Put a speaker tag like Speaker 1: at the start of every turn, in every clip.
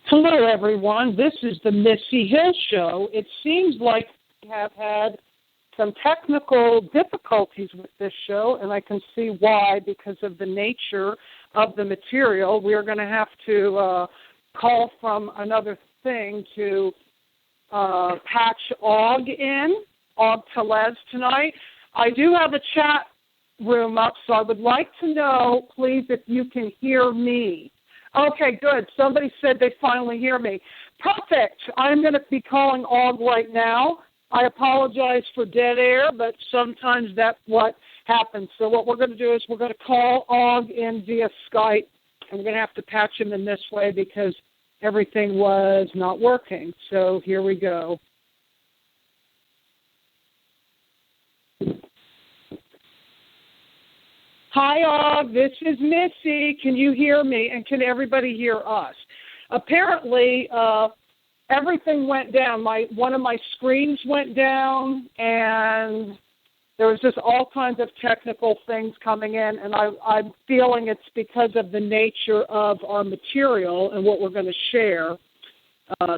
Speaker 1: Hello, everyone. This is the Missy Hill Show. It seems like we have had some technical difficulties with this show, and I can see why, because of the nature of the material. We are going to have to call from another thing to patch Aug Tellez tonight. I do have a chat room up, so I would like to know, please, if you can hear me. Okay, good. Somebody said they finally hear me. Perfect. I'm going to be calling Aug right now. I apologize for dead air, but sometimes that's what happens. So what we're going to do is we're going to call Aug in via Skype, and we're going to have to patch him in this way because everything was not working. So here we go. Hi, Aug. This is Missy. Can you hear me? And can everybody hear us? Apparently, everything went down. One of my screens went down, and there was just all kinds of technical things coming in, and I'm feeling it's because of the nature of our material and what we're going to share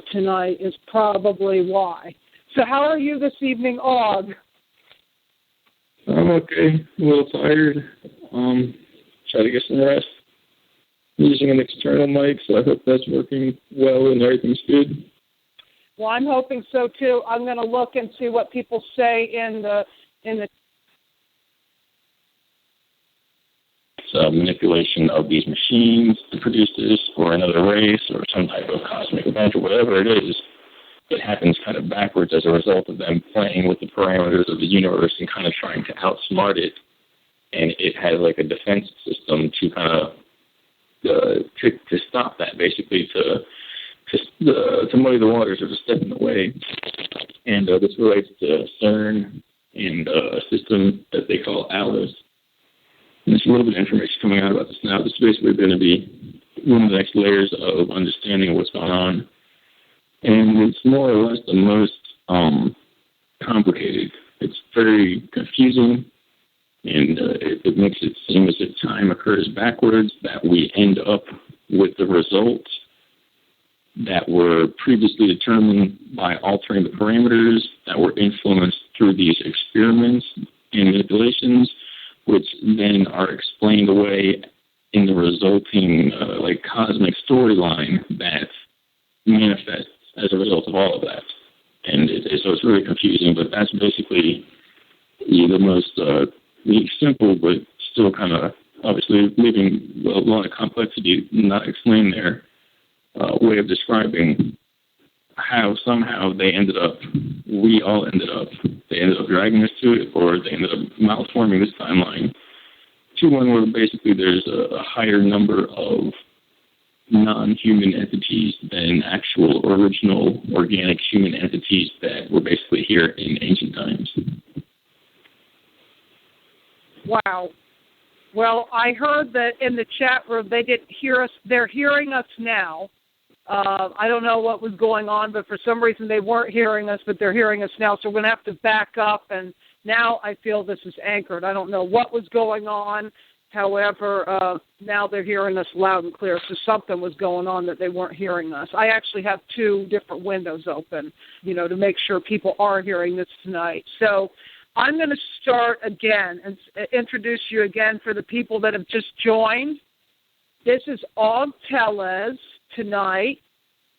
Speaker 1: tonight is probably why. So how are you this evening, Aug?
Speaker 2: I'm okay. A little tired. Try to get some rest. I'm using an external mic, so I hope that's working well and everything's good.
Speaker 1: Well, I'm hoping so too. I'm going to look and see what people say in the
Speaker 2: manipulation of these machines to produce this for another race or some type of cosmic event or whatever it is. It happens kind of backwards as a result of them playing with the parameters of the universe and kind of trying to outsmart it. And it has like a defense system to kind of to stop that, basically to muddy the waters or to step in the way. And this relates to CERN and a system that they call ALICE. And there's a little bit of information coming out about this now. This is basically going to be one of the next layers of understanding of what's going on. And it's more or less the most complicated. It's very confusing, and it makes it seem as if time occurs backwards, that we end up with the results that were previously determined by altering the parameters that were influenced through these experiments and manipulations, which then are explained away in the resulting cosmic storyline that manifests as a result of all of that. And so it's really confusing, but that's basically the most simple, but still kind of obviously leaving a lot of complexity not explained there, way of describing how somehow they ended up dragging us to it, or they ended up malforming this timeline to one where basically there's a higher number of non-human entities than actual original organic human entities that were basically here in ancient times.
Speaker 1: Wow. Well, I heard that in the chat room they didn't hear us. They're hearing us now. I don't know what was going on, but for some reason they weren't hearing us, but they're hearing us now. So we're going to have to back up, and now I feel this is anchored. I don't know what was going on. However, now they're hearing us loud and clear, so something was going on that they weren't hearing us. I actually have 2 different windows open, to make sure people are hearing this tonight. So I'm going to start again and introduce you again for the people that have just joined. This is Aug Tellez tonight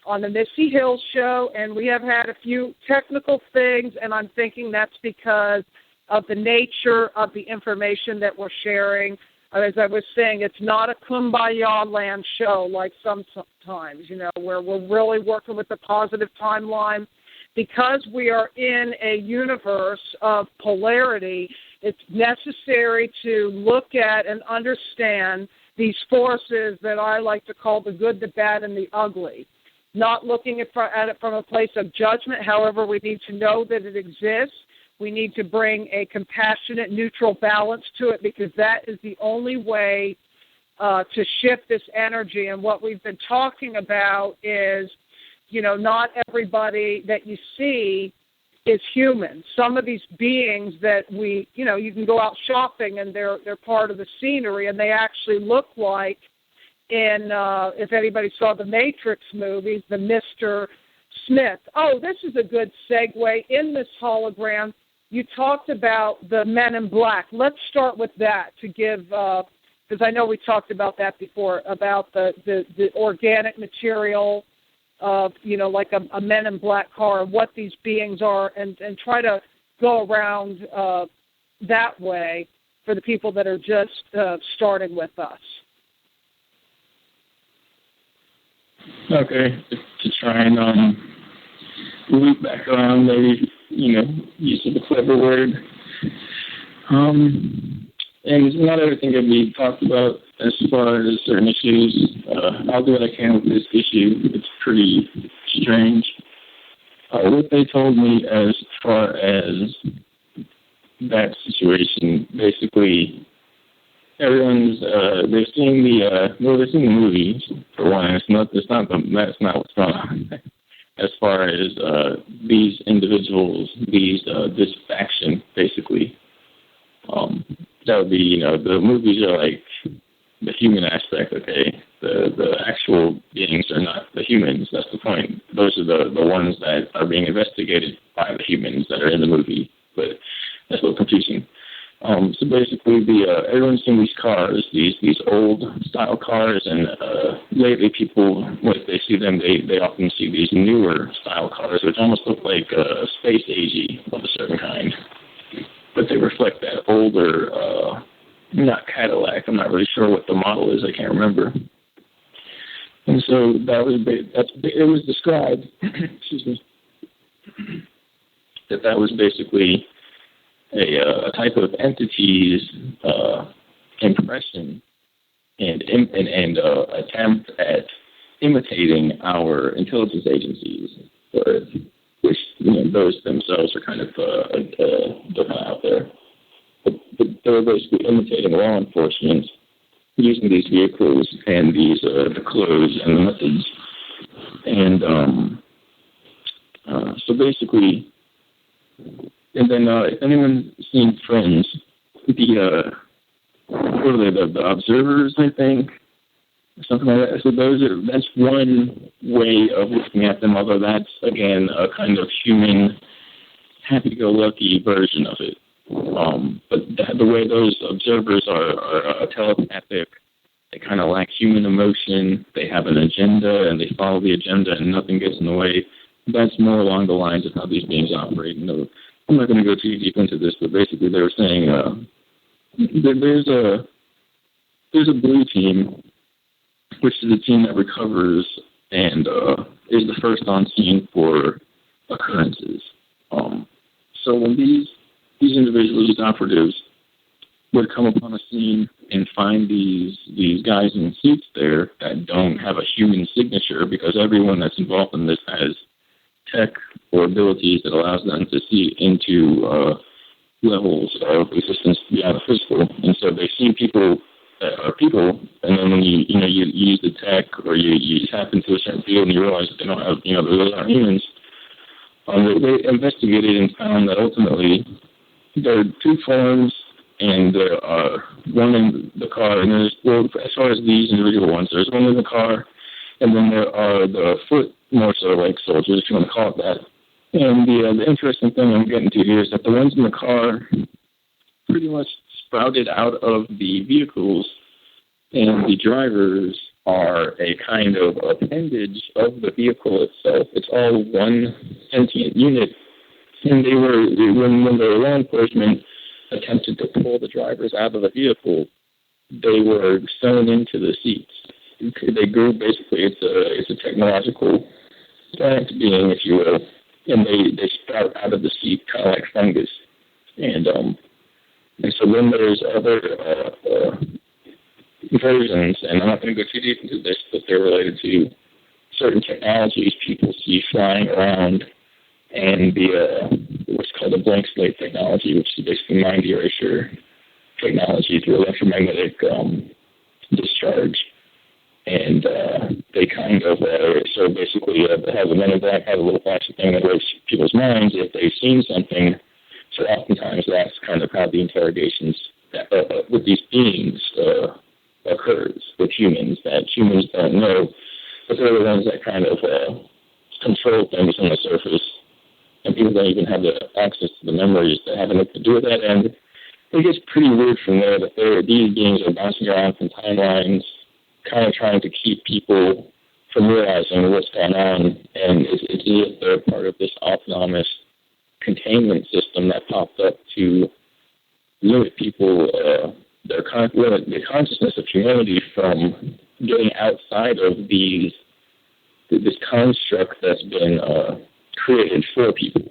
Speaker 1: on the Missy Hill Show, and we have had a few technical things, and I'm thinking that's because of the nature of the information that we're sharing. As I was saying, it's not a kumbaya land show like sometimes, where we're really working with the positive timeline. Because we are in a universe of polarity, it's necessary to look at and understand these forces that I like to call the good, the bad, and the ugly. Not looking at it from a place of judgment. However, we need to know that it exists. We need to bring a compassionate, neutral balance to it, because that is the only way to shift this energy. And what we've been talking about is, not everybody that you see is human. Some of these beings that we, you can go out shopping and they're part of the scenery, and they actually look like in, if anybody saw the Matrix movies, the Mr. Smith. Oh, this is a good segue. In this hologram, you talked about the Men in Black. Let's start with that to give, because I know we talked about that before, about the organic material of, like a Men in Black car, what these beings are, and try to go around that way for the people that are just starting with us.
Speaker 2: Okay, to try and loop back around, maybe, use of the clever word. And not everything can be talked about as far as certain issues. I'll do what I can with this issue. It's pretty strange. What they told me as far as that situation, basically, everyone's they're seeing the movies for one. That's not what's going on. As far as these individuals, this faction, basically, that would be, the movies are like the human aspect. Okay, the actual beings are not the humans. That's the point. Those are the ones that are being investigated by the humans that are in the movie. But that's a little confusing. So basically, everyone's seen these cars, these old style cars, and lately people, when they see them, they often see these newer style cars, which almost look like space agey of a certain kind, but they reflect that older, not Cadillac. I'm not really sure what the model is. I can't remember. And so it was described. Excuse me. That was basically a type of entity's impression and attempt at imitating our intelligence agencies, which those themselves are kind of out there. But they're basically imitating law enforcement using these vehicles and these the clothes and the methods. And so basically. And then, if anyone's seen Friends, the observers, I think, something like that. So that's one way of looking at them. Although that's again a kind of human, happy-go-lucky version of it. But the way those observers are telepathic, they kind of lack human emotion. They have an agenda, and they follow the agenda, and nothing gets in the way. That's more along the lines of how these beings operate. I'm not going to go too deep into this, but basically they were saying there's a blue team, which is a team that recovers and is the first on scene for occurrences. So when these individuals, these operatives, would come upon a scene and find these guys in suits there that don't have a human signature, because everyone that's involved in this has tech or abilities that allows them to see into levels of existence beyond the physical. And so they see people that are people, and then when you use the tech or you tap into a certain field and you realize that they don't have, those aren't humans, they investigated and found that ultimately there are two forms, and there are one in the car, and there's, as far as these individual ones, there's one in the car, and then there are the foot, more so like soldiers, if you want to call it that. And the interesting thing I'm getting to here is that the ones in the car pretty much sprouted out of the vehicles, and the drivers are a kind of appendage of the vehicle itself. It's all one sentient unit. And they were, when the law enforcement attempted to pull the drivers out of the vehicle, they were sewn into the seats. They grew, basically, it's a technological plant being, if you will, and they sprout out of the seat kind of like fungus. And so then there's other versions, and I'm not going to go too deep into this, but they're related to certain technologies people see flying around, and what's called a blank slate technology, which is basically mind erasure technology through electromagnetic discharge. And they kind of, so basically have a Men in Black have a little plastic thing that erase people's minds if they've seen something. So oftentimes that's kind of how the interrogations with these beings occurs with humans that humans don't know, but they're the ones that kind of control things on the surface, and people don't even have the access to the memories that have anything to do with that. And it gets pretty weird from there that these beings are bouncing around from timelines, kind of trying to keep people from realizing what's going on, and it's as if they're part of this autonomous containment system that popped up to limit people, limit the consciousness of humanity from getting outside of this construct that's been created for people.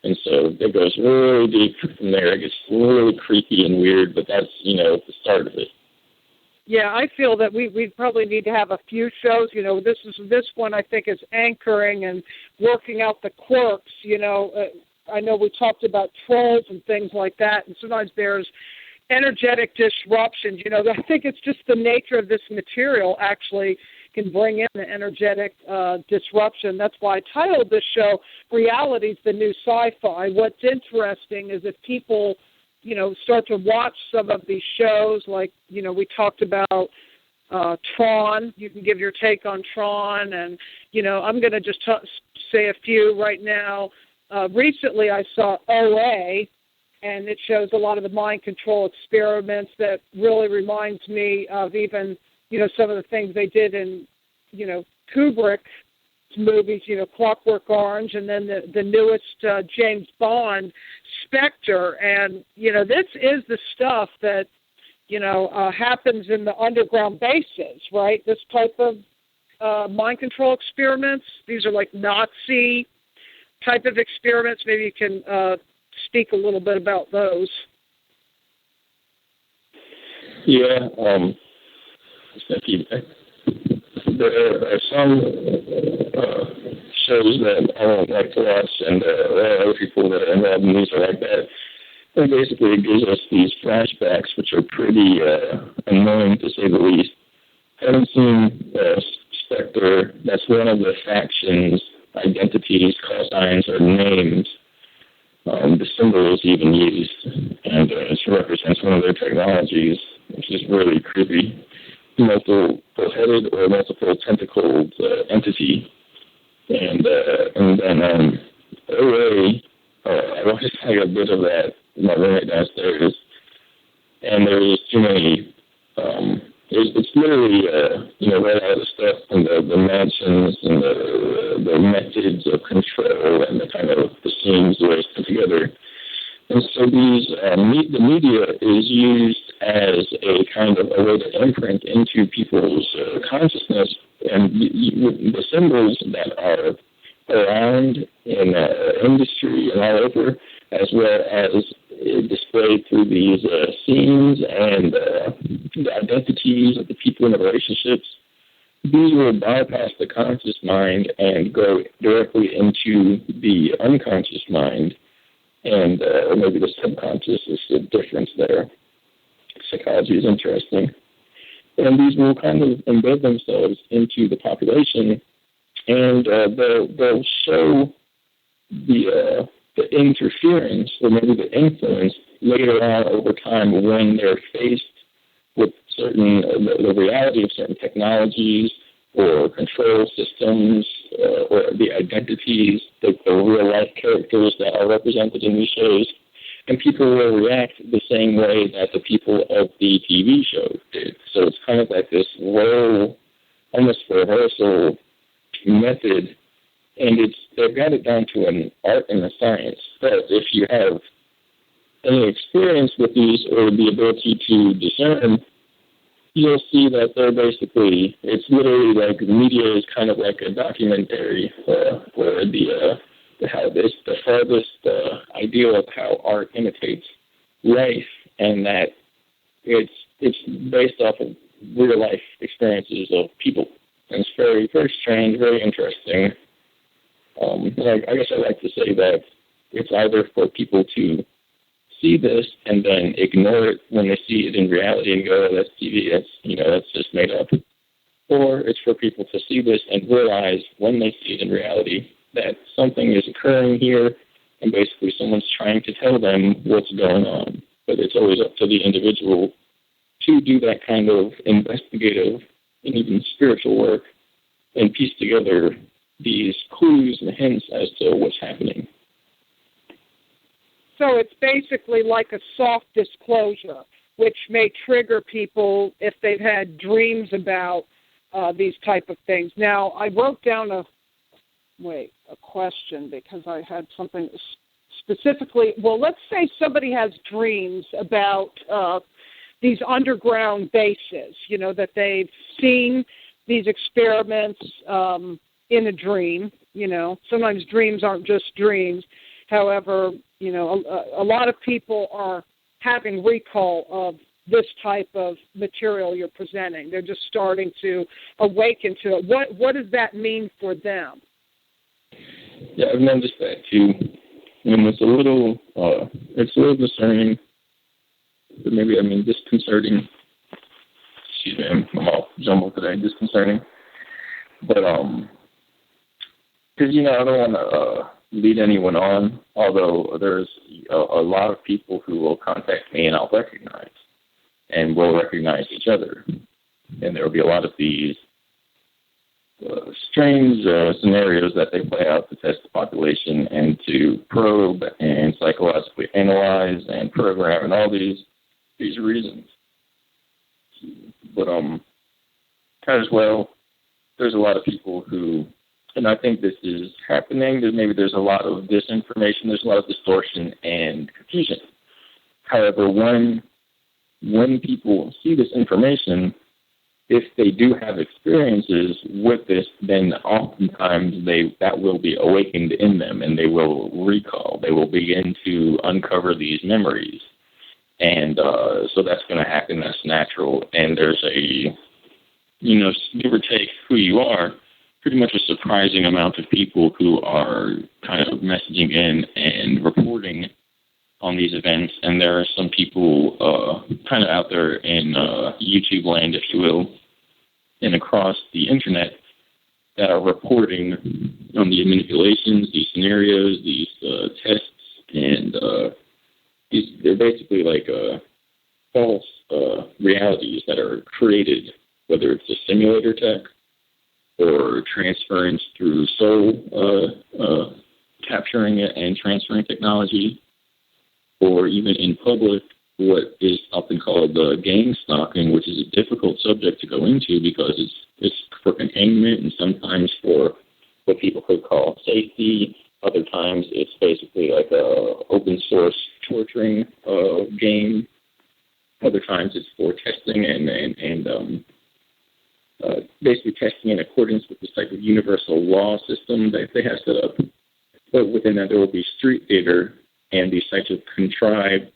Speaker 2: And so it goes really deep from there. It gets really creepy and weird, but that's, the start of it.
Speaker 1: Yeah, I feel that we probably need to have a few shows. This one I think is anchoring and working out the quirks. I know we talked about trolls and things like that, and sometimes there's energetic disruptions. I think it's just the nature of this material actually can bring in the energetic disruption. That's why I titled this show, Reality's the New Sci-Fi. What's interesting is if people, start to watch some of these shows, like, we talked about Tron. You can give your take on Tron, and, I'm going to just say a few right now. Recently I saw OA, and it shows a lot of the mind control experiments that really reminds me of even some of the things they did in, Kubrick's movies, Clockwork Orange, and then the newest James Bond, Spectre. And, this is the stuff that, happens in the underground bases, right? This type of mind control experiments. These are like Nazi type of experiments. Maybe you can speak a little bit about those.
Speaker 2: Yeah, there are some shows that I don't like to watch, and there are other people that are involved in these are like that. And basically, it gives us these flashbacks, which are pretty annoying to say the least. I haven't seen Spectre. That's one of the factions, identities, call signs, or names. The symbol is even used, and it represents one of their technologies, which is really creepy. Multiple-headed or multiple-tentacled entity. And then OA, I want to say a bit of that in my room right downstairs, and there's too many, it's literally, right out of the stuff and the mansions and the methods of control and the kind of the scenes where it's put together. And so the media is used as a kind of a way to imprint into people's consciousness, and the symbols that are around in industry and all over, as well as displayed through these scenes and the identities of the people in the relationships, these will bypass the conscious mind and go directly into the unconscious mind. And maybe the subconscious is the difference there. Psychology is interesting. And these will kind of embed themselves into the population, and they'll show the interference or maybe the influence later on over time when they're faced with certain, the reality of certain technologies or control systems, or the identities, the real-life characters that are represented in these shows. And people will react the same way that the people of the TV show did. So it's kind of like this low, almost rehearsal method, and they've got it down to an art and a science. But if you have any experience with these or the ability to discern, you'll see that they're basically, it's literally like the media is kind of like a documentary where the farthest ideal of how art imitates life, and that it's based off of real life experiences of people. And it's very, very strange, very interesting. I guess I like to say that it's either for people to see this and then ignore it when they see it in reality and go, oh, that's TV, that's just made up. Or it's for people to see this and realize when they see it in reality that something is occurring here and basically someone's trying to tell them what's going on. But it's always up to the individual to do that kind of investigative and even spiritual work and piece together these clues and hints as to what's happening.
Speaker 1: So it's basically like a soft disclosure, which may trigger people if they've had dreams about these type of things. Now, I wrote down a question because I had something specifically. Well, let's say somebody has dreams about these underground bases, that they've seen these experiments in a dream. Sometimes dreams aren't just dreams. However, a lot of people are having recall of this type of material you're presenting. They're just starting to awaken to it. What does that mean for them?
Speaker 2: Yeah, I've noticed that too. And it's a little discerning, but maybe, disconcerting. Excuse me, I'm all jumbled today, disconcerting. But, because, I don't want to lead anyone on, although there's a lot of people who will contact me and I'll recognize, and we'll recognize each other. And there will be a lot of these strange scenarios that they play out to test the population and to probe and psychologically analyze and program and all these reasons. But as well, there's a lot of people who, and I think this is happening, there's a lot of disinformation, there's a lot of distortion and confusion. However, when people see this information, if they do have experiences with this, then oftentimes that will be awakened in them, and they will recall. They will begin to uncover these memories. And so that's going to happen. That's natural. And there's a, give or take who you are, pretty much a surprising amount of people who are kind of messaging in and reporting on these events. And there are some people kind of out there in YouTube land, if you will, and across the internet that are reporting on these manipulations, these scenarios, these tests, and they're basically like false realities that are created, whether it's a simulator tech or transference through soul capturing it and transferring technology, or even in public, what is often called gang stalking, which is a difficult subject to go into because it's for containment and sometimes for what people could call safety. Other times it's basically like a open source torturing game. Other times it's for testing and basically testing in accordance with this type of universal law system that they have set up. But within that there will be street theater and these types of contrived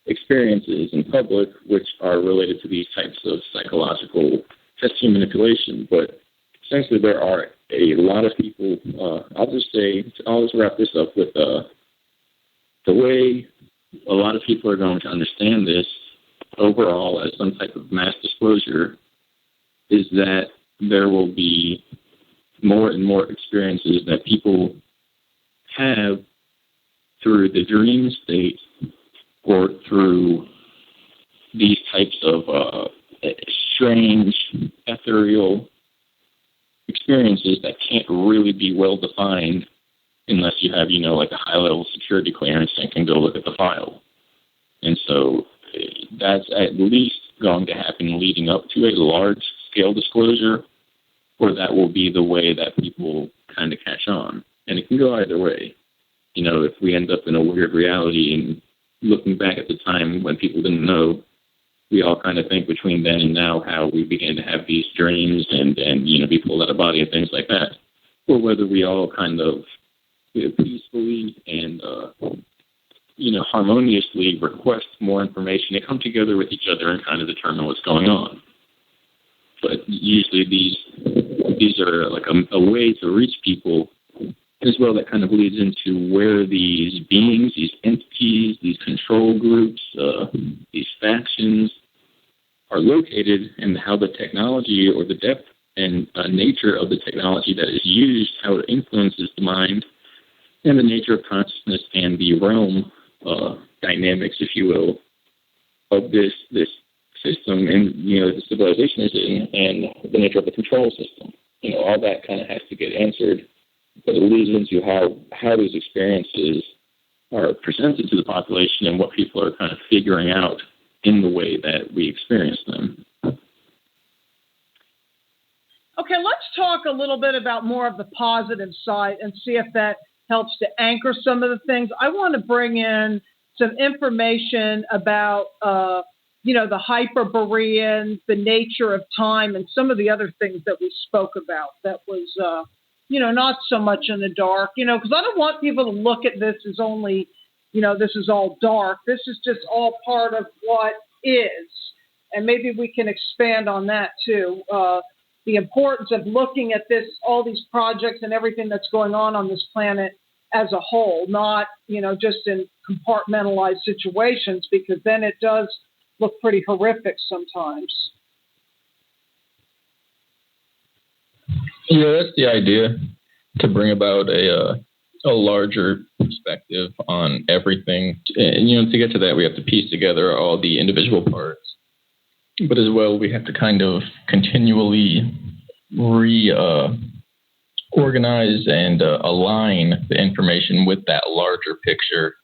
Speaker 2: experiences in public, which are related to these types of psychological testing manipulation. But essentially, there are a lot of people. I'll just wrap this up with the way a lot of people are going to understand this overall as some type of mass disclosure is that there will be more and more experiences that people have through the dream state or through these types of strange, ethereal experiences that can't really be well defined unless you have, like a high-level security clearance and can go look at the file. And so that's at least going to happen leading up to a large-scale disclosure, or that will be the way that people kind of catch on. And it can go either way. If we end up in a weird reality and looking back at the time when people didn't know, we all kind of think between then and now how we began to have these dreams and be pulled out of body and things like that. Or whether we all kind of peacefully and, harmoniously request more information and come together with each other and kind of determine what's going on. But usually these are like a way to reach people as well that kind of leads into where these beings, these entities, these control groups, these factions are located and how the technology or the depth and nature of the technology that is used, how it influences the mind, and the nature of consciousness and the realm dynamics, if you will, of this system and, the civilization is in and the nature of the control system. All that kind of has to get answered, but it leads into how these experiences are presented to the population and what people are kind of figuring out in the way that we experience them.
Speaker 1: Okay, let's talk a little bit about more of the positive side and see if that helps to anchor some of the things. I want to bring in some information about, the Hyperboreans, the nature of time, and some of the other things that we spoke about that was, not so much in the dark, because I don't want people to look at this as only, this is all dark. This is just all part of what is. And maybe we can expand on that too. The importance of looking at this, all these projects and everything that's going on this planet as a whole, not, just in compartmentalized situations, because then it does look pretty horrific sometimes.
Speaker 3: Yeah, that's the idea, to bring about a larger perspective on everything. And, to get to that, we have to piece together all the individual parts. But as well, we have to kind of continually reorganize and align the information with that larger picture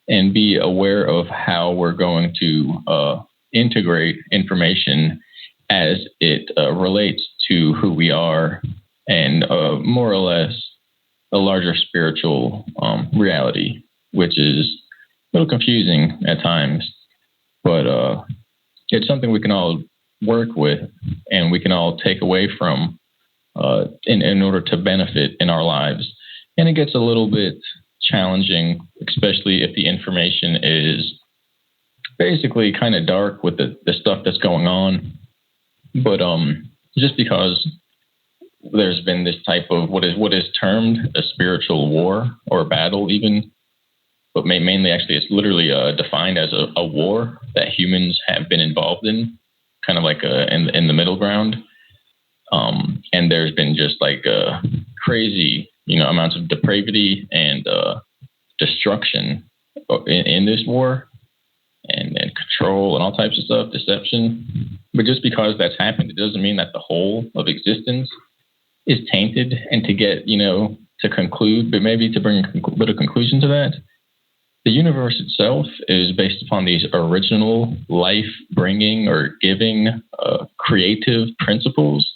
Speaker 3: and be aware of how we're going to integrate information as it relates to who we are and more or less a larger spiritual reality, which is a little confusing at times, but it's something we can all work with and we can all take away from in order to benefit in our lives. And it gets a little bit challenging, especially if the information is basically kind of dark with the stuff that's going on. But just because there's been this type of what is termed a spiritual war or battle even, but mainly actually it's literally defined as a war that humans have been involved in, kind of like in the middle ground. And there's been just like crazy, amounts of depravity and destruction in this war and control and all types of stuff, deception. But just because that's happened, it doesn't mean that the whole of existence is tainted. And to get, to conclude, but maybe to bring a bit of conclusion to that, the universe itself is based upon these original life-bringing or giving creative principles.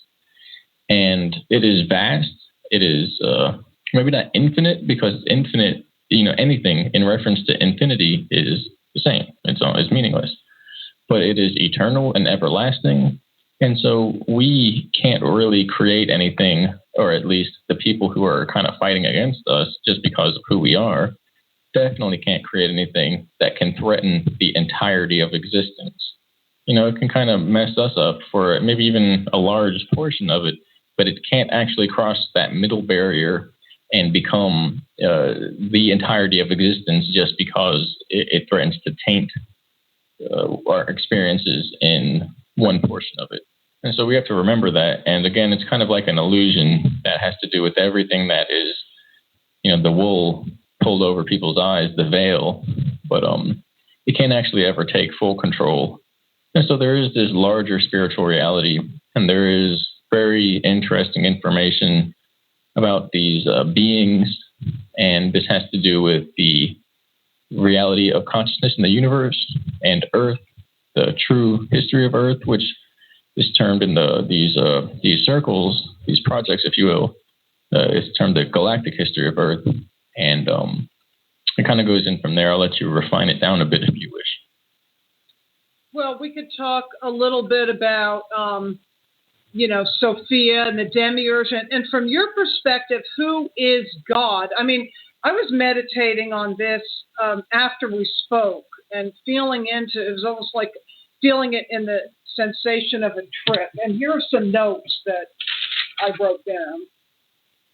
Speaker 3: And it is vast. It is maybe not infinite, because infinite, anything in reference to infinity is the same. It's meaningless. But it is eternal and everlasting. And so we can't really create anything, or at least the people who are kind of fighting against us just because of who we are, definitely can't create anything that can threaten the entirety of existence. It can kind of mess us up for maybe even a large portion of it, but it can't actually cross that middle barrier and become the entirety of existence just because it threatens to taint our experiences in one portion of it. And so we have to remember that. And again, it's kind of like an illusion that has to do with everything that is, the wool pulled over people's eyes, the veil, but it can't actually ever take full control. And so there is this larger spiritual reality, and there is very interesting information about these beings, and this has to do with the reality of consciousness in the universe and Earth, the true history of Earth, which is termed in these circles, these projects, if you will. It's termed the galactic history of Earth, and it kind of goes in from there. I'll let you refine it down a bit if you wish.
Speaker 1: Well, we could talk a little bit about, Sophia and the demiurge, and from your perspective, who is God? I mean, I was meditating on this after we spoke and feeling into it. It was almost like feeling it in the sensation of a trip. And here are some notes that I wrote down.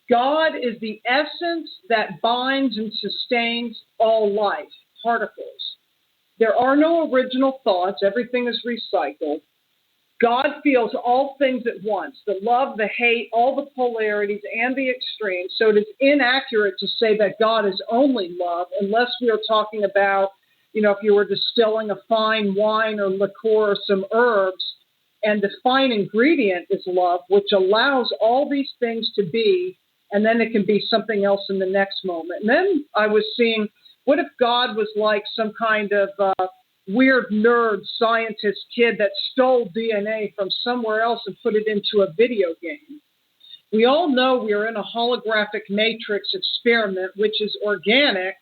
Speaker 1: God is the essence that binds and sustains all life, particles. There are no original thoughts. Everything is recycled. God feels all things at once, the love, the hate, all the polarities, and the extremes. So it is inaccurate to say that God is only love unless we are talking about if you were distilling a fine wine or liqueur or some herbs, and the fine ingredient is love, which allows all these things to be, and then it can be something else in the next moment. And then I was seeing, what if God was like some kind of weird nerd scientist kid that stole DNA from somewhere else and put it into a video game? We all know we are in a holographic matrix experiment, which is organic,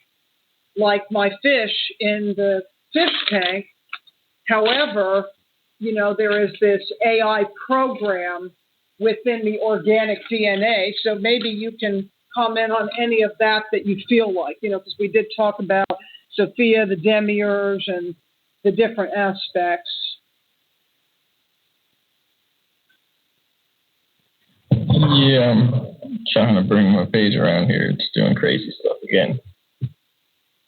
Speaker 1: like my fish in the fish tank. However, there is this AI program within the organic DNA. So maybe you can comment on any of that you feel like, because we did talk about Sophia, the demiurge, and the different aspects.
Speaker 3: Yeah, I'm trying to bring my page around here. It's doing crazy stuff again.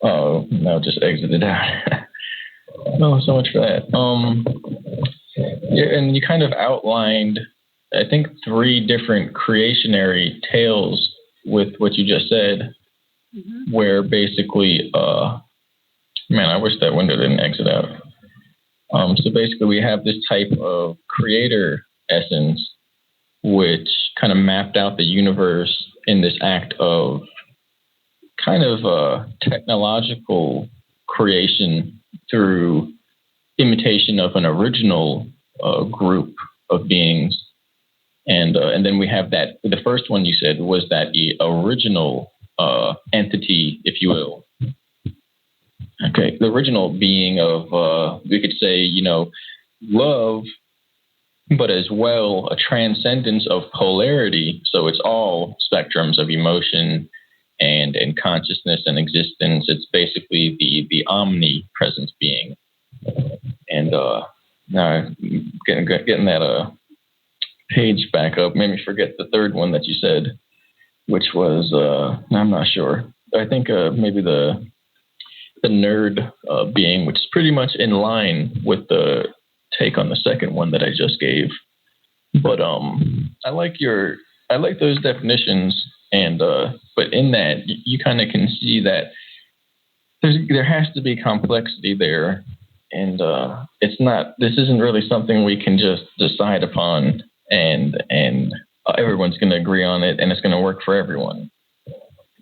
Speaker 3: Oh, now just exited out. No, so much for that. Yeah, and you kind of outlined, I think, 3 different creationary tales with what you just said, where basically, man, I wish that window didn't exit out. So basically, we have this type of creator essence, which kind of mapped out the universe in this act of kind of technological creation through imitation of an original group of beings. And then we have that, the first one you said was that the original entity, if you will. Okay, the original being of, we could say, love, but as well a transcendence of polarity. So it's all spectrums of emotion and consciousness and existence. It's basically the omnipresent being. And now getting that page back up made me forget the third one that you said, which was I'm not sure. I think maybe the nerd being, which is pretty much in line with the take on the second one that I just gave. But I like those definitions, and but in that you kind of can see that there has to be complexity there, and this isn't really something we can just decide upon and everyone's going to agree on it and it's going to work for everyone.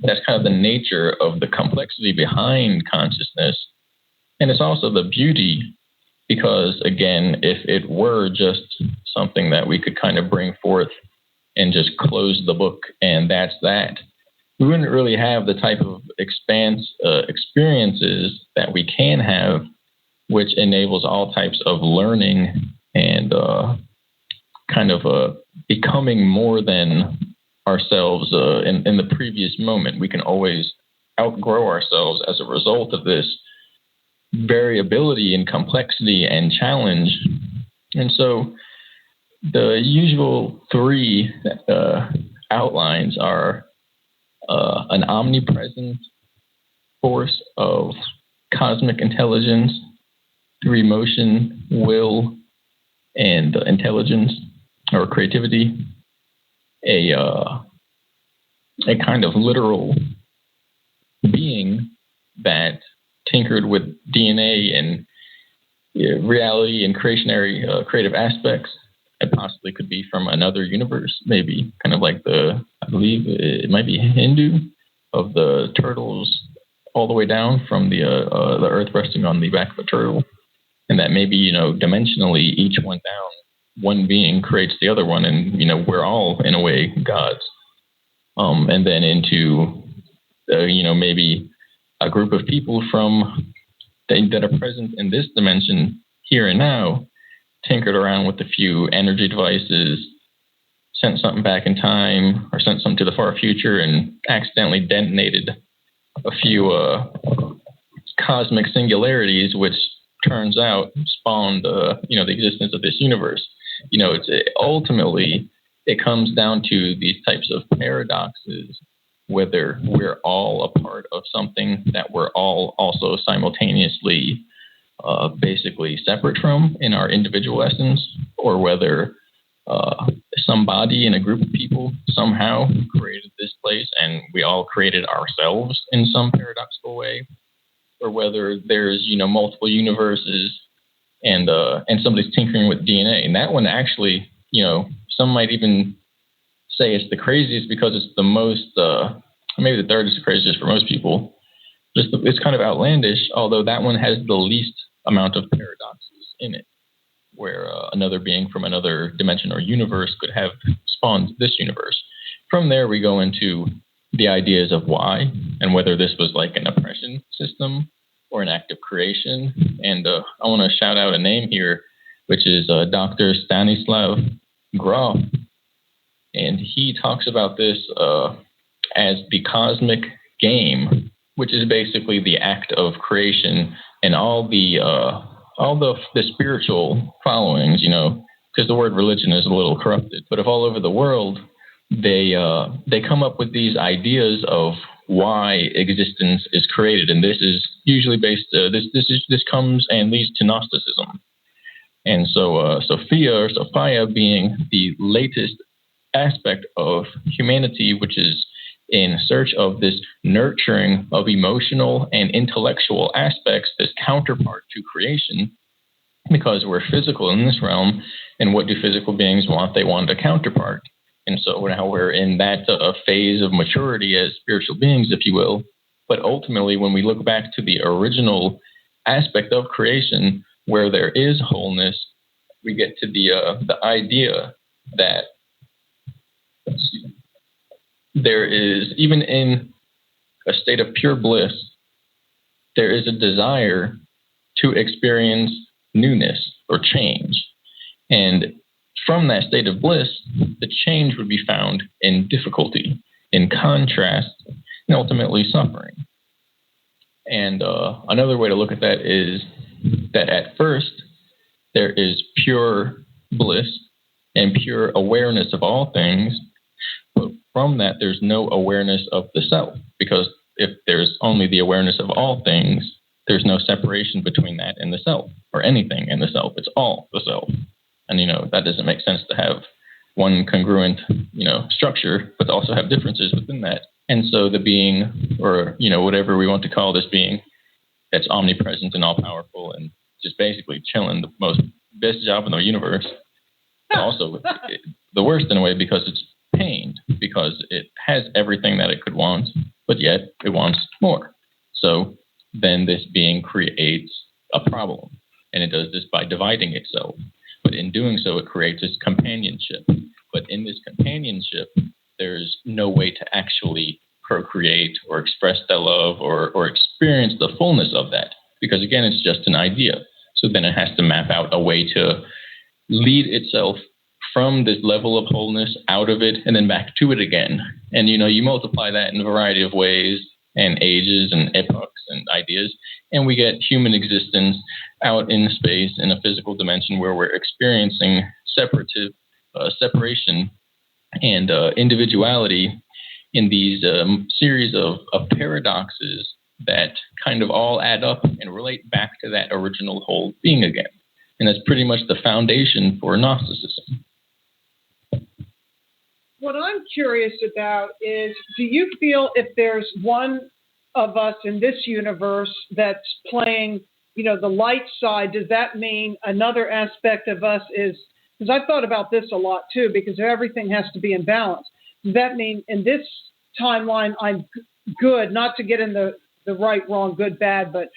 Speaker 3: That's kind of the nature of the complexity behind consciousness, and it's also the beauty, because again, if it were just something that we could kind of bring forth and just close the book and that's that, we wouldn't really have the type of experiences that we can have, which enables all types of learning and kind of becoming more than ourselves in the previous moment. We can always outgrow ourselves as a result of this variability and complexity and challenge. And so the usual 3 outlines are an omnipresent force of cosmic intelligence through emotion, will, and intelligence or creativity, a kind of literal being that tinkered with DNA and reality and creationary creative aspects. It possibly could be from another universe, maybe kind of like I believe it might be Hindu, of the turtles all the way down from the earth resting on the back of a turtle. And that maybe, dimensionally each one down, one being creates the other one, and, we're all in a way gods. And then into, maybe a group of people that are present in this dimension here and now, tinkered around with a few energy devices, sent something back in time, or sent something to the far future and accidentally detonated a few cosmic singularities, which turns out spawned, the existence of this universe. Ultimately, it comes down to these types of paradoxes, whether we're all a part of something that we're all also simultaneously basically separate from in our individual essence, or whether somebody in a group of people somehow created this place and we all created ourselves in some paradoxical way. or whether there's, multiple universes and somebody's tinkering with DNA. And that one actually, some might even say it's the craziest because it's the most, maybe the third is the craziest for most people. It's kind of outlandish, although that one has the least amount of paradoxes in it, where another being from another dimension or universe could have spawned this universe. From there, we go into the ideas of why and whether this was like an oppression system or an act of creation. And I want to shout out a name here, which is Dr. Stanislav Grof. And he talks about this as the cosmic game, which is basically the act of creation and all the spiritual followings, because the word religion is a little corrupted. But if all over the world, they come up with these ideas of why existence is created, and this is usually based. This comes and leads to Gnosticism, and so Sophia or Sophia being the latest aspect of humanity, which is in search of this nurturing of emotional and intellectual aspects, this counterpart to creation, because we're physical in this realm, and what do physical beings want? They want a counterpart. And so now we're in that phase of maturity as spiritual beings, if you will. But ultimately, when we look back to the original aspect of creation, where there is wholeness, we get to the idea that there is, even in a state of pure bliss, there is a desire to experience newness or change. And from that state of bliss, the change would be found in difficulty, in contrast, and ultimately suffering. And another way to look at that is that at first, there is pure bliss and pure awareness of all things. But from that, there's no awareness of the self, because if there's only the awareness of all things, there's no separation between that and the self, or anything and the self. It's all the self. And, that doesn't make sense to have one congruent, structure, but to also have differences within that. And so the being, or, whatever we want to call this being, that's omnipresent and all-powerful and just basically chilling, the best job in the universe. Also, the worst in a way, because it's pained, because it has everything that it could want, but yet it wants more. So then this being creates a problem, and it does this by dividing itself. But in doing so, it creates this companionship. But in this companionship, there's no way to actually procreate or express that love or experience the fullness of that, because again, it's just an idea. So then it has to map out a way to lead itself from this level of wholeness out of it and then back to it again. And, you multiply that in a variety of ways and ages and epochs and ideas, and we get human existence out in space in a physical dimension where we're experiencing separation and individuality in these series of paradoxes that kind of all add up and relate back to that original whole being again. And that's pretty much the foundation for Gnosticism.
Speaker 1: What I'm curious about is, do you feel if there's one of us in this universe that's playing, the light side, does that mean another aspect of us is, because I've thought about this a lot too, because everything has to be in balance. Does that mean in this timeline I'm good, not to get in the right, wrong, good, bad, but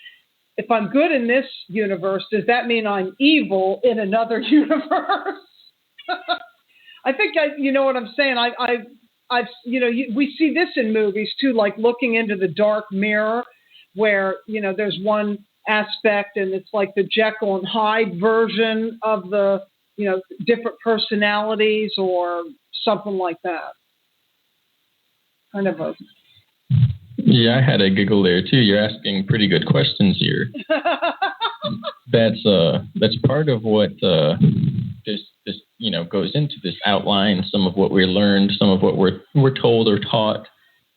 Speaker 1: if I'm good in this universe, does that mean I'm evil in another universe? I think you know what I'm saying. We see this in movies too, like looking into the dark mirror, where there's one aspect, and it's like the Jekyll and Hyde version of the different personalities or something like that. Kind of a.
Speaker 3: Yeah, I had a giggle there too. You're asking pretty good questions here. That's part of what this goes into this outline. Some of what we learned, some of what we're told or taught.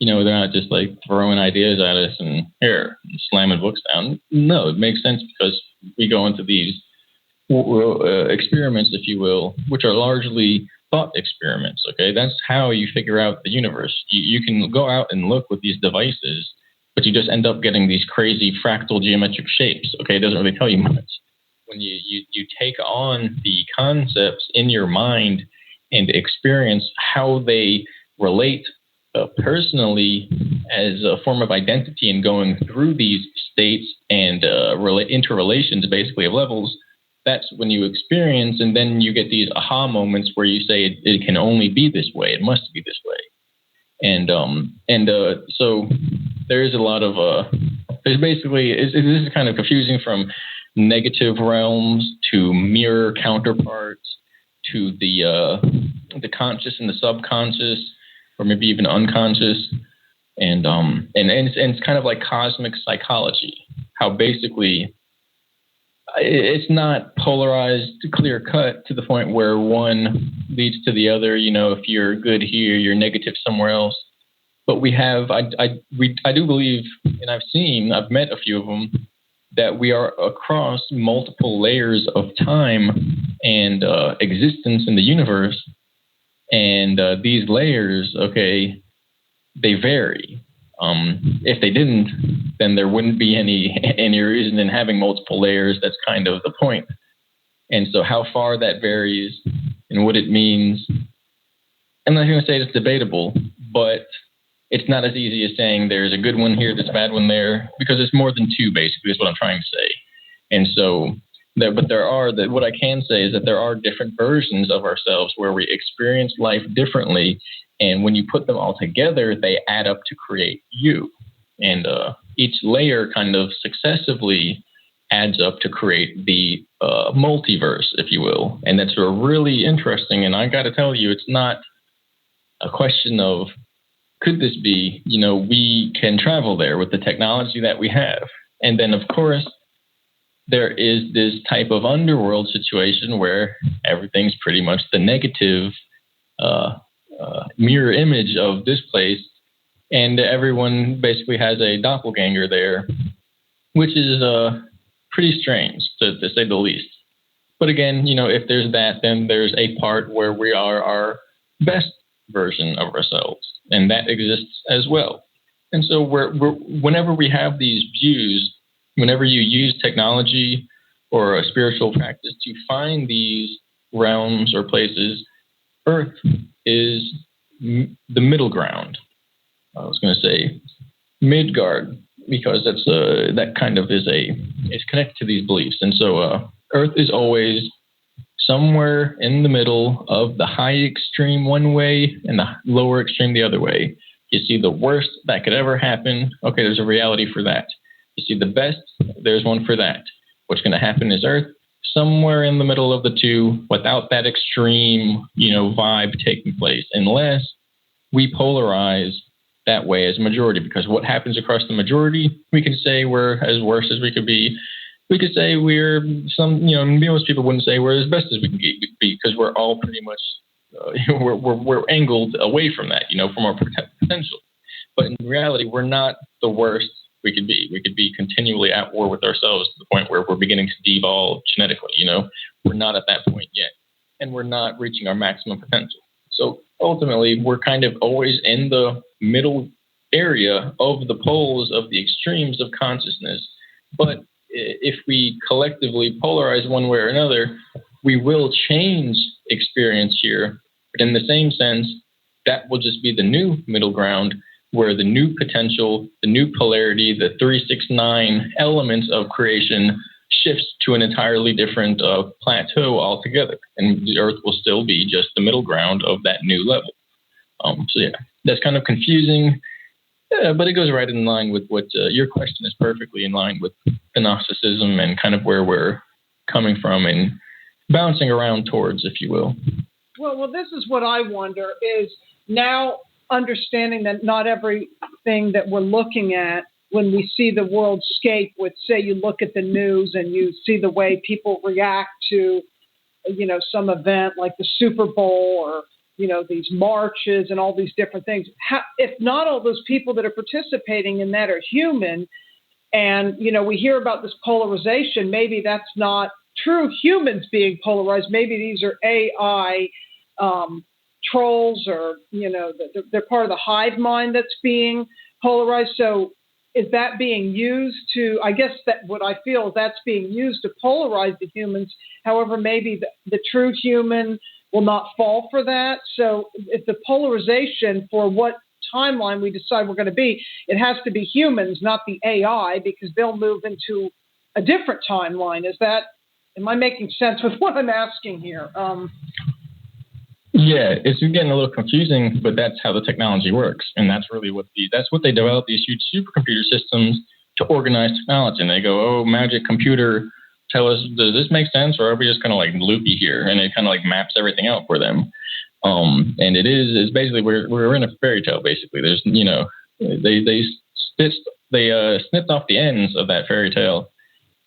Speaker 3: They're not just like throwing ideas at us and here slamming books down. No, it makes sense because we go into these experiments, if you will, which are largely thought experiments. Okay, that's how you figure out the universe. You can go out and look with these devices, but you just end up getting these crazy fractal geometric shapes. Okay, it doesn't really tell you much. When you take on the concepts in your mind and experience how they relate personally as a form of identity and going through these states and interrelations basically of levels, that's when you experience, and then you get these aha moments where you say it can only be this way, it must be this way. And so there's a lot of there's basically this is kind of confusing from negative realms to mirror counterparts to the conscious and the subconscious, or maybe even unconscious, and it's kind of like cosmic psychology, how basically it's not polarized, clear cut to the point where one leads to the other. You know, if you're good here, you're negative somewhere else. But we have, I do believe, and I've met a few of them, that we are across multiple layers of time and existence in the universe. And these layers, okay, they vary. If they didn't, then there wouldn't be any reason in having multiple layers. That's kind of the point. And so how far that varies and what it means, I'm not going to say it's debatable, but it's not as easy as saying there's a good one here, there's a bad one there, because it's more than two, basically, is what I'm trying to say. And so, what I can say is that there are different versions of ourselves where we experience life differently. And when you put them all together, they add up to create you. And each layer kind of successively adds up to create the multiverse, if you will. And that's really interesting. And I got to tell you, it's not a question of, could this be, we can travel there with the technology that we have. And then, of course, there is this type of underworld situation where everything's pretty much the negative mirror image of this place, and everyone basically has a doppelganger there, which is pretty strange, to say the least. But again, if there's that, then there's a part where we are our best version of ourselves, and that exists as well. And so whenever we have these views, whenever you use technology or a spiritual practice to find these realms or places, Earth is the middle ground. I was going to say Midgard, because that's that kind of is connected to these beliefs. And so Earth is always somewhere in the middle of the high extreme one way and the lower extreme the other way. You see the worst that could ever happen. Okay, there's a reality for that. You see the best, there's one for that. What's going to happen is Earth somewhere in the middle of the two, without that extreme, vibe taking place, unless we polarize that way as a majority. Because what happens across the majority, we can say we're as worse as we could be. We could say we're most people wouldn't say we're as best as we can be, because we're all pretty much we're angled away from that, from our potential. But in reality, we're not the worst we could be. We could be continually at war with ourselves to the point where we're beginning to devolve genetically. We're not at that point yet, and we're not reaching our maximum potential. So ultimately, we're kind of always in the middle area of the poles of the extremes of consciousness. But if we collectively polarize one way or another, we will change experience here. But in the same sense, that will just be the new middle ground, where the new potential, the new polarity, the 369 elements of creation shifts to an entirely different plateau altogether. And the Earth will still be just the middle ground of that new level. That's kind of confusing, but it goes right in line with what your question is perfectly in line with the Gnosticism and kind of where we're coming from and bouncing around towards, if you will.
Speaker 1: Well, this is what I wonder is now understanding that not everything that we're looking at when we see the worldscape, with, say, you look at the news and you see the way people react to, some event like the Super Bowl or, these marches and all these different things. If not all those people that are participating in that are human, and, we hear about this polarization, maybe that's not true humans being polarized. Maybe these are AI trolls, or, they're part of the hive mind that's being polarized. So is that being used to, I guess that what I feel is that's being used to polarize the humans. However, maybe the true human will not fall for that. So if the polarization for what timeline we decide we're going to be, it has to be humans, not the AI, because they'll move into a different timeline. Am I making sense with what I'm asking here?
Speaker 3: Yeah, it's getting a little confusing, but that's how the technology works. And that's really that's what they develop, these huge supercomputer systems to organize technology. And they go, oh, magic computer, tell us, does this make sense? Or are we just kind of like loopy here? And it kind of like maps everything out for them. And it's basically, we're in a fairy tale, basically. There's, they snipped off the ends of that fairy tale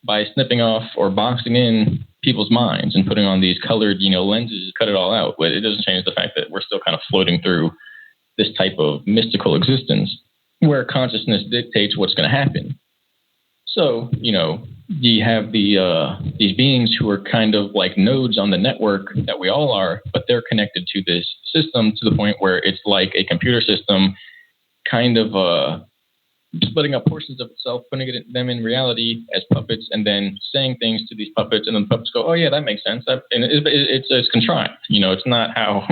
Speaker 3: by snipping off or boxing in people's minds and putting on these colored, lenses to cut it all out. But it doesn't change the fact that we're still kind of floating through this type of mystical existence where consciousness dictates what's going to happen. So, you have these beings who are kind of like nodes on the network that we all are, but they're connected to this system to the point where it's like a computer system kind of splitting up portions of itself, putting them in reality as puppets, and then saying things to these puppets, and then the puppets go, oh yeah, that makes sense. And it's contrived. It's not how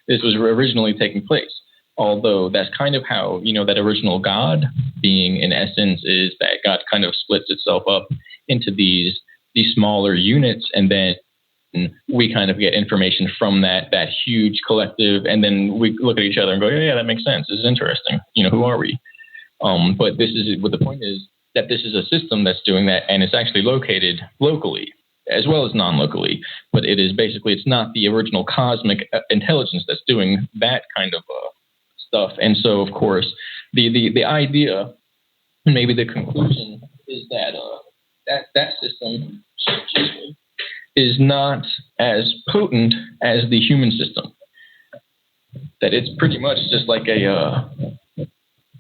Speaker 3: this was originally taking place. Although that's kind of how, that original God being in essence is that God kind of splits itself up into these smaller units, and then we kind of get information from that huge collective, and then we look at each other and go, yeah, that makes sense. This is interesting. Who are we? But the point is that this is a system that's doing that, and it's actually located locally as well as non-locally. But it is basically, it's not the original cosmic intelligence that's doing that kind of stuff. And so, of course, the idea, maybe the conclusion, is that that system is not as potent as the human system. That it's pretty much just like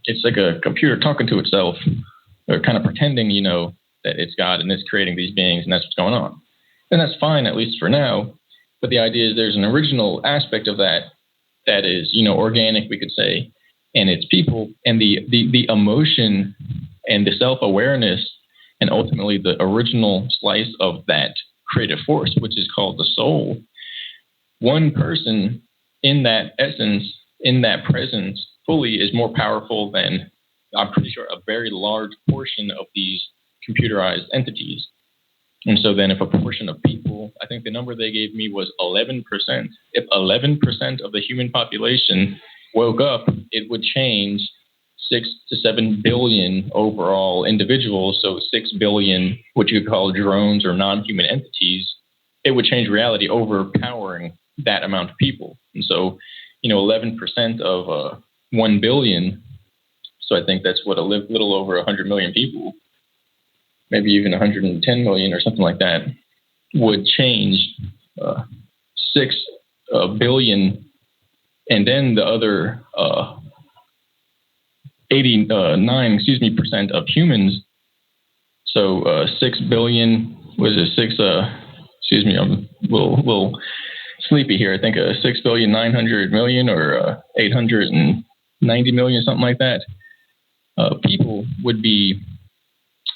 Speaker 3: it's like a computer talking to itself, or kind of pretending, that it's God and it's creating these beings, and that's what's going on. And that's fine, at least for now. But the idea is there's an original aspect of that is, organic, we could say, and it's people, and the emotion and the self-awareness, and ultimately the original slice of that creative force, which is called the soul. One person in that essence, in that presence, fully is more powerful than, I'm pretty sure, a very large portion of these computerized entities. And so then if a portion of people, I think the number they gave me was 11%. If 11% of the human population woke up, it would change 6 to 7 billion overall individuals. So 6 billion, what you could call drones or non-human entities. It would change reality, overpowering that amount of people. And so, 11% of 1 billion. So I think that's what, a little over 100 million people, maybe even 110 million or something like that, would change 6 billion, and then the other 89% of humans. So 6 billion, was it 6? I'm a little sleepy here. I think 6,900,000,000 or 890 million, something like that. People would be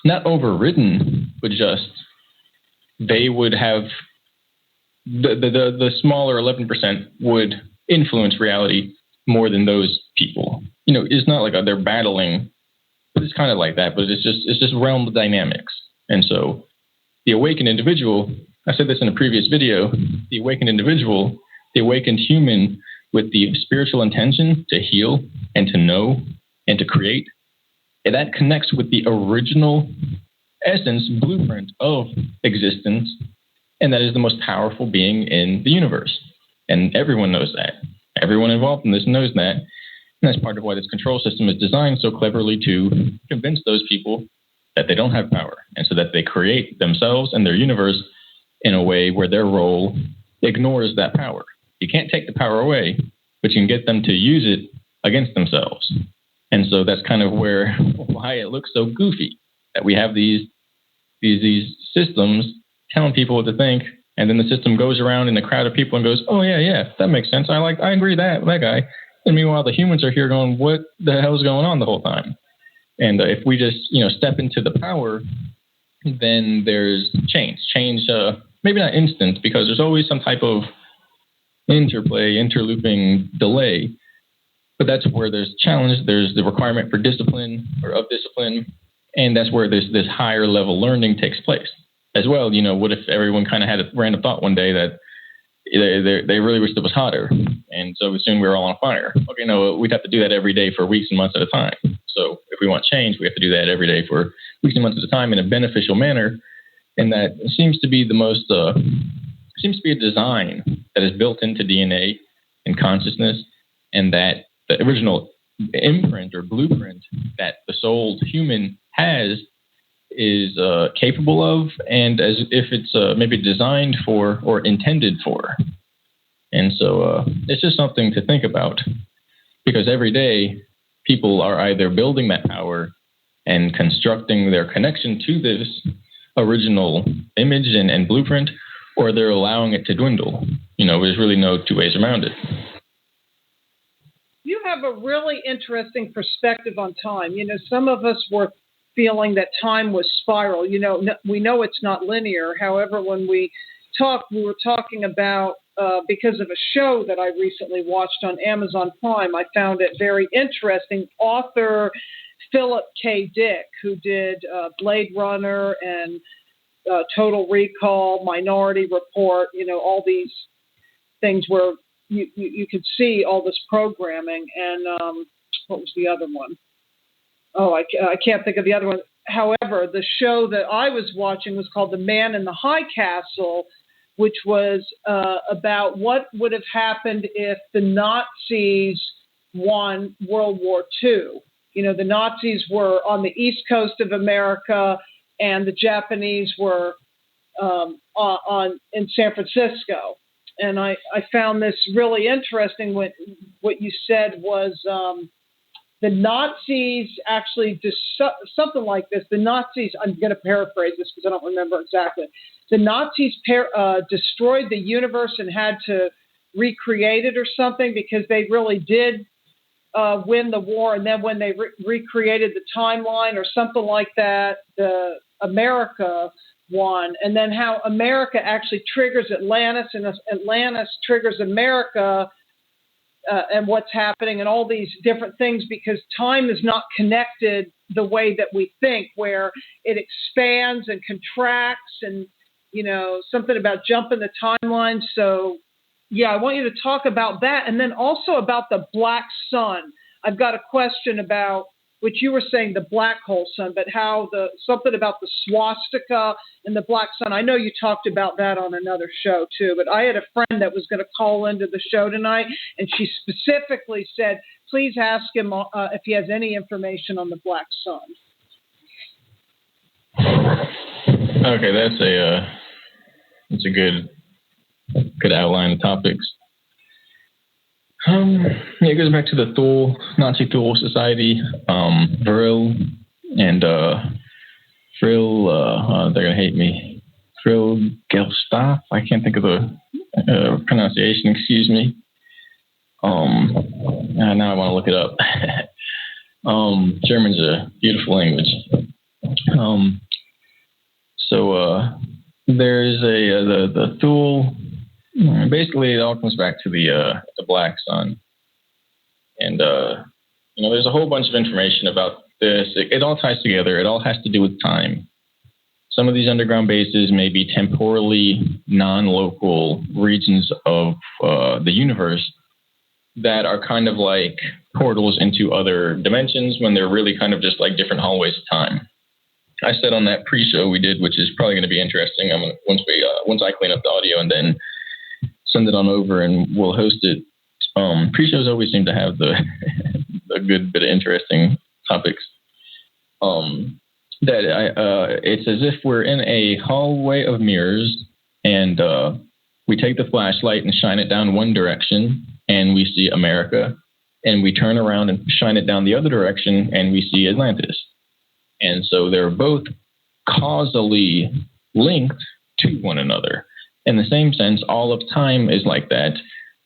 Speaker 3: not overridden, but just they would have the smaller 11% would influence reality more than those people. It's not like they're battling, but it's kind of like that. But it's just realm dynamics. And so the awakened individual, I said this in a previous video, the awakened individual, the awakened human with the spiritual intention to heal and to know and to create, and that connects with the original essence, blueprint of existence, and that is the most powerful being in the universe. And everyone knows that. Everyone involved in this knows that. And that's part of why this control system is designed so cleverly to convince those people that they don't have power, and so that they create themselves and their universe in a way where their role ignores that power. You can't take the power away, but you can get them to use it against themselves. And so that's kind of why it looks so goofy, that we have these systems telling people what to think, and then the system goes around in a crowd of people and goes, oh yeah, that makes sense. I agree that guy. And meanwhile, the humans are here going, what the hell is going on the whole time? And if we just, step into the power, then there's change. Change, maybe not instant, because there's always some type of interplay, interlooping delay. But that's where there's challenge. There's the requirement for discipline or of discipline. And that's where this higher level learning takes place as well. What if everyone kind of had a random thought one day that they really wished it was hotter, and so soon we were all on fire? Okay, no, we'd have to do that every day for weeks and months at a time. So if we want change, we have to do that every day for weeks and months at a time in a beneficial manner. And that seems to be seems to be a design that is built into DNA and consciousness, and that the original imprint or blueprint that the soul human has is capable of, and as if it's maybe designed for or intended for. And so it's just something to think about, because every day people are either building that power and constructing their connection to this original image and blueprint, or they're allowing it to dwindle. There's really no two ways around it.
Speaker 1: You have a really interesting perspective on time. Some of us were feeling that time was spiral. We know it's not linear. However, when we were talking about, because of a show that I recently watched on Amazon Prime, I found it very interesting. Author Philip K. Dick, who did Blade Runner and Total Recall, Minority Report, all these things where you could see all this programming. And what was the other one? Oh, I can't think of the other one. However, the show that I was watching was called The Man in the High Castle, which was about what would have happened if the Nazis won World War II. The Nazis were on the east coast of America, and the Japanese were in San Francisco. And I found this really interesting. What you said was the Nazis actually something like this. The Nazis, I'm going to paraphrase this because I don't remember exactly. The Nazis destroyed the universe and had to recreate it or something, because they really did win the war. And then when they recreated the timeline or something like that, America won. And then how America actually triggers Atlantis, and Atlantis triggers America, and what's happening and all these different things, because time is not connected the way that we think, where it expands and contracts and, something about jumping the timeline. So, yeah, I want you to talk about that. And then also about the black sun. I've got a question about, which you were saying, the black hole sun, but something about the swastika and the black sun. I know you talked about that on another show too, but I had a friend that was going to call into the show tonight, and she specifically said, please ask him if he has any information on the black sun.
Speaker 3: Okay, that's a good outline of topics. It goes back to the Thule, Nazi Thule Society, Vril, and Vril, they're going to hate me, Vril Gelstaff, I can't think of the pronunciation, excuse me. Now I want to look it up. German's a beautiful language. So there's the Thule. Basically, it all comes back to the black sun, and there's a whole bunch of information about this. It all ties together. It all has to do with time. Some of these underground bases may be temporally non-local regions of the universe that are kind of like portals into other dimensions, when they're really kind of just like different hallways of time. I said on that pre-show we did, which is probably going to be interesting. Once I clean up the audio and then send it on over, and we'll host it. Pre-shows always seem to have a good bit of interesting topics. It's as if we're in a hallway of mirrors, and we take the flashlight and shine it down one direction, and we see America, and we turn around and shine it down the other direction, and we see Atlantis. And so they're both causally linked to one another. In the same sense, all of time is like that.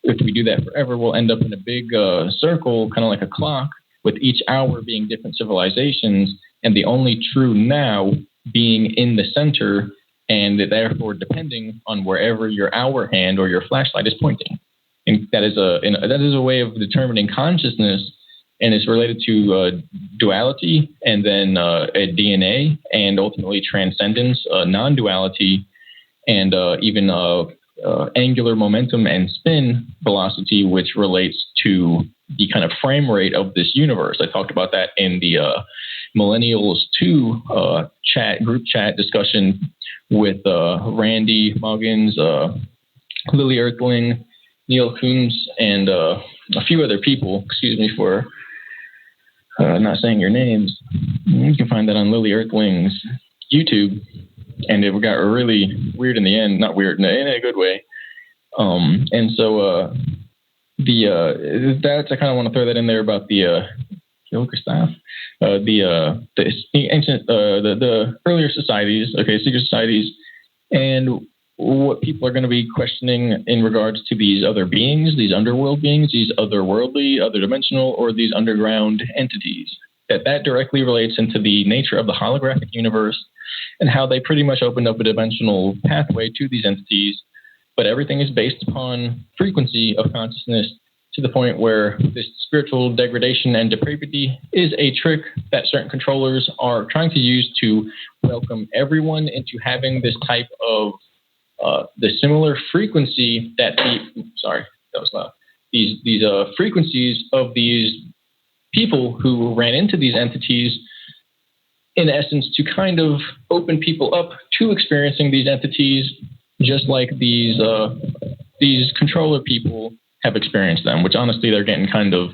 Speaker 3: If we do that forever, we'll end up in a big circle, kind of like a clock, with each hour being different civilizations, and the only true now being in the center, and therefore depending on wherever your hour hand or your flashlight is pointing. And that is a way of determining consciousness, and it's related to duality, and then a DNA, and ultimately transcendence, non-duality, and even angular momentum and spin velocity, which relates to the kind of frame rate of this universe. I talked about that in the Millennials 2 group chat discussion with Randy Muggins, Lily Earthling, Neil Coombs, and a few other people. Excuse me for not saying your names. You can find that on Lily Earthling's YouTube. And it got really weird in the end. Not weird, in a good way. And so that's, I kind of want to throw that in there about the staff, the ancient, the earlier societies, secret societies, and what people are going to be questioning in regards to these other beings, these underworld beings, these otherworldly, other dimensional, or these underground entities. That directly relates into the nature of the holographic universe and how they pretty much opened up a dimensional pathway to these entities. But everything is based upon frequency of consciousness, to the point where this spiritual degradation and depravity is a trick that certain controllers are trying to use to welcome everyone into having this type of the similar frequency that these frequencies of these people who ran into these entities, in essence, to kind of open people up to experiencing these entities, just like these controller people have experienced them, which honestly they're getting kind of,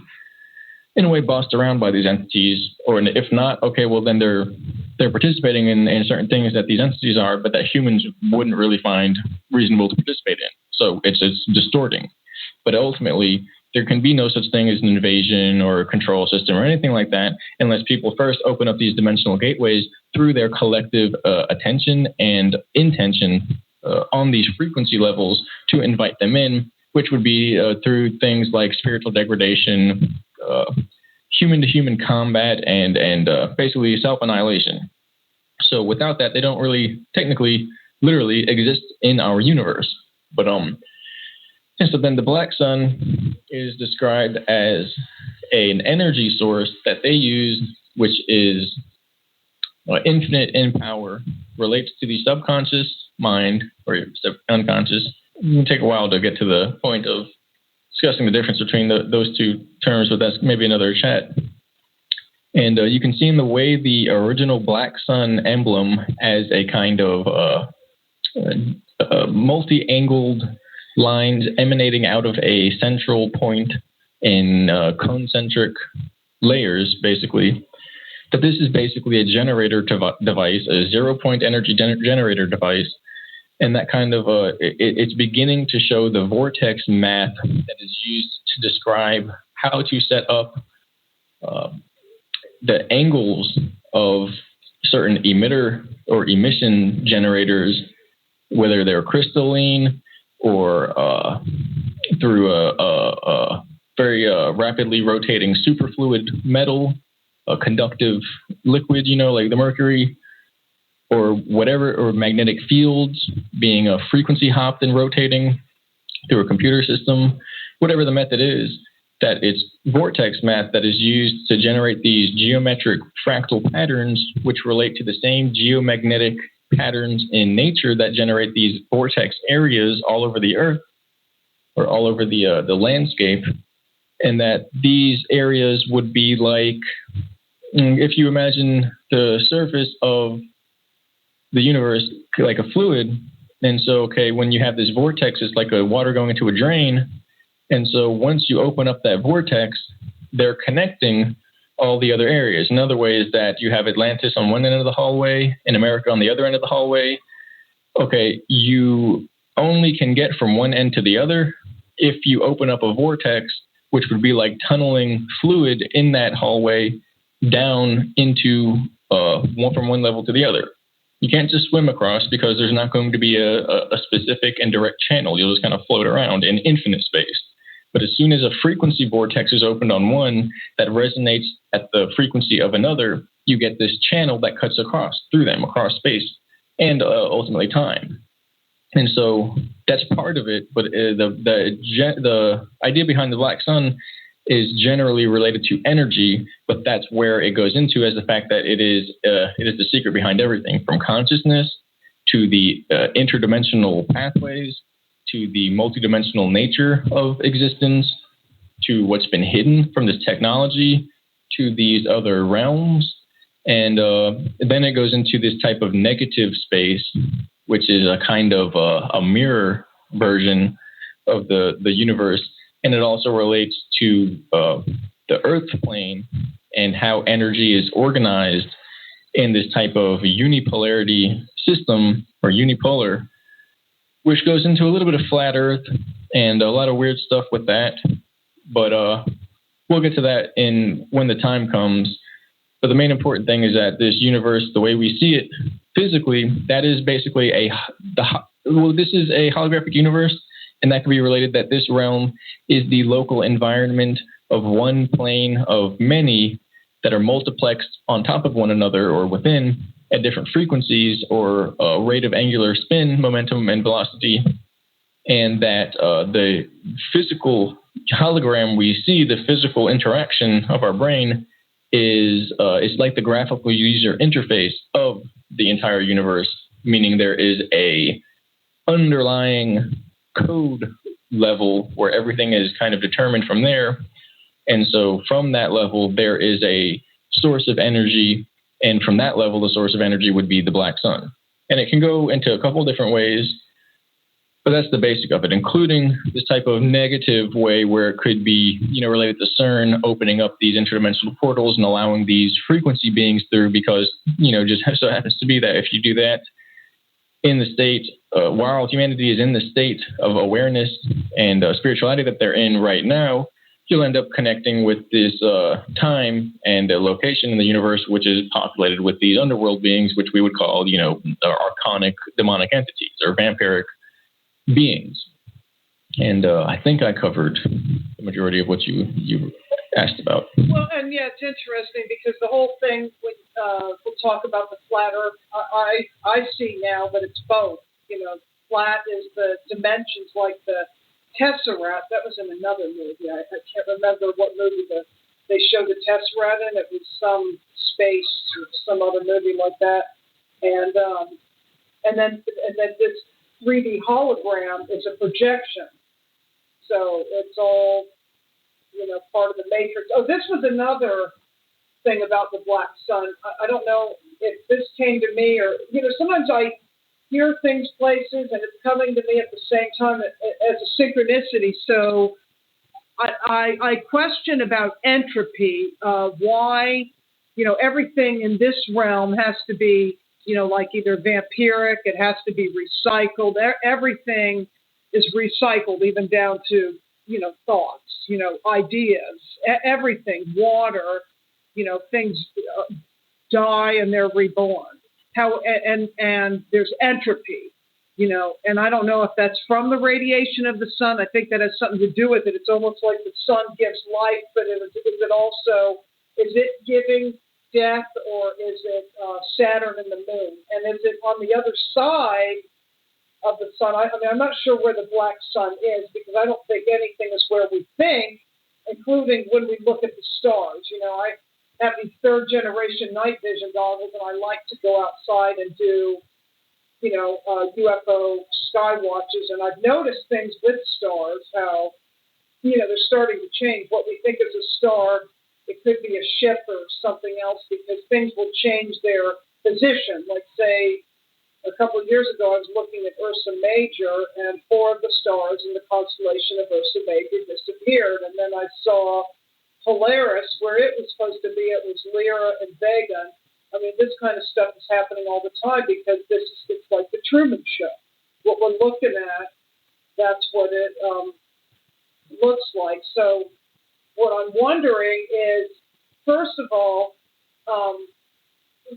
Speaker 3: in a way, bossed around by these entities. Or if not, okay, well then they're participating in certain things that these entities are, but that humans wouldn't really find reasonable to participate in. So it's distorting. But ultimately, there can be no such thing as an invasion or a control system or anything like that unless people first open up these dimensional gateways through their collective attention and intention on these frequency levels to invite them in, which would be through things like spiritual degradation, human-to-human combat, and basically self-annihilation. So without that, they don't really technically, literally exist in our universe. But and so then the black sun is described as an energy source that they use, which is infinite in power, relates to the subconscious mind or unconscious. It will take a while to get to the point of discussing the difference between those two terms, but that's maybe another chat. And you can see in the way the original black sun emblem as a kind of multi-angled lines emanating out of a central point in concentric layers, basically. But this is basically a generator device, a zero-point energy generator device. And that kind of, it's beginning to show the vortex math that is used to describe how to set up the angles of certain emitter or emission generators, whether they're crystalline or through a very rapidly rotating superfluid metal, a conductive liquid, like the mercury, or whatever, or magnetic fields being frequency hopped and rotating through a computer system, whatever the method is, that it's vortex math that is used to generate these geometric fractal patterns, which relate to the same geomagnetic patterns in nature that generate these vortex areas all over the earth or all over the landscape. And that these areas would be like, if you imagine the surface of the universe like a fluid. And so, when you have this vortex, it's like a water going into a drain. And so once you open up that vortex, they're connecting all the other areas. Another way is that you have Atlantis on one end of the hallway and America on the other end of the hallway. You only can get from one end to the other if you open up a vortex, which would be like tunneling fluid in that hallway down into from one level to the other. You can't just swim across because there's not going to be a specific and direct channel. You'll just kind of float around in infinite space. But as soon as a frequency vortex is opened on one that resonates at the frequency of another, you get this channel that cuts through them, across space and ultimately time. And so that's part of it. But the idea behind the black sun is generally related to energy, but that's where it goes into as the fact that it is the secret behind everything, from consciousness to the interdimensional pathways, to the multidimensional nature of existence, to what's been hidden from this technology, to these other realms. And then it goes into this type of negative space, which is a kind of a mirror version of the universe. And it also relates to the Earth plane and how energy is organized in this type of unipolarity system, or unipolar, which goes into a little bit of flat Earth and a lot of weird stuff with that. But we'll get to that when the time comes. But the main important thing is that this universe, the way we see it physically, that is basically this is a holographic universe, and that can be related that this realm is the local environment of one plane of many that are multiplexed on top of one another or within at different frequencies or rate of angular spin, momentum, and velocity. And that the physical hologram we see, the physical interaction of our brain, is like the graphical user interface of the entire universe, meaning there is a underlying code level where everything is kind of determined from there. And so from that level, there is a source of energy. And from that level, the source of energy would be the black sun. And it can go into a couple different ways, but that's the basic of it, including this type of negative way where it could be, related to CERN opening up these interdimensional portals and allowing these frequency beings through, because, just so happens to be that if you do that in the state, while humanity is in the state of awareness and spirituality that they're in right now, you'll end up connecting with this time and a location in the universe which is populated with these underworld beings, which we would call, archonic demonic entities or vampiric beings. And I think I covered the majority of what you asked about.
Speaker 1: Well, and yeah, it's interesting because the whole thing, we'll talk about the flat Earth, I see now that it's both. Flat is the dimensions like the Tesseract. That was in another movie. I can't remember what movie they showed the Tesseract in. It was some space or some other movie like that. And then this 3D hologram is a projection. So it's all, part of the matrix. Oh, this was another thing about the black sun. I don't know if this came to me or, sometimes I hear things places and it's coming to me at the same time as a synchronicity. So I question about entropy, why, everything in this realm has to be, like either vampiric, it has to be recycled. Everything is recycled, even down to, thoughts, ideas, everything, water, things die and they're reborn. And there's entropy, and I don't know if that's from the radiation of the sun. I think that has something to do with it. It's almost like the sun gives life, but is it giving death, or is it Saturn and the moon? And is it on the other side of the sun? I'm not sure where the black sun is, because I don't think anything is where we think, including when we look at the stars. I have these third-generation night vision goggles, and I like to go outside and do, UFO sky watches. And I've noticed things with stars, how, they're starting to change. What we think is a star, it could be a ship or something else, because things will change their position. Like, say, a couple of years ago, I was looking at Ursa Major, and 4 of the stars in the constellation of Ursa Major disappeared. And then I saw Polaris, where it was supposed to be, it was Lyra and Vega. I mean, this kind of stuff is happening all the time, because it's like the Truman Show. What we're looking at, that's what it looks like. So what I'm wondering is, first of all,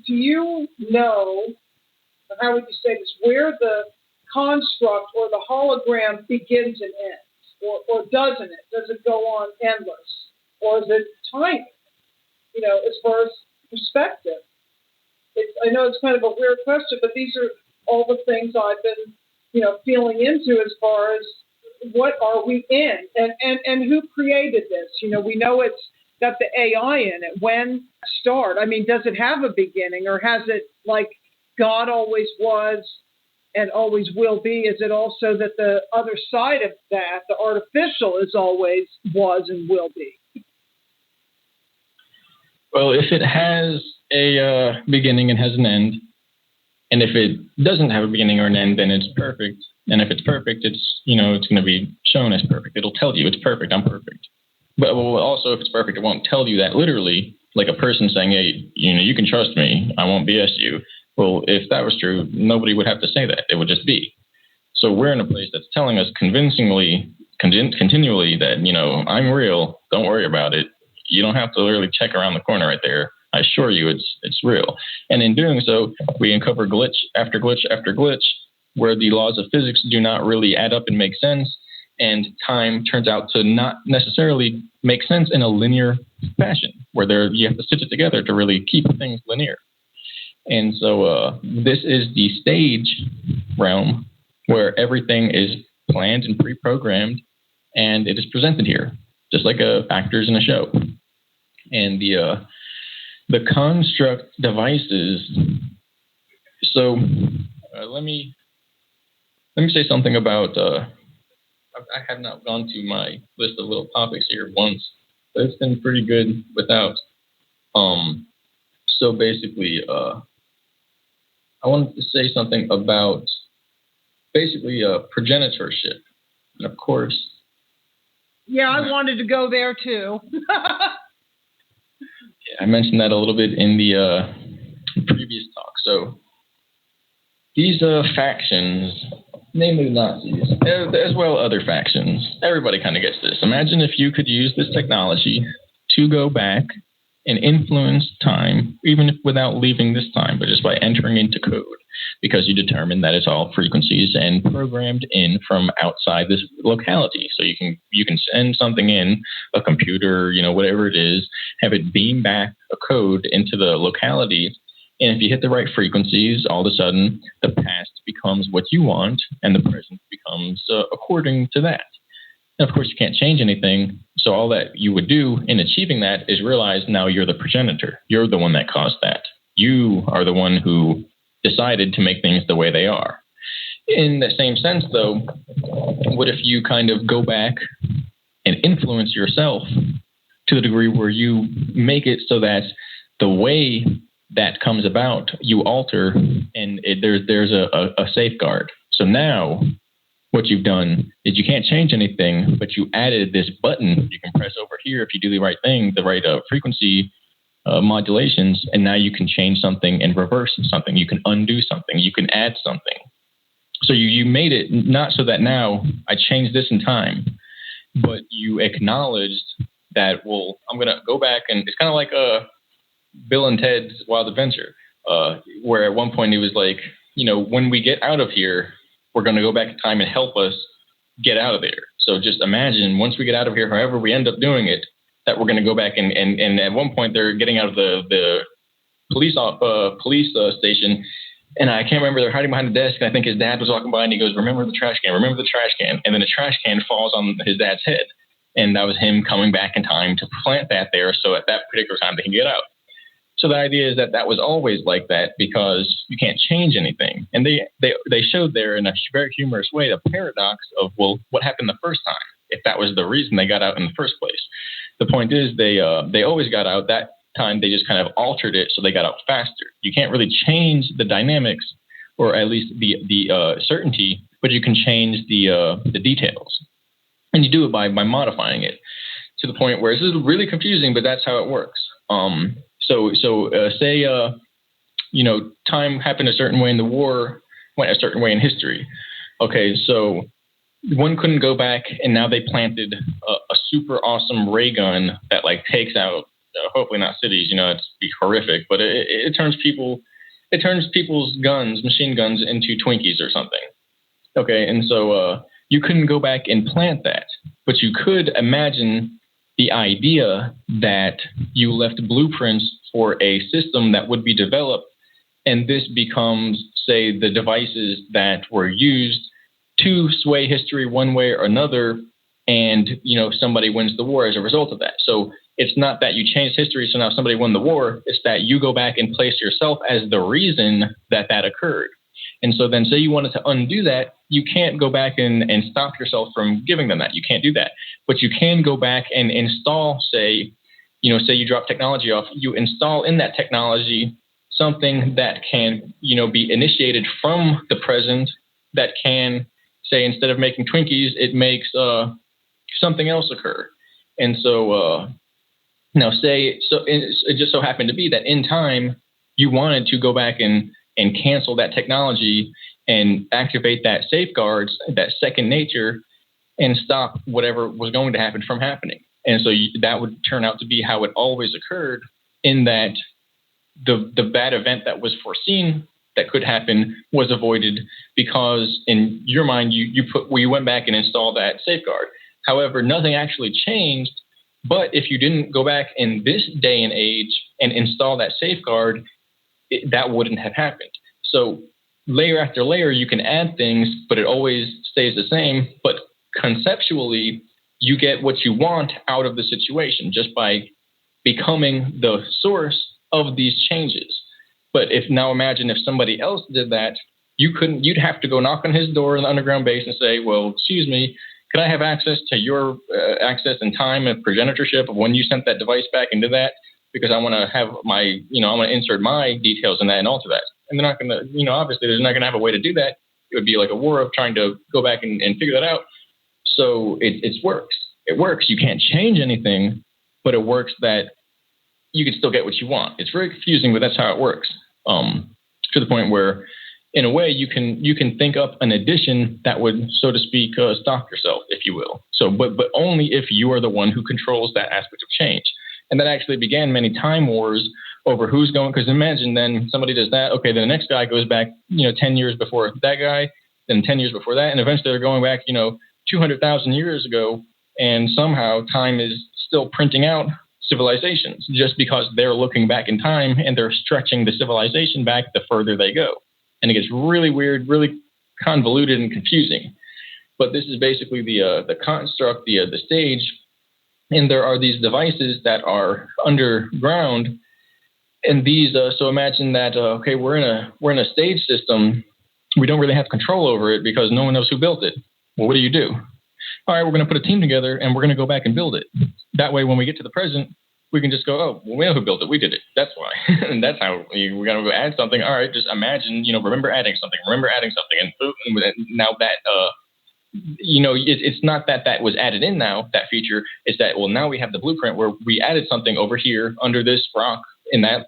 Speaker 1: do you know, how would you say this, where the construct or the hologram begins and ends? or doesn't it? Does it go on endless? Or is it time? As far as perspective. I know it's kind of a weird question, but these are all the things I've been, feeling into as far as what are we in and who created this? We know it's got the AI in it. When start? I mean, does it have a beginning, or has it like God always was and always will be? Is it also that the other side of that, the artificial, is always was and will be?
Speaker 3: Well, if it has a beginning and has an end, and if it doesn't have a beginning or an end, then it's perfect. And if it's perfect, it's it's going to be shown as perfect. It'll tell you it's perfect. I'm perfect. But also, if it's perfect, it won't tell you that literally, like a person saying, "Hey, you can trust me. I won't BS you." Well, if that was true, nobody would have to say that. It would just be. So we're in a place that's telling us continually that I'm real. Don't worry about it. You don't have to literally check around the corner right there. I assure you it's real. And in doing so, we uncover glitch after glitch after glitch where the laws of physics do not really add up and make sense, and time turns out to not necessarily make sense in a linear fashion, where you have to stitch it together to really keep things linear. And so this is the stage realm where everything is planned and pre-programmed, and it is presented here, just like actors in a show. And the construct devices. So let me say something about. I have not gone to my list of little topics here once, but it's been pretty good without. So basically, I wanted to say something about basically progenitorship, and of course.
Speaker 1: Yeah, I wanted to go there too.
Speaker 3: Yeah, I mentioned that a little bit in the previous talk. So these factions, namely Nazis, as well other factions, everybody kind of gets this. Imagine if you could use this technology to go back and influence time, even if without leaving this time, but just by entering into code, because you determine that it's all frequencies and programmed in from outside this locality. So you can send something in, a computer, whatever it is, have it beam back a code into the locality. And if you hit the right frequencies, all of a sudden the past becomes what you want and the present becomes according to that. And of course, you can't change anything. So all that you would do in achieving that is realize now you're the progenitor. You're the one that caused that. You are the one who decided to make things the way they are. In the same sense, though, what if you kind of go back and influence yourself to the degree where you make it so that the way that comes about, you alter, and there's a safeguard. So now what you've done is you can't change anything, but you added this button you can press over here if you do the right thing, the right frequency modulations, and now you can change something and reverse something. You can undo something. You can add something. So you made it not so that now I changed this in time, but you acknowledged that, well, I'm going to go back, and it's kind of like Bill and Ted's Wild Adventure, where at one point he was like, when we get out of here, we're going to go back in time and help us get out of there. So just imagine once we get out of here, however we end up doing it, that we're going to go back and at one point they're getting out of the police station, and I can't remember, they're hiding behind the desk, and I think his dad was walking by and he goes, remember the trash can, and then the trash can falls on his dad's head. And that was him coming back in time to plant that there so at that particular time they can get out. So the idea is that was always like that because you can't change anything. And they showed there in a very humorous way the paradox of, well, what happened the first time if that was the reason they got out in the first place? The point is they always got out. That time they just kind of altered it so they got out faster. You can't really change the dynamics, or at least the certainty, but you can change the details. And you do it by modifying it to the point where this is really confusing, but that's how it works. So say time happened a certain way and the war went a certain way in history. Okay, so one couldn't go back, and now they planted a super awesome ray gun that takes out, hopefully not cities. It'd be horrific, but it turns people's guns, machine guns, into Twinkies or something. Okay, and so you couldn't go back and plant that. But you could imagine the idea that you left blueprints for a system that would be developed, and this becomes, say, the devices that were used to sway history one way or another, and somebody wins the war as a result of that. So it's not that you changed history, so now somebody won the war. It's that you go back and place yourself as the reason that occurred. And so then say you wanted to undo that, you can't go back and stop yourself from giving them that. You can't do that. But you can go back and install, say you drop technology off, you install in that technology something that can, be initiated from the present that can, say, instead of making Twinkies, it makes something else occur. And so now it just so happened to be that in time you wanted to go back and cancel that technology and activate that safeguards, that second nature, and stop whatever was going to happen from happening. And so that would turn out to be how it always occurred, in that the bad event that was foreseen that could happen was avoided because in your mind you went back and installed that safeguard. However, nothing actually changed. But if you didn't go back in this day and age and install that safeguard, that wouldn't have happened. So layer after layer, you can add things, but it always stays the same. But conceptually, you get what you want out of the situation just by becoming the source of these changes. But now imagine if somebody else did that, you'd have to go knock on his door in the underground base and say, well, excuse me, can I have access to your access and time and progenitorship of when you sent that device back and did that? Because I want to have my, I want to insert my details in that and alter that. And they're not going to, obviously they're not going to have a way to do that. It would be like a war of trying to go back and figure that out. So it works. It works. You can't change anything, but it works that you can still get what you want. It's very confusing, but that's how it works. To the point where, in a way, you can think up an addition that would, so to speak, stop yourself, if you will. So, but only if you are the one who controls that aspect of change. And that actually began many time wars over who's going. Because imagine then somebody does that. Okay, then the next guy goes back, 10 years before that guy, then 10 years before that, and eventually they're going back, 200,000 years ago, and somehow time is still printing out civilizations just because they're looking back in time and they're stretching the civilization back the further they go. And it gets really weird, really convoluted and confusing. But this is basically the construct, the stage. And there are these devices that are underground. And these, so imagine that, okay, we're in a stage system. We don't really have control over it because no one knows who built it. Well, what do? All right, we're going to put a team together and we're going to go back and build it. That way, when we get to the present, we can just go, oh, well, we know who built it. We did it. That's why. And that's how we're going to go add something. All right, just imagine, remember adding something. And boom, now that, it's not that was added in now, that feature. It's that, well, now we have the blueprint where we added something over here under this rock in that,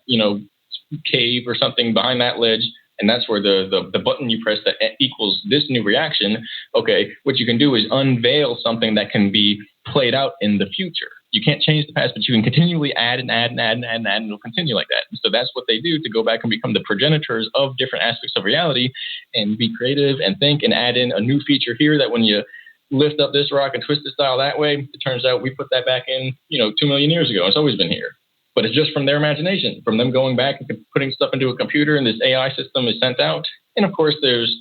Speaker 3: cave or something behind that ledge. And that's where the button you press that equals this new reaction. Okay, what you can do is unveil something that can be played out in the future. You can't change the past, but you can continually add and add and add and add and add, and it'll continue like that. And so that's what they do to go back and become the progenitors of different aspects of reality and be creative and think and add in a new feature here that when you lift up this rock and twist this dial that way, it turns out we put that back in, 2 million years ago. It's always been here. But it's just from their imagination, from them going back and putting stuff into a computer, and this AI system is sent out. And of course, there's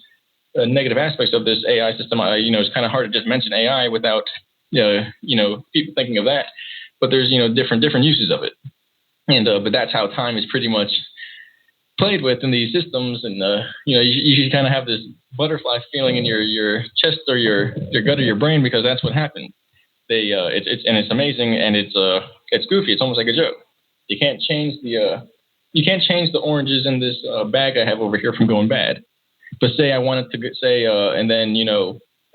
Speaker 3: negative aspects of this AI system. It's kind of hard to just mention AI without, people thinking of that. But there's, different uses of it. And but that's how time is pretty much played with in these systems. And you kind of have this butterfly feeling in your chest or your gut or your brain because that's what happened. It's amazing and it's goofy. It's almost like a joke. You can't change the oranges in this bag I have over here from going bad. But say I wanted to say, and then,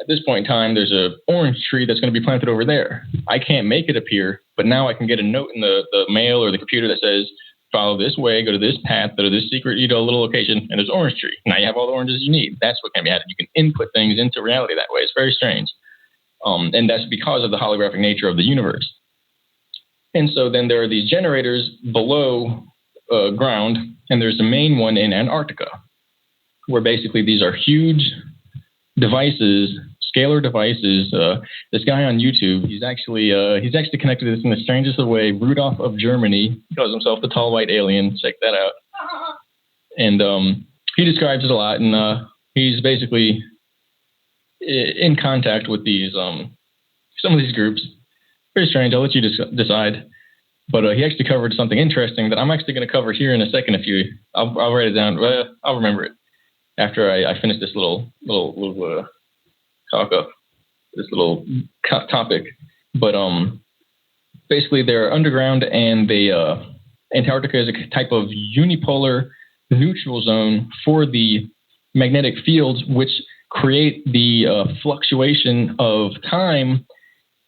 Speaker 3: at this point in time, there's a orange tree that's going to be planted over there. I can't make it appear, but now I can get a note in the mail or the computer that says, follow this way, go to this path, go to this secret, little location, and there's an orange tree. Now you have all the oranges you need. That's what can be added. You can input things into reality that way. It's very strange. And that's because of the holographic nature of the universe. And so then there are these generators below ground, and there's the main one in Antarctica, where basically these are huge devices scalar devices. This guy on YouTube, he's actually connected to this in the strangest of way. Rudolph of Germany, he calls himself the tall white alien. Check that out. And he describes it a lot, and he's basically in contact with these some of these groups. Very strange. I'll let you decide. But he actually covered something interesting that I'm actually going to cover here in a second. I'll write it down. I'll remember it after I finish this little talk up, this little topic. But basically, they're underground, and Antarctica is a type of unipolar neutral zone for the magnetic fields, which create the fluctuation of time.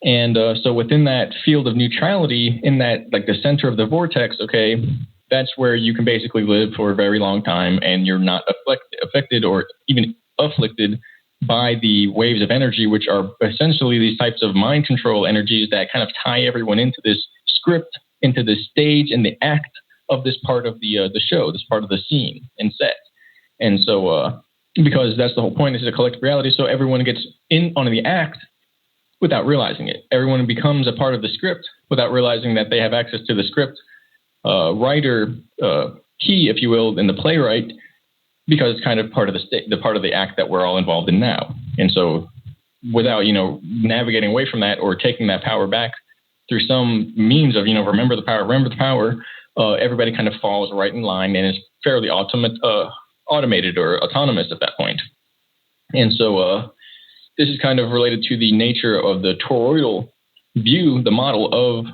Speaker 3: And so within that field of neutrality, in that, like the center of the vortex, okay, that's where you can basically live for a very long time, and you're not affected or even afflicted by the waves of energy, which are essentially these types of mind control energies that kind of tie everyone into this script, into the stage and the act of this part of the show, this part of the scene and set. And so because that's the whole point, this is a collective reality, so everyone gets in on the act without realizing it. Everyone becomes a part of the script without realizing that they have access to the script writer key, if you will, in the playwright, because it's kind of part of the part of the act that we're all involved in now. And so without, navigating away from that or taking that power back through some means of, remember the power, everybody kind of falls right in line and is fairly automated or autonomous at that point. And so this is kind of related to the nature of the toroidal view, the model of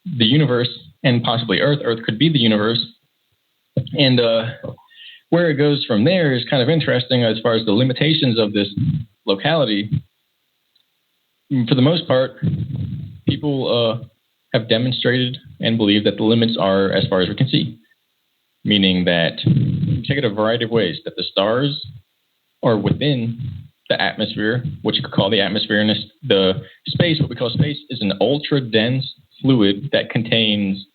Speaker 3: the universe and possibly Earth. Earth could be the universe. And where it goes from there is kind of interesting as far as the limitations of this locality. For the most part, people have demonstrated and believe that the limits are as far as we can see, meaning that you take it a variety of ways, that the stars are within the atmosphere, what you could call the atmosphere, and the space, what we call space, is an ultra dense fluid that contains,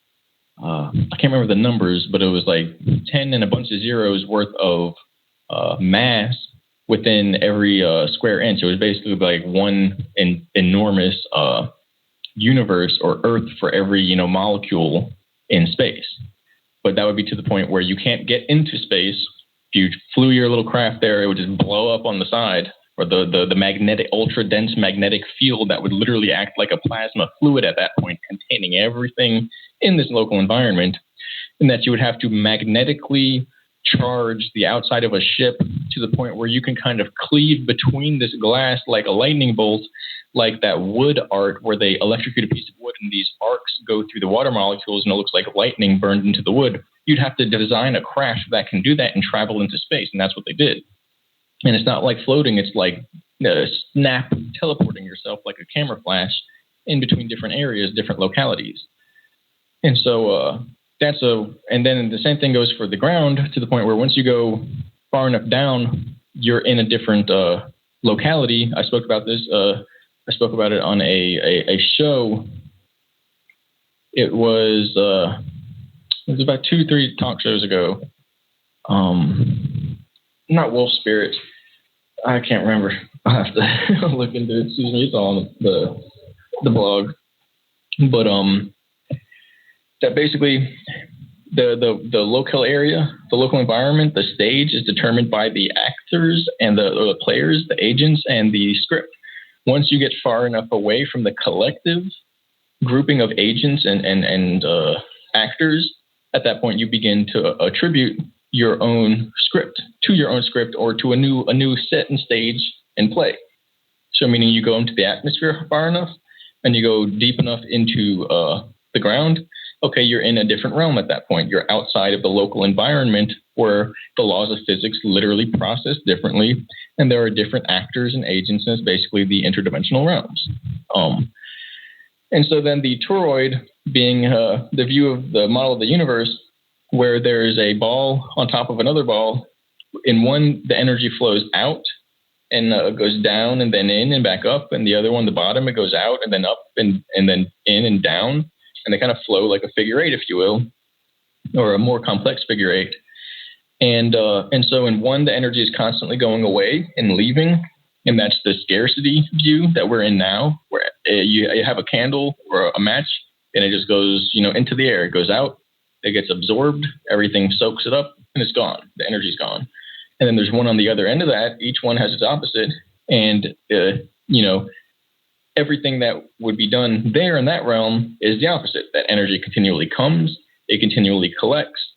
Speaker 3: I can't remember the numbers, but it was like 10 and a bunch of zeros worth of mass within every square inch. It was basically like one enormous universe or Earth for every molecule in space. But that would be to the point where you can't get into space. If you flew your little craft there, it would just blow up on the side, or the magnetic, ultra dense magnetic field that would literally act like a plasma fluid at that point, containing everything in this local environment, and that you would have to magnetically charge the outside of a ship to the point where you can kind of cleave between this glass like a lightning bolt, like that wood art where they electrocute a piece of wood and these arcs go through the water molecules and it looks like lightning burned into the wood. You'd have to design a craft that can do that and travel into space, and that's what they did. And it's not like floating, it's like snap teleporting yourself like a camera flash in between different areas, different localities. And so and then the same thing goes for the ground, to the point where once you go far enough down, you're in a different locality. I spoke about this. I spoke about it on a show. It was about 2-3 talk shows ago. Not Wolf Spirit. I can't remember. I'll have to look into it. Excuse me. It's all on the blog. But that basically the local area, the local environment, the stage is determined by the actors and the players, the agents, and the script. Once you get far enough away from the collective grouping of agents and actors, at that point you begin to attribute your own script to your own script, or to a new set and stage and play. So meaning you go into the atmosphere far enough and you go deep enough into the ground, okay, you're in a different realm at that point. You're outside of the local environment where the laws of physics literally process differently, and there are different actors and agents, and it's basically the interdimensional realms. And so then the toroid being the view of the model of the universe, where there is a ball on top of another ball. In one, the energy flows out and goes down and then in and back up. And the other one, the bottom, it goes out and then up and then in and down. And they kind of flow like a figure eight, if you will, or a more complex figure eight. And so in one, the energy is constantly going away and leaving. And that's the scarcity view that we're in now, where you have a candle or a match, and it just goes, into the air. It goes out, it gets absorbed, everything soaks it up, and it's gone. The energy's gone. And then there's one on the other end of that. Each one has its opposite. And, everything that would be done there in that realm is the opposite. That energy continually comes, it continually collects,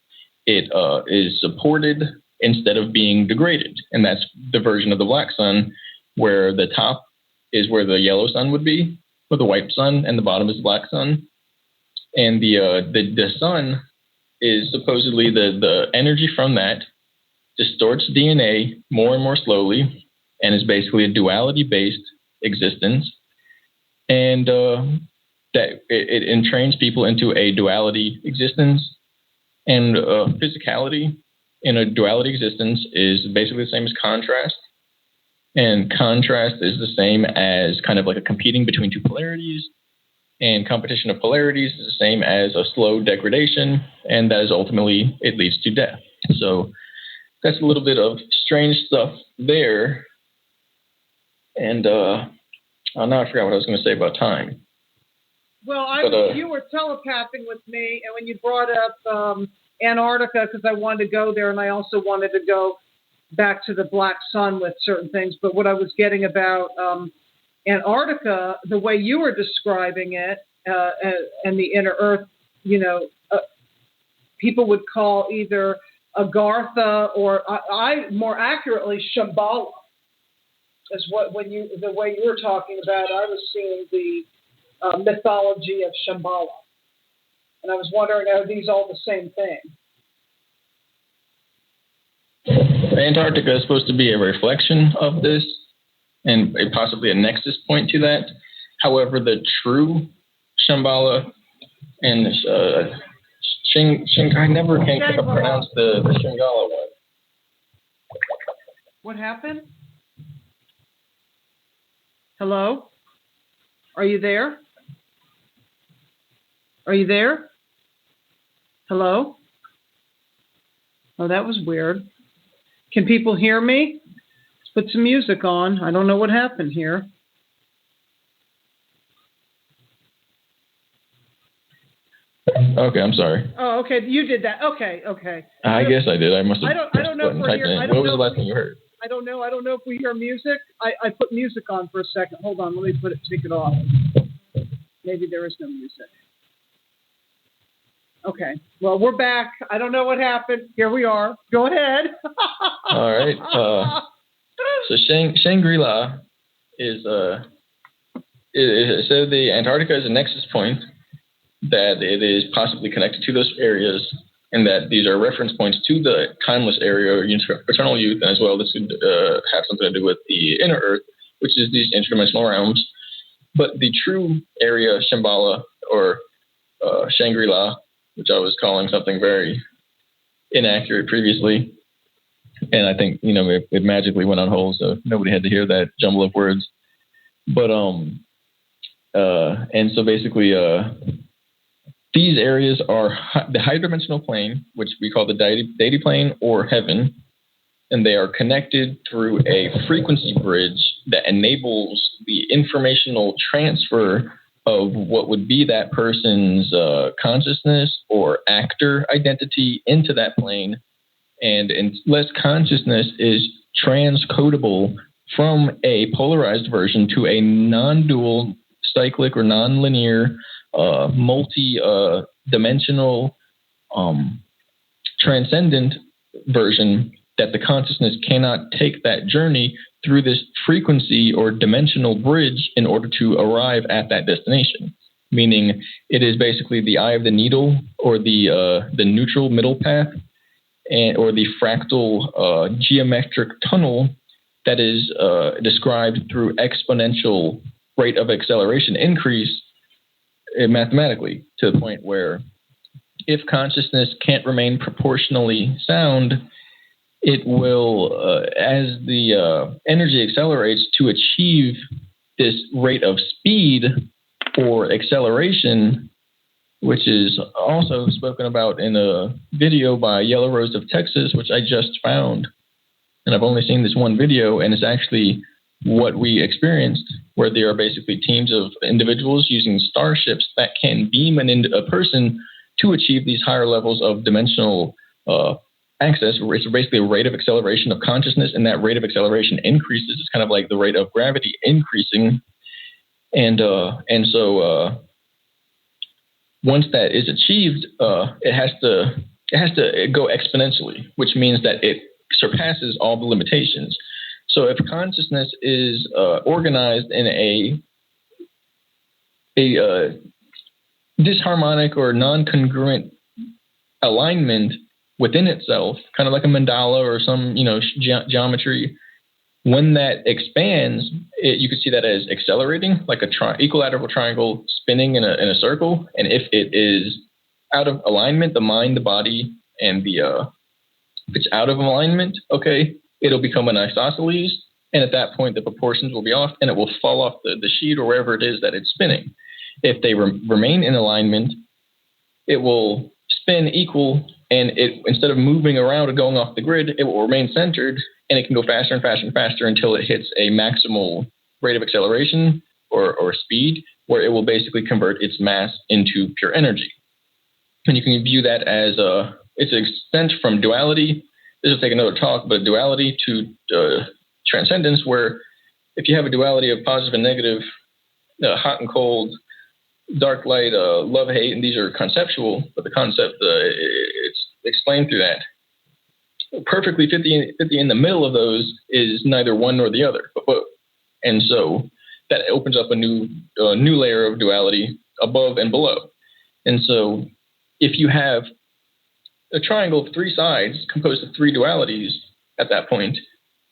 Speaker 3: it is supported instead of being degraded. And that's the version of the black sun, where the top is where the yellow sun would be, or the white sun, and the bottom is the black sun. And the sun is supposedly the energy from that distorts DNA more and more slowly, and is basically a duality-based existence. And that it entrains people into a duality existence. And physicality in a duality existence is basically the same as contrast. And contrast is the same as kind of like a competing between two polarities. And competition of polarities is the same as a slow degradation. And that is ultimately, it leads to death. So that's a little bit of strange stuff there. And now I forgot what I was going to say about time.
Speaker 1: Well, you were telepathing with me, and when you brought up Antarctica, because I wanted to go there, and I also wanted to go back to the Black Sun with certain things. But what I was getting about Antarctica, the way you were describing it, and the inner Earth, people would call either Agartha or I more accurately Shambhala. Is the way you were talking about. I was seeing the mythology of Shambhala, and I was wondering, are these all the same thing?
Speaker 3: Antarctica is supposed to be a reflection of this, and possibly a nexus point to that. However, the true Shambhala and I never can pronounce the Shingala one.
Speaker 1: What happened? Hello? Are you there? Are you there? Hello? Oh, that was weird. Can people hear me? Let's put some music on. I don't know what happened here.
Speaker 3: Okay, I'm sorry.
Speaker 1: Oh, okay. You did that. Okay.
Speaker 3: I guess I did. I must have.
Speaker 1: I don't know if we're here.
Speaker 3: What was the last thing you heard?
Speaker 1: I don't know if we hear music. I put music on for a second. Hold on. Let me take it off. Maybe there is no music. Okay. Well, we're back. I don't know what happened. Here we are. Go ahead.
Speaker 3: All right. So Shangri-La is so the Antarctica is a nexus point, that it is possibly connected to those areas, and that these are reference points to the timeless area or eternal youth, and as well this could have something to do with the inner Earth, which is these interdimensional realms. But the true area, Shambhala, or Shangri-La, which I was calling something very inaccurate previously, and I think, it magically went on hold, so nobody had to hear that jumble of words. But, and so basically, these areas are the high dimensional plane, which we call the deity plane or heaven, and they are connected through a frequency bridge that enables the informational transfer of what would be that person's consciousness or actor identity into that plane. And unless conscusness is transcodable from a polarized version to a non-dual, cyclic, or non-linear multi-dimensional transcendent version, that the consciousness cannot take that journey through this frequency or dimensional bridge in order to arrive at that destination. Meaning it is basically the eye of the needle, or the neutral middle path, or the fractal geometric tunnel that is described through exponential rate of acceleration increase mathematically, to the point where if consciousness can't remain proportionally sound, it will, as the energy accelerates to achieve this rate of speed or acceleration, which is also spoken about in a video by Yellow Rose of Texas, which I just found. And I've only seen this one video, and it's actually what we experienced, where there are basically teams of individuals using starships that can beam a person to achieve these higher levels of dimensional access. It's basically a rate of acceleration of consciousness, and that rate of acceleration increases. It's kind of like the rate of gravity increasing. And so once that is achieved, it has to go exponentially, which means that it surpasses all the limitations. So if consciousness is organized in a disharmonic or non-congruent alignment within itself, kind of like a mandala or some geometry, when that expands, you can see that as accelerating, like a equilateral triangle spinning in a circle. And if it is out of alignment, the mind, the body, and if it's out of alignment, okay, it'll become an isosceles. And at that point, the proportions will be off, and it will fall off the sheet or wherever it is that it's spinning. If they remain in alignment, it will spin equal, and it, instead of moving around or going off the grid, it will remain centered, and it can go faster and faster and faster until it hits a maximal rate of acceleration or speed, where it will basically convert its mass into pure energy. And you can view that as it's an extent from duality. This will take another talk, but duality to transcendence, where if you have a duality of positive and negative, hot and cold, dark, light, love, hate, and these are conceptual, but the concept, it's explained through that. Perfectly 50 in the middle of those is neither one nor the other, but both. And so that opens up a new layer of duality above and below. And so if you have a triangle of three sides composed of three dualities at that point,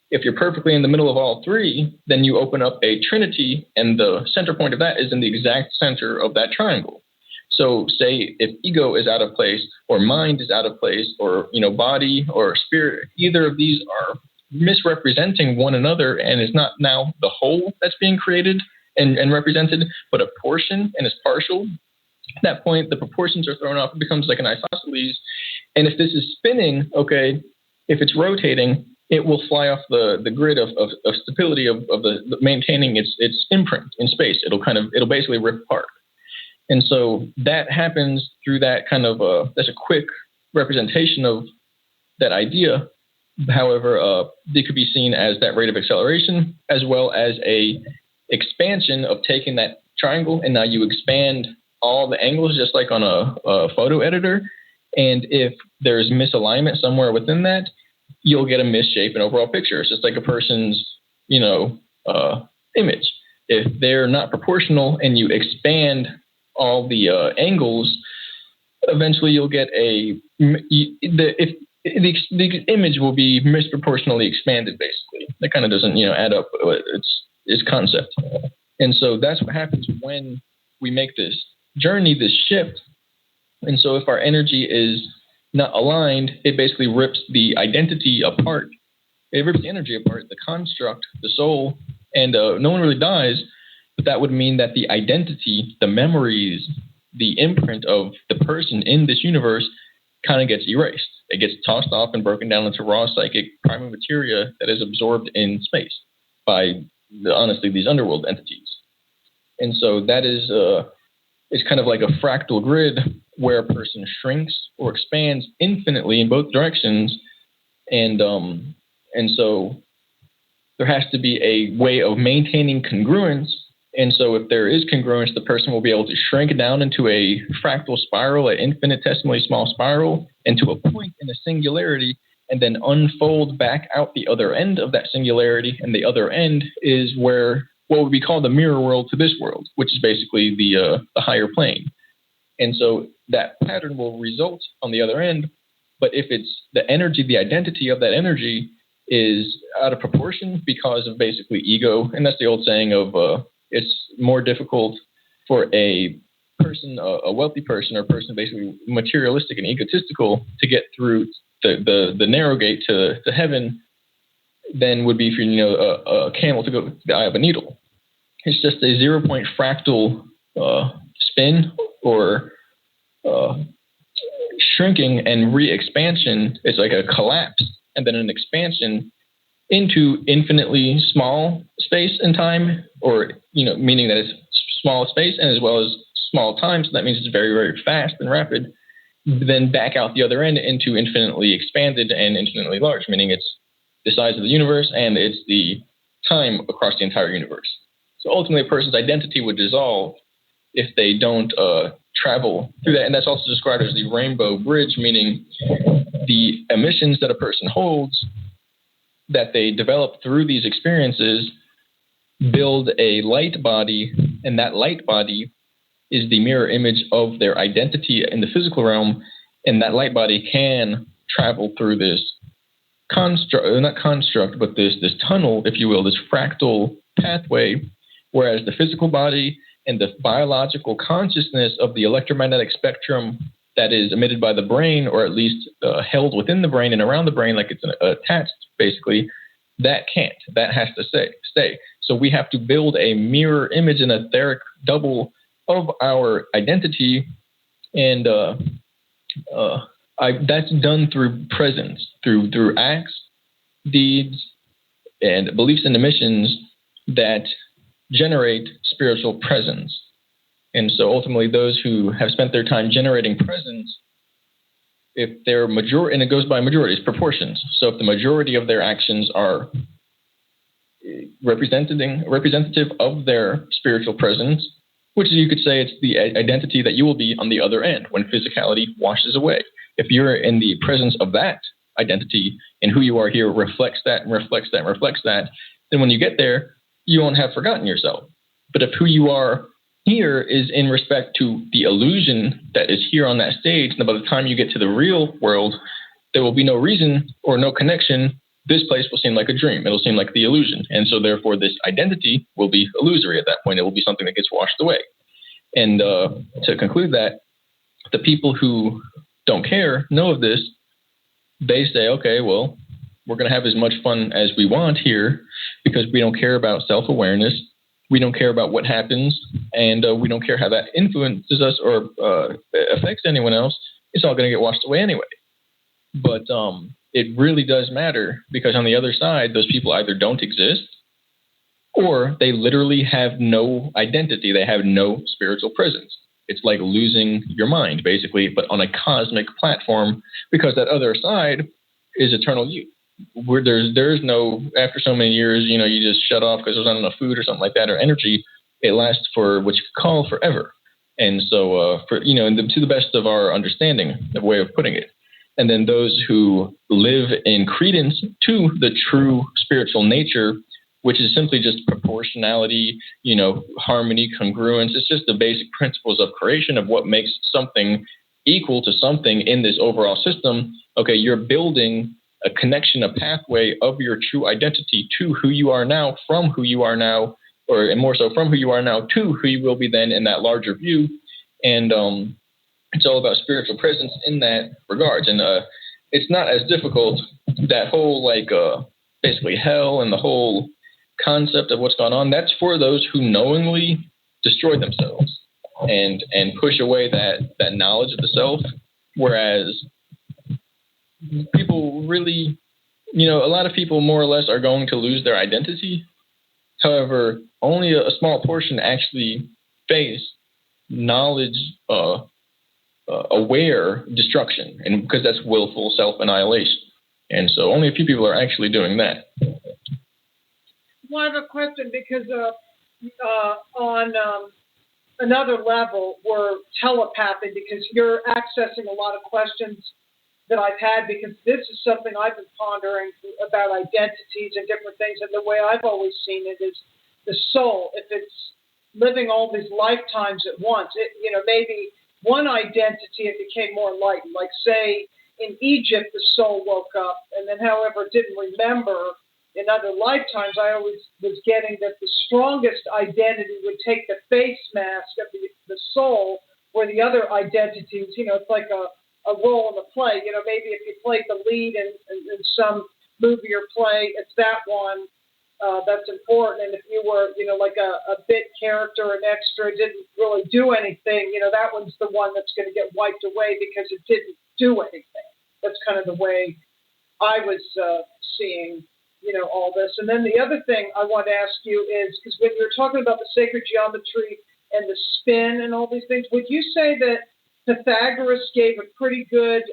Speaker 3: if you're perfectly in the middle of all three, then you open up a trinity, and the center point of that is in the exact center of that triangle. So say if ego is out of place, or mind is out of place, or body or spirit, either of these are misrepresenting one another and is not now the whole that's being created and represented, but a portion and is partial. At that point, the proportions are thrown off. It becomes like an isosceles. And if this is spinning, okay, if it's rotating, it will fly off the grid of stability of the maintaining its imprint in space. It'll basically rip apart. And so that happens through that kind of that's a quick representation of that idea. However, they could be seen as that rate of acceleration, as well as a expansion of taking that triangle, and now you expand all the angles, just like on a photo editor. And if there's misalignment somewhere within that, you'll get a misshape and overall picture. It's just like a person's, image. If they're not proportional and you expand all the angles, eventually you'll get the image will be misproportionally expanded. Basically, that kind of doesn't add up. It's concept, and so that's what happens when we make this journey, this shift. And so if our energy is not aligned, it basically rips the identity apart. It rips the energy apart, the construct, the soul, and no one really dies. But that would mean that the identity, the memories, the imprint of the person in this universe kind of gets erased. It gets tossed off and broken down into raw psychic primary materia that is absorbed in space by, honestly, these underworld entities. And so that is it's kind of like a fractal grid where a person shrinks or expands infinitely in both directions. And so there has to be a way of maintaining congruence. And so if there is congruence, the person will be able to shrink down into a fractal spiral, an infinitesimally small spiral, into a point in a singularity, and then unfold back out the other end of that singularity. And the other end is where what would be called the mirror world to this world, which is basically the higher plane. And so that pattern will result on the other end. But if it's the energy, the identity of that energy is out of proportion because of basically ego, and that's the old saying of it's more difficult for a person, a wealthy person, or a person basically materialistic and egotistical to get through the narrow gate to heaven than would be for a camel to go to the eye of a needle. It's just a 0-point fractal spin or shrinking and re-expansion. It's like a collapse and then an expansion. into infinitely small space and time, or, meaning that it's small space and as well as small time. So that means it's very, very fast and rapid. Then back out the other end into infinitely expanded and infinitely large, meaning it's the size of the universe and it's the time across the entire universe. So ultimately, a person's identity would dissolve if they don't travel through that. And that's also described as the rainbow bridge, meaning the emissions that a person holds that they develop through these experiences build a light body, and that light body is the mirror image of their identity in the physical realm, and that light body can travel through this this tunnel, if you will, this fractal pathway, whereas the physical body and the biological consciousness of the electromagnetic spectrum that is emitted by the brain, or at least held within the brain and around the brain like it's attached, basically, that can't. That has to stay. So we have to build a mirror image, an etheric double of our identity, and that's done through presence, through acts, deeds, and beliefs and emissions that generate spiritual presence. And so ultimately, those who have spent their time generating presence, if they're majority, and it goes by majorities, proportions. So if the majority of their actions are representative of their spiritual presence, which you could say it's the identity that you will be on the other end when physicality washes away. If you're in the presence of that identity and who you are here reflects that and reflects that and reflects that, then when you get there, you won't have forgotten yourself. But if who you are here is in respect to the illusion that is here on that stage, and by the time you get to the real world, there will be no reason or no connection. This place will seem like a dream. It'll seem like the illusion. And so therefore this identity will be illusory at that point. It will be something that gets washed away. And to conclude that, the people who don't care know of this. They say, okay, well, we're going to have as much fun as we want here because we don't care about self-awareness. We don't care about what happens, and we don't care how that influences us or affects anyone else. It's all going to get washed away anyway. But it really does matter, because on the other side, those people either don't exist or they literally have no identity. They have no spiritual presence. It's like losing your mind, basically, but on a cosmic platform, because that other side is eternal you. Where there's no, after so many years, you just shut off because there's not enough food or something like that, or energy. It lasts for what you could call forever. And so, to the best of our understanding, the way of putting it. And then those who live in credence to the true spiritual nature, which is simply just proportionality, harmony, congruence. It's just the basic principles of creation of what makes something equal to something in this overall system. Okay, you're building a connection, a pathway of your true identity to who you are now, from who you are now, and more so from who you are now to who you will be then in that larger view. And it's all about spiritual presence in that regards. And it's not as difficult, that whole basically hell and the whole concept of what's gone on. That's for those who knowingly destroy themselves and push away that knowledge of the self. Whereas people really, a lot of people more or less are going to lose their identity. However, only a small portion actually face knowledge aware destruction, and because that's willful self-annihilation. And so only a few people are actually doing that.
Speaker 1: Well, I have a question, because on another level, we're telepathic, because you're accessing a lot of questions that I've had, because this is something I've been pondering about identities and different things. And the way I've always seen it is the soul, if it's living all these lifetimes at once, maybe one identity, it became more enlightened. Like, say, in Egypt, the soul woke up, and then, however, didn't remember in other lifetimes. I always was getting that the strongest identity would take the face mask of the soul, where the other identities, it's like a role in the play. Maybe if you played the lead in some movie or play, it's that one that's important. And if you were, like a bit character, an extra, didn't really do anything, that one's the one that's going to get wiped away because it didn't do anything. That's kind of the way I was seeing all this. And then the other thing I want to ask you is, because when you're talking about the sacred geometry and the spin and all these things, would you say that Pythagoras gave a pretty good,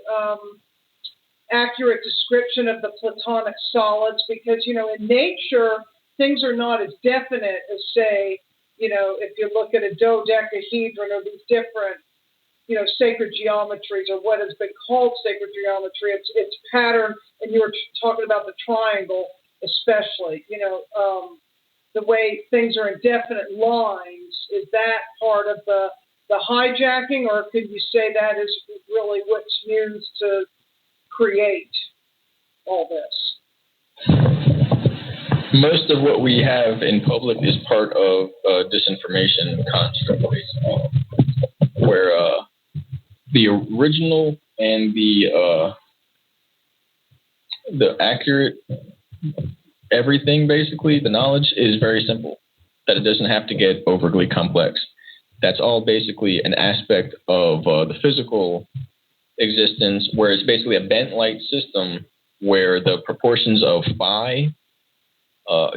Speaker 1: accurate description of the Platonic solids? Because, in nature, things are not as definite as, say, if you look at a dodecahedron or these different, sacred geometries, or what has been called sacred geometry. It's pattern, and you were talking about the triangle especially, the way things are in definite lines. Is that part of the hijacking, or could you say that is really what's used to create all this?
Speaker 3: Most of what we have in public is part of disinformation construct, basically, where the original and the accurate everything, basically, the knowledge is very simple, that it doesn't have to get overly complex. That's all basically an aspect of the physical existence, where it's basically a bent light system where the proportions of phi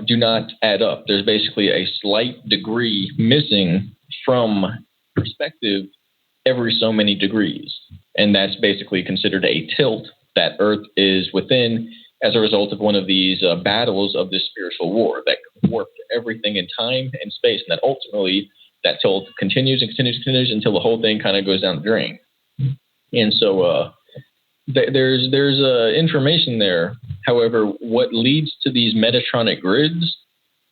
Speaker 3: do not add up. There's basically a slight degree missing from perspective every so many degrees. And that's basically considered a tilt that Earth is within as a result of one of these battles of this spiritual war that warped everything in time and space. And that ultimately that tilt continues and continues and continues until the whole thing kind of goes down the drain. And so there's information there. However, what leads to these Metatronic grids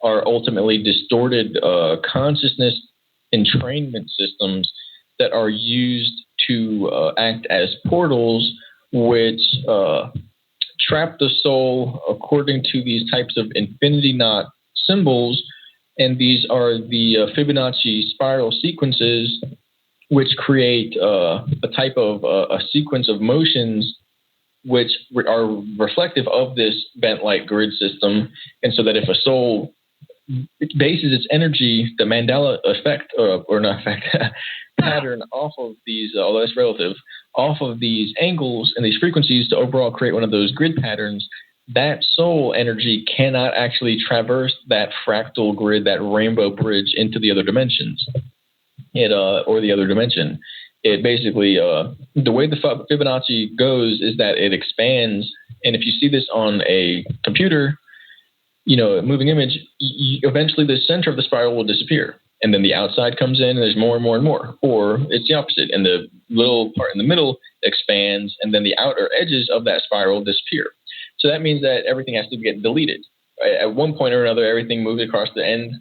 Speaker 3: are ultimately distorted consciousness entrainment systems that are used to act as portals, which trap the soul according to these types of infinity knot symbols. And these are the Fibonacci spiral sequences, which create a type of a sequence of motions which are reflective of this bent light grid system. And so that if a soul bases its energy, the Mandela effect, or not effect, pattern off of these, although it's relative, off of these angles and these frequencies to overall create one of those grid patterns, that soul energy cannot actually traverse that fractal grid, that rainbow bridge into the other dimensions, or the other dimension. It basically, the way the Fibonacci goes is that it expands, and if you see this on a computer, a moving image, eventually the center of the spiral will disappear. And then the outside comes in and there's more and more and more. Or it's the opposite. And the little part in the middle expands, and then the outer edges of that spiral disappear. So that means that everything has to get deleted. Right? At one point or another, everything moves across the end,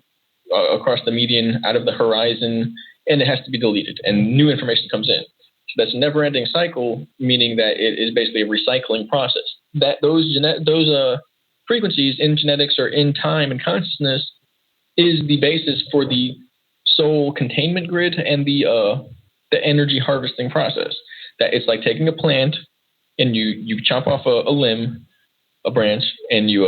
Speaker 3: across the median, out of the horizon, and it has to be deleted. And new information comes in. So that's a never-ending cycle, meaning that it is basically a recycling process. That those frequencies in genetics or in time and consciousness is the basis for the soul containment grid and the energy harvesting process. That it's like taking a plant and you chop off a limb, a branch, and you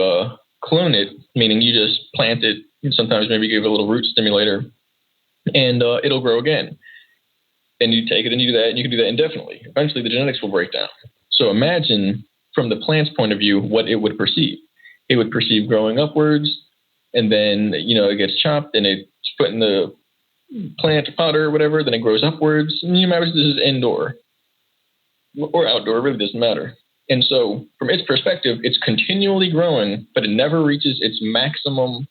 Speaker 3: clone it, meaning you just plant it, and sometimes maybe give it a little root stimulator, and it'll grow again. And you take it and you do that, and you can do that indefinitely. Eventually the genetics will break down. So imagine from the plant's point of view what it would perceive. It would perceive growing upwards, and then, it gets chopped and it's put in the plant pot or whatever, then it grows upwards. And you imagine this is indoor or outdoor, it really doesn't matter. And so from its perspective, it's continually growing, but it never reaches its maximum,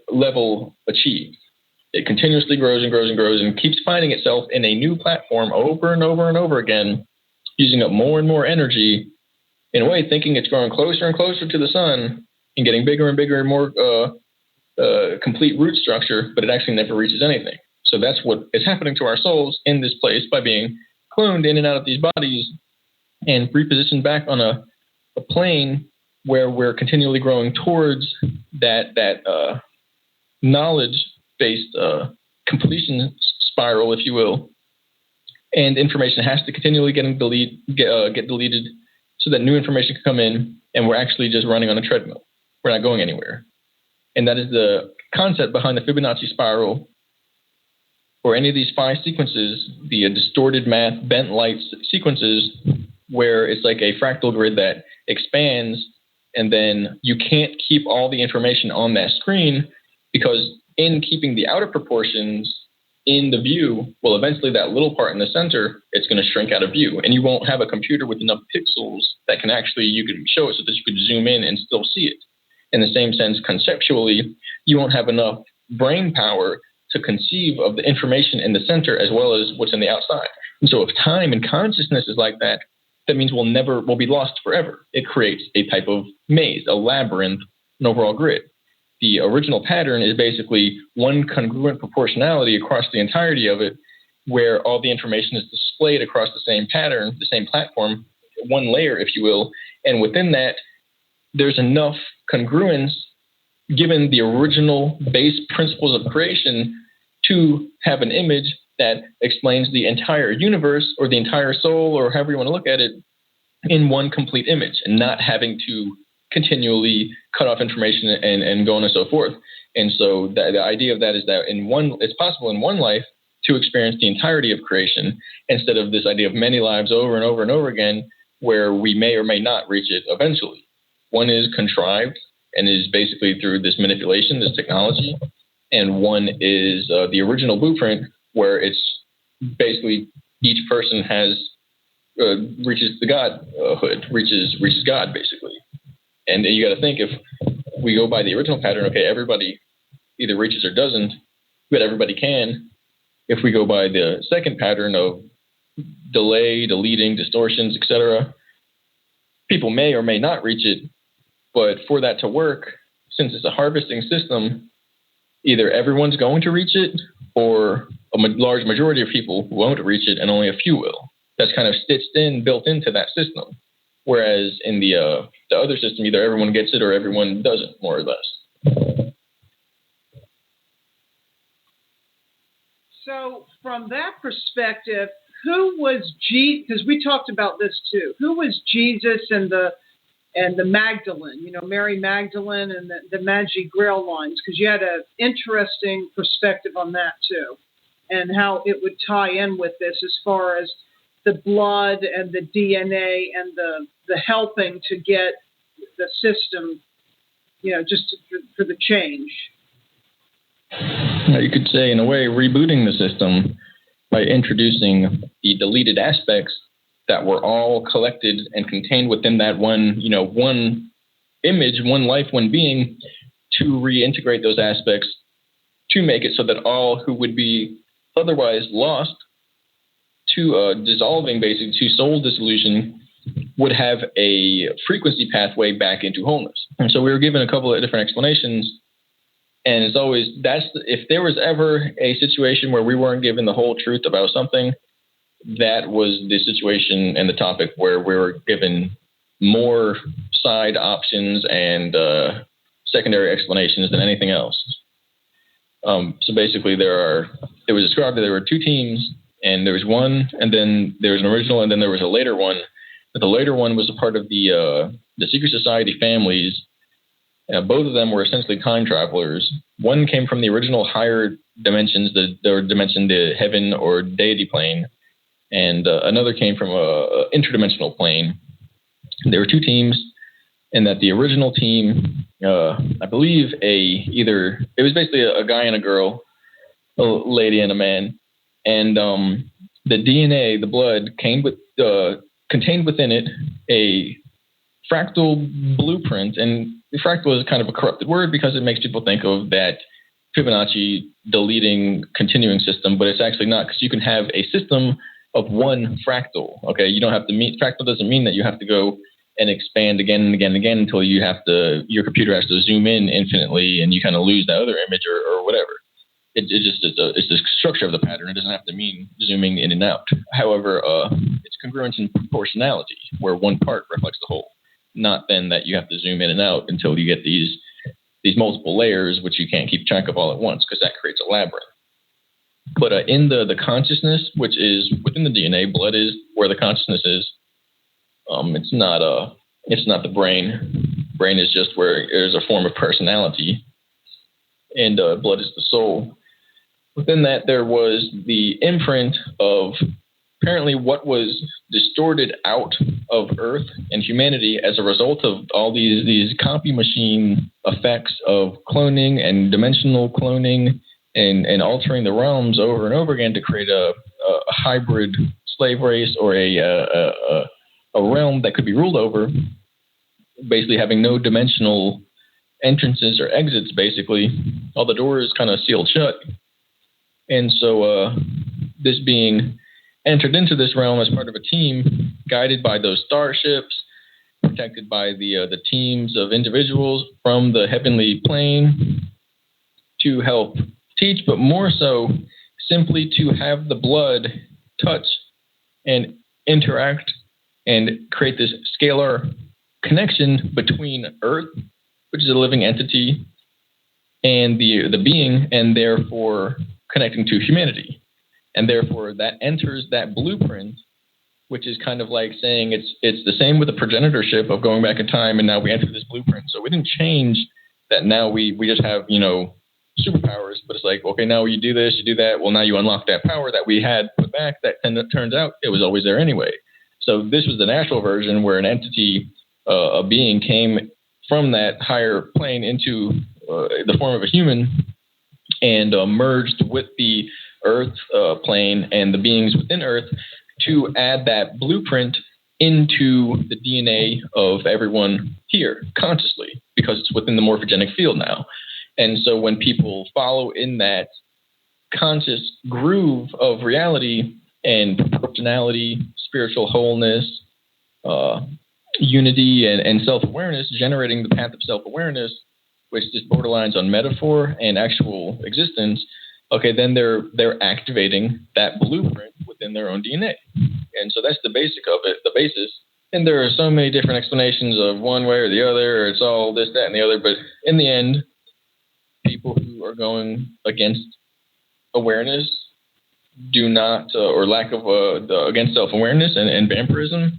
Speaker 3: level achieved. It continuously grows and grows and grows and keeps finding itself in a new platform over and over and over again, using up more and more energy, in a way thinking it's growing closer and closer to the sun and getting bigger and bigger and more complete root structure, but it actually never reaches anything. So that's what is happening to our souls in this place by being cloned in and out of these bodies and repositioned back on a plane where we're continually growing towards that knowledge-based completion spiral, if you will. And information has to continually get deleted so that new information can come in, and we're actually just running on a treadmill. We're not going anywhere. And that is the concept behind the Fibonacci spiral, or any of these phi sequences, the distorted math bent light sequences, where it's like a fractal grid that expands And then you can't keep all the information on that screen, because in keeping the outer proportions in the view, well, eventually that little part in the center, it's going to shrink out of view. And you won't have a computer with enough pixels that can actually, you can show it so that you could zoom in and still see it. In the same sense, conceptually, you won't have enough brain power to conceive of the information in the center as well as what's in the outside. And so if time and consciousness is like that, that means we'll be lost forever. It creates a type of maze, a labyrinth, an overall grid. The original pattern is basically one congruent proportionality across the entirety of it, where all the information is displayed across the same pattern, the same platform, one layer, if you will. And within that, there's enough congruence given the original base principles of creation to have an image that explains the entire universe or the entire soul, or however you want to look at it, in one complete image, and not having to continually cut off information and go on and so forth. And so the idea of that is that it's possible in one life to experience the entirety of creation, instead of this idea of many lives over and over and over again, where we may or may not reach it eventually. One is contrived and is basically through this manipulation, this technology, and one is the original blueprint, where it's basically each person reaches the godhood, reaches God, basically. And you got to think, if we go by the original pattern, okay, everybody either reaches or doesn't, but everybody can. If we go by the second pattern of delay, deleting, distortions, etc., people may or may not reach it. But for that to work, since it's a harvesting system, either everyone's going to reach it, or a large majority of people won't reach it, and only a few will. That's kind of built into that system. Whereas in the other system, either everyone gets it or everyone doesn't, more or less.
Speaker 1: So from that perspective, who was Jesus? Because we talked about this too. Who was Jesus and the Magdalene? You know, Mary Magdalene and the Magic Grail lines. Because you had an interesting perspective on that too, and how it would tie in with this as far as the blood and the DNA and the helping to get the system, you know, just for the change.
Speaker 3: You could say, in a way, rebooting the system by introducing the deleted aspects that were all collected and contained within that one image, one life, one being, to reintegrate those aspects to make it so that all who would be otherwise lost to dissolving, basically, to soul dissolution, would have a frequency pathway back into wholeness. And so we were given a couple of different explanations. And it's always, if there was ever a situation where we weren't given the whole truth about something, that was the situation and the topic where we were given more side options and secondary explanations than anything else. So basically, it was described that there were two teams, and there was one, and then there was an original, and then there was a later one. But the later one was a part of the secret society families. Both of them were essentially time travelers. One came from the original higher dimensions, the heaven or deity plane, and another came from a interdimensional plane. There were two teams, and that the original team, I believe, it was basically a guy and a girl, a lady and a man, and the DNA, the blood, contained within it a fractal blueprint. And fractal is kind of a corrupted word because it makes people think of that Fibonacci deleting continuing system, but it's actually not, because you can have a system of one fractal. Okay, you don't have to fractal doesn't mean that you have to go and expand again and again and again until your computer has to zoom in infinitely and you kind of lose that other image or whatever. It's the structure of the pattern. It doesn't have to mean zooming in and out. However, it's congruence and proportionality, where one part reflects the whole. Not then that you have to zoom in and out until you get these multiple layers, which you can't keep track of all at once, because that creates a labyrinth. But in the consciousness, which is within the DNA, blood is where the consciousness is. It's not the brain. Brain is just where there's a form of personality, and blood is the soul. Within that, there was the imprint of apparently what was distorted out of Earth and humanity as a result of all these copy machine effects of cloning and dimensional cloning and altering the realms over and over again to create a hybrid slave race or a realm that could be ruled over, basically having no dimensional entrances or exits, basically. All the doors kind of sealed shut. And so this being entered into this realm as part of a team, guided by those starships, protected by the teams of individuals from the heavenly plane to help teach, but more so simply to have the blood touch and interact and create this scalar connection between Earth, which is a living entity, and the being, and therefore connecting to humanity. And therefore that enters that blueprint, which is kind of like saying it's the same with the progenitorship of going back in time, and now we enter this blueprint. So we didn't change that. Now we just have, superpowers, but it's like, okay, now you do this, you do that. Well, now you unlock that power that we had put back that, and it turns out it was always there anyway. So this was the natural version where an entity, a being, came from that higher plane into the form of a human and merged with the Earth plane and the beings within Earth to add that blueprint into the DNA of everyone here consciously, because it's within the morphogenic field now. And so when people follow in that conscious groove of reality and proportionality, spiritual wholeness, unity, and self-awareness, generating the path of self-awareness, which just borderlines on metaphor and actual existence, okay, then they're activating that blueprint within their own DNA. And so that's the basic of it, the basis. And there are so many different explanations of one way or the other, or it's all this, that, and the other. But in the end, people who are going against awareness do not, or lack of, against self-awareness and vampirism,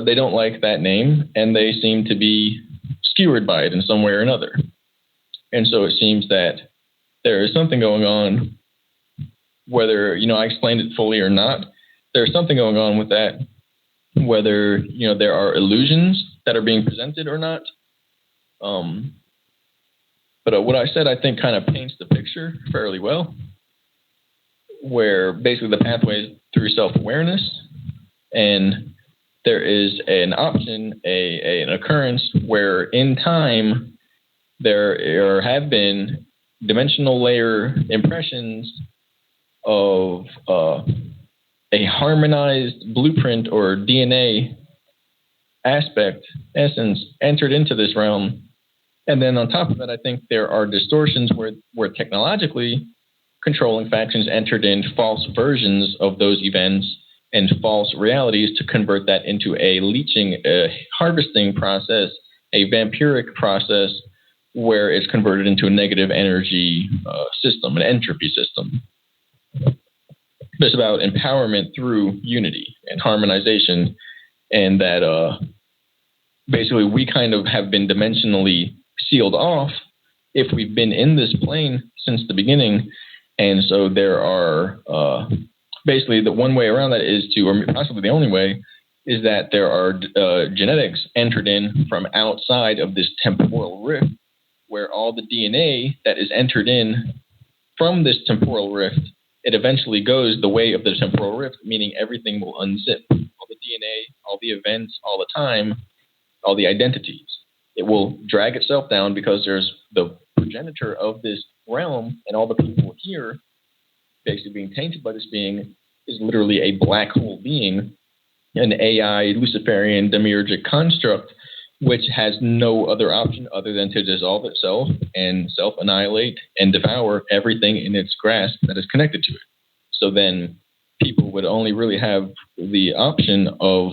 Speaker 3: they don't like that name, and they seem to be skewered by it in some way or another. And so it seems that there is something going on, whether, I explained it fully or not, there's something going on with that, whether, there are illusions that are being presented or not. But what I said, I think, kind of paints the picture fairly well, where basically the pathway is through self-awareness, and there is an option, an occurrence where in time there have been dimensional layer impressions of a harmonized blueprint or DNA aspect, essence, entered into this realm. And then on top of that, I think there are distortions where technologically controlling factions entered in false versions of those events and false realities to convert that into a leeching, harvesting process, a vampiric process where it's converted into a negative energy system, an entropy system. It's about empowerment through unity and harmonization, and that basically we kind of have been dimensionally sealed off if we've been in this plane since the beginning. And so there are basically the one way around that is to, or possibly the only way, is that there are genetics entered in from outside of this temporal rift, where all the DNA that is entered in from this temporal rift, it eventually goes the way of the temporal rift, meaning everything will unzip. All the DNA, all the events, all the time, all the identities. It will drag itself down because there's the progenitor of this realm, and all the people here basically being tainted by this being is literally a black hole being, an AI Luciferian demiurgic construct, which has no other option other than to dissolve itself and self-annihilate and devour everything in its grasp that is connected to it. So then people would only really have the option of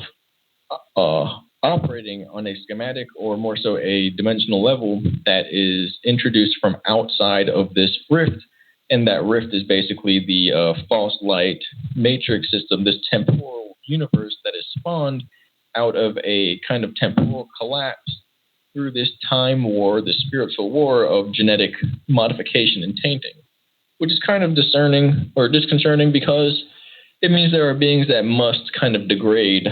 Speaker 3: operating on a schematic, or more so a dimensional level, that is introduced from outside of this rift. And that rift is basically the false light matrix system, this temporal universe that is spawned out of a kind of temporal collapse through this time war, the spiritual war of genetic modification and tainting, which is kind of disconcerting because it means there are beings that must kind of degrade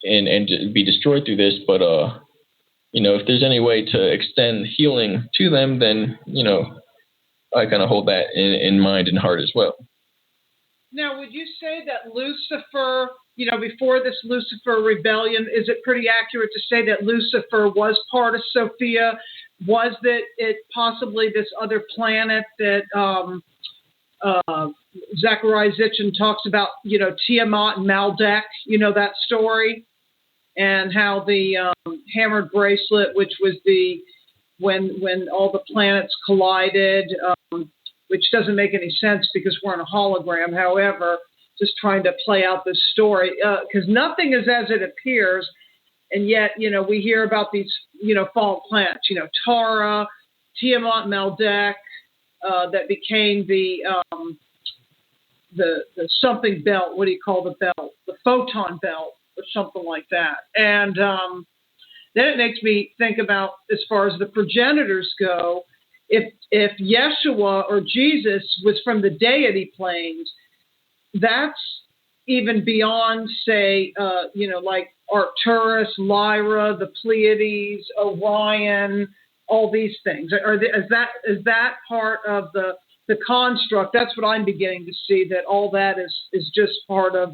Speaker 3: and be destroyed through this. But if there's any way to extend healing to them, then I kind of hold that in mind and heart as well.
Speaker 1: Now, would you say that Lucifer, before this Lucifer rebellion, is it pretty accurate to say that Lucifer was part of Sophia? Was that it possibly this other planet that Zachariah Sitchin talks about, Tiamat and Maldek, that story, and how the hammered bracelet, which was when all the planets collided, which doesn't make any sense because we're in a hologram. However, just trying to play out this story, because nothing is as it appears, and yet, we hear about these, fallen planets, Tara, Tiamat, Maldek, that became the something belt. What do you call the belt? The photon belt, or something like that. And then it makes me think about, as far as the progenitors go, if Yeshua or Jesus was from the deity planes, that's even beyond, say, like Arcturus, Lyra, the Pleiades, Orion, all these things. Is that part of the construct? That's what I'm beginning to see, that all that is just part of,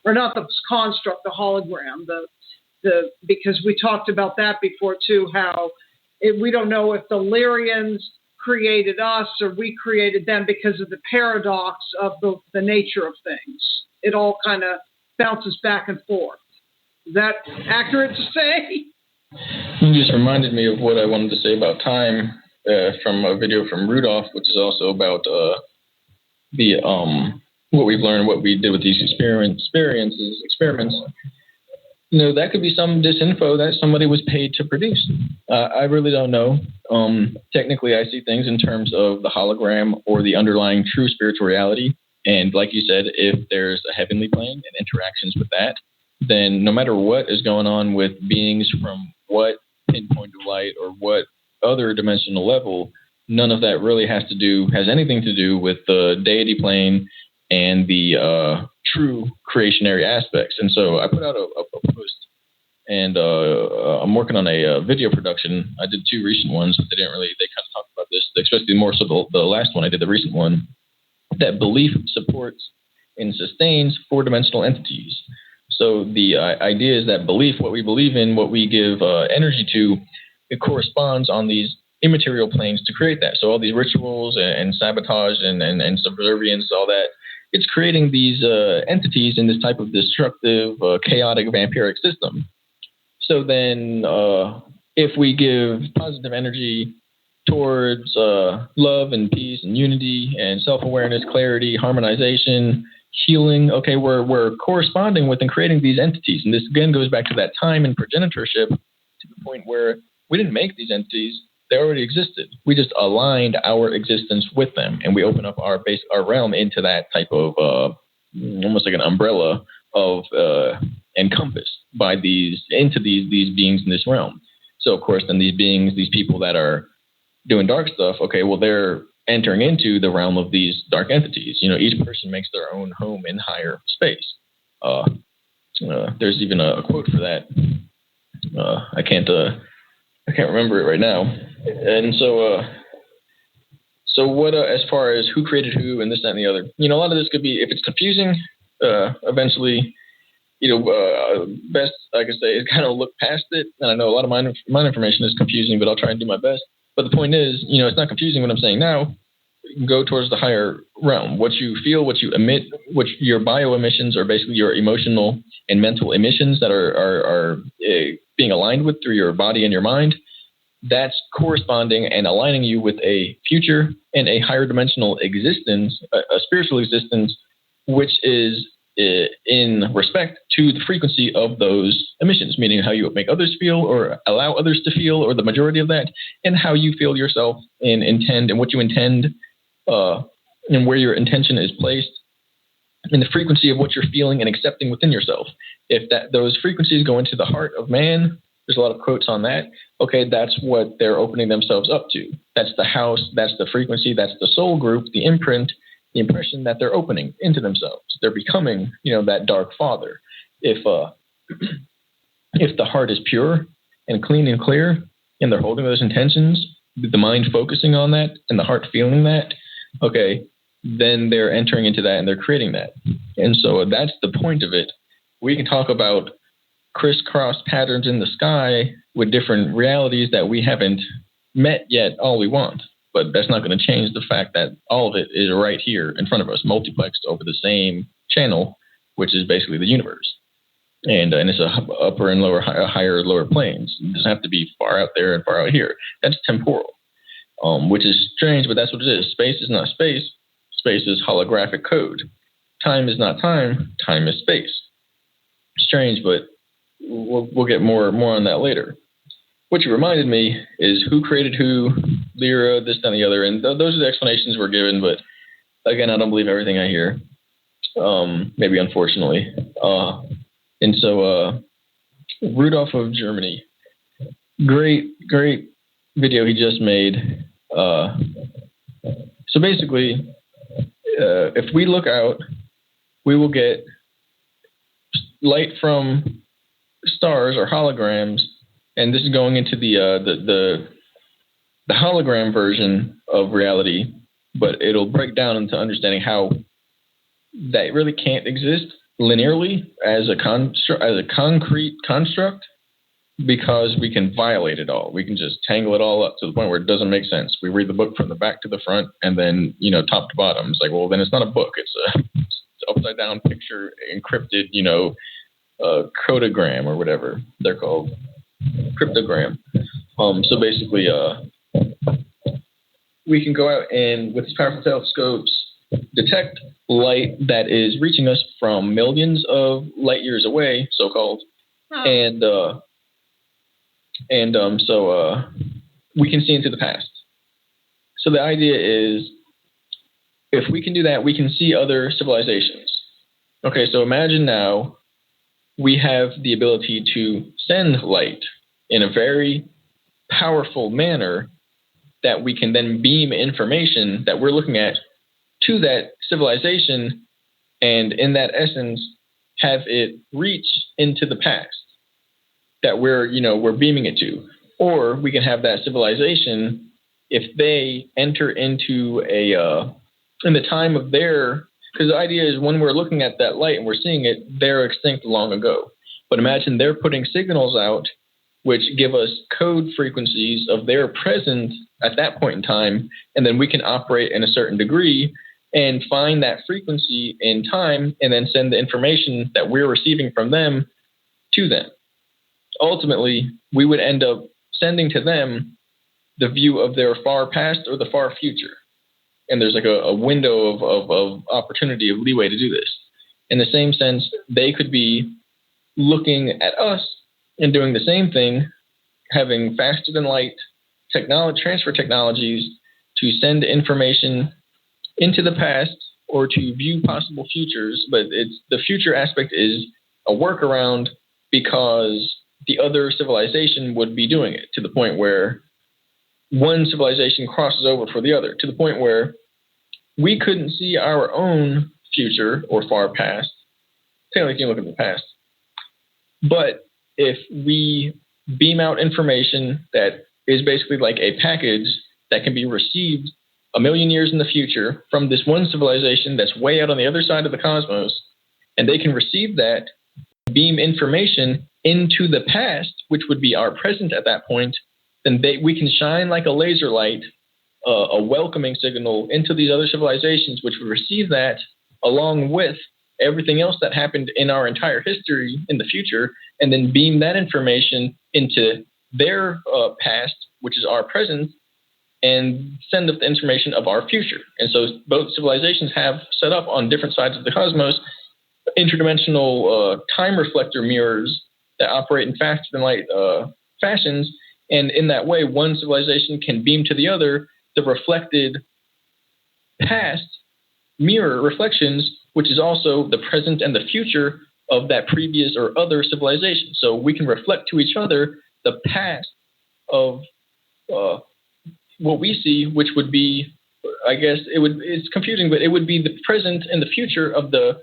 Speaker 1: or not the construct, the hologram, because we talked about that before too, how we don't know if the Lyrians created us or we created them because of the paradox of the nature of things. It all kind of bounces back and forth. Is that accurate to say?
Speaker 3: You just reminded me of what I wanted to say about time from a video from Rudolph, which is also about what we've learned, what we did with these experiments. That could be some disinfo that somebody was paid to produce. I really don't know. Technically, I see things in terms of the hologram or the underlying true spiritual reality. And like you said, if there's a heavenly plane and interactions with that, then no matter what is going on with beings from what pinpoint of light or what other dimensional level, none of that really has anything to do with the deity plane and the true creationary aspects. And so I put out a post, and I'm working on a video production. I did 2 recent ones, but they kind of talked about this, especially more so the last one I did, the recent one, that belief supports and sustains 4-dimensional entities. So the idea is that belief, what we believe in, what we give energy to, it corresponds on these immaterial planes to create that. So all these rituals and sabotage and subservience, all that, it's creating these entities in this type of destructive, chaotic, vampiric system. So then if we give positive energy towards love and peace and unity and self-awareness, clarity, harmonization, healing, okay, we're corresponding with and creating these entities. And this again goes back to that time and progenitorship, to the point where we didn't make these entities. They already existed. We just aligned our existence with them, and we open up our realm into that type of almost like an umbrella of encompassed by these beings in this realm. So of course, then these beings, these people that are doing dark stuff, okay, well, they're entering into the realm of these dark entities. Each person makes their own home in higher space. There's even a quote for that. I can't remember it right now. And so what, as far as who created who and this, that, and the other, a lot of this could be, if it's confusing, eventually, best, I can say, is kind of look past it. And I know a lot of my information is confusing, but I'll try and do my best. But the point is, it's not confusing what I'm saying now. Go towards the higher realm. What you feel, what you emit, what your bioemissions are basically your emotional and mental emissions that are being aligned with through your body and your mind. That's corresponding and aligning you with a future and a higher dimensional existence, a spiritual existence, which is in respect to the frequency of those emissions, meaning how you make others feel or allow others to feel, or the majority of that, and how you feel yourself and intend, and what you intend, and where your intention is placed, and the frequency of what you're feeling and accepting within yourself. If those frequencies go into the heart of man, there's a lot of quotes on that. Okay, that's what they're opening themselves up to. That's the house, that's the frequency, that's the soul group, the imprint, the impression that they're opening into themselves. They're becoming, that dark father. If the heart is pure and clean and clear, and they're holding those intentions, the mind focusing on that, and the heart feeling that, okay, then they're entering into that and they're creating that. And so that's the point of it. We can talk about crisscross patterns in the sky with different realities that we haven't met yet all we want. But that's not going to change the fact that all of it is right here in front of us, multiplexed over the same channel, which is basically the universe. And it's a upper and lower, higher, lower planes. It doesn't have to be far out there and far out here. That's temporal, which is strange, but that's what it is. Space is not space. Space is holographic code. Time is not time. Time is space. Strange, but we'll get more on that later. What you reminded me is who created who, Lyra, this, that, and the other. And those are the explanations we're given, but again, I don't believe everything I hear. Maybe unfortunately. And so Rudolph of Germany, great video he just made. So basically, if we look out, we will get light from stars or holograms, and this is going into the hologram version of reality, but it'll break down into understanding how that really can't exist linearly as a concrete construct, because we can violate it all. We can just tangle it all up to the point where it doesn't make sense. We read the book from the back to the front, and then top to bottom. It's like, well, then it's not a book. It's upside down picture, encrypted, codogram or whatever they're called, cryptogram. So basically, we can go out and with these powerful telescopes detect light that is reaching us from millions of light years away, so-called, so we can see into the past. So the idea is, if we can do that, we can see other civilizations. Okay, so imagine now we have the ability to send light in a very powerful manner that we can then beam information that we're looking at to that civilization, and in that essence, have it reach into the past that we're beaming it to. Or we can have that civilization, if they enter into in the time of their, because the idea is when we're looking at that light and we're seeing it, they're extinct long ago. But imagine they're putting signals out which give us code frequencies of their presence at that point in time, and then we can operate in a certain degree and find that frequency in time and then send the information that we're receiving from them to them. Ultimately, we would end up sending to them the view of their far past or the far future. And there's like a window of opportunity, of leeway to do this. In the same sense, they could be looking at us and doing the same thing, having faster than light transfer technologies to send information into the past or to view possible futures. But the future aspect is a workaround because the other civilization would be doing it, to the point where one civilization crosses over for the other, to the point where we couldn't see our own future or far past. Technically, you can look at the past. But if we beam out information that is basically like a package that can be received 1 million years in the future from this one civilization that's way out on the other side of the cosmos, and they can receive that, beam information into the past, which would be our present at that point, then we can shine like a laser light, a welcoming signal into these other civilizations, which would receive that along with everything else that happened in our entire history in the future, and then beam that information into their past, which is our present, and send up the information of our future. And so both civilizations have set up on different sides of the cosmos interdimensional time reflector mirrors that operate in faster than light fashions. And in that way, one civilization can beam to the other the reflected past mirror reflections, which is also the present and the future of that previous or other civilization. So we can reflect to each other the past of what we see, which would be I guess it's confusing, but it would be the present and the future of the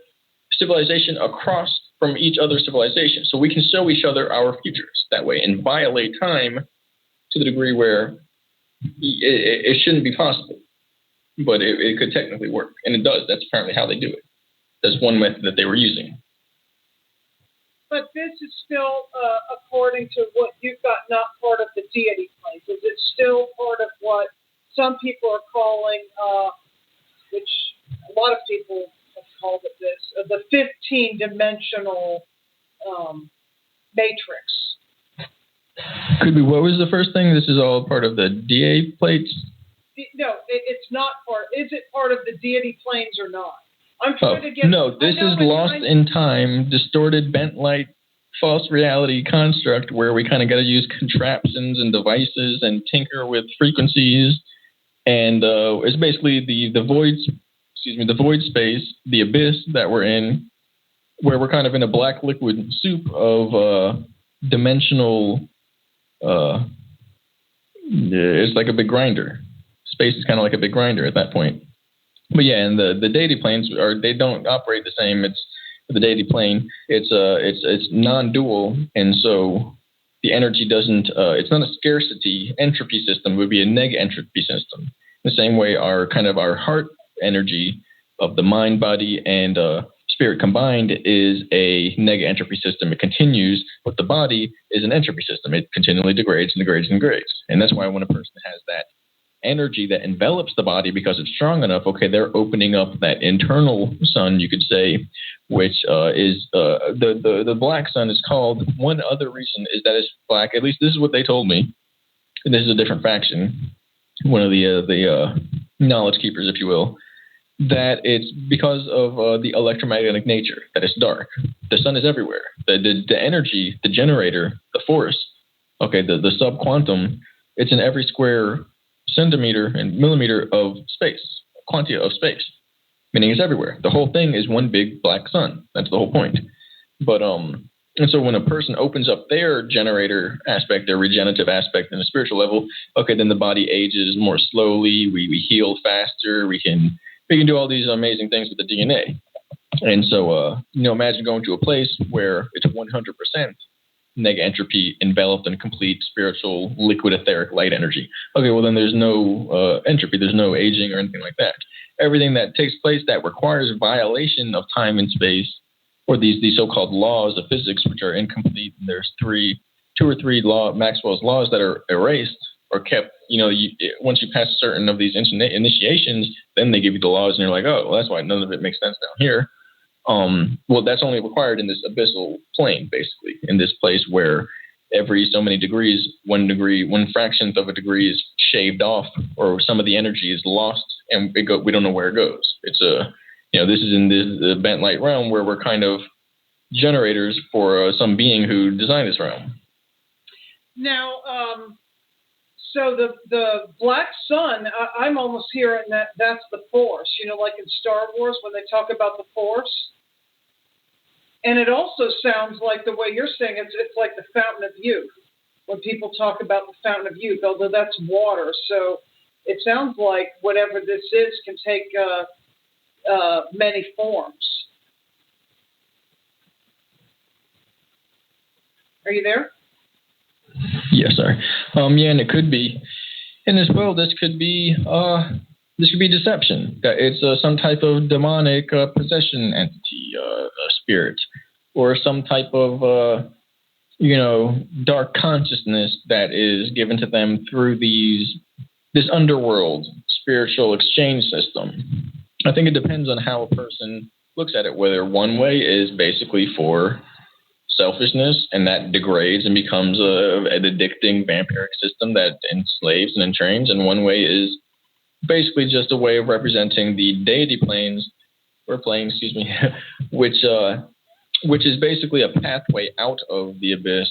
Speaker 3: civilization across from each other civilization. So we can show each other our futures that way and violate time to the degree where it shouldn't be possible. But it could technically work. And it does. That's apparently how they do it. That's one method that they were using.
Speaker 1: But this is still, according to what you've got, not part of the deity planes. Is it still part of what some people are calling, which a lot of people have called it this, the 15-dimensional matrix?
Speaker 3: Could be. What was the first thing? This is all part of the DA plates?
Speaker 1: No, it's not part. Is it part of the deity planes or not? I'm trying to get.
Speaker 3: No, this is lost in time, distorted, bent light, false reality construct where we kind of got to use contraptions and devices and tinker with frequencies, and it's basically the void space, the abyss that we're in, where we're kind of in a black liquid soup of dimensional. It's like a big grinder. Space is kind of like a big grinder at that point. But yeah, and the deity planes they don't operate the same. It's the deity plane. It's non-dual, and so the energy doesn't. It's not a scarcity entropy system. It would be a neg entropy system. The same way our heart energy of the mind, body, and spirit combined is a neg entropy system. It continues, but the body is an entropy system. It continually degrades and degrades and degrades, and that's why when a person has that energy that envelops the body because it's strong enough, okay, they're opening up that internal sun, you could say, which is the black sun is called. One other reason is that it's black. At least this is what they told me. And this is a different faction, one of the knowledge keepers, if you will, that it's because of the electromagnetic nature, that it's dark. The sun is everywhere. The energy, the generator, the force, okay, the subquantum, it's in every square centimeter and millimeter of space, quantity of space, meaning it's everywhere. The whole thing is one big black sun. That's the whole point. But and so when a person opens up their generator aspect, their regenerative aspect in a spiritual level, okay, then the body ages more slowly. We heal faster. We can do all these amazing things with the DNA. And so imagine going to a place where it's 100% neg entropy enveloped in complete spiritual liquid etheric light energy. Okay, well then there's no entropy, there's no aging or anything like that. Everything that takes place that requires violation of time and space, or these so-called laws of physics, which are incomplete, and there's two or three Maxwell's laws that are erased or kept. Once you pass certain of these initiations, then they give you the laws, and you're like, oh, well, that's why none of it makes sense down here. Well, that's only required in this abyssal plane, basically, in this place where every so many degrees, 1 degree, 1/1,000th of a degree is shaved off, or some of the energy is lost, and we don't know where it goes. It's this is in the bent light realm where we're kind of generators for some being who designed this realm.
Speaker 1: Now, so the black sun, I'm almost hearing that's the Force, like in Star Wars when they talk about the Force. And it also sounds like the way you're saying it's like the fountain of youth. When people talk about the fountain of youth, although that's water. So it sounds like whatever this is can take many forms. Are you there?
Speaker 3: Yes, sir. Yeah, and it could be, and as well, this could be deception. It's some type of demonic possession entity, spirit, or some type of dark consciousness that is given to them through this underworld spiritual exchange system. I think it depends on how a person looks at it. Whether one way is basically for selfishness, and that degrades and becomes an addicting vampiric system that enslaves and entrains, and one way is basically just a way of representing the deity planes, which is basically a pathway out of the abyss,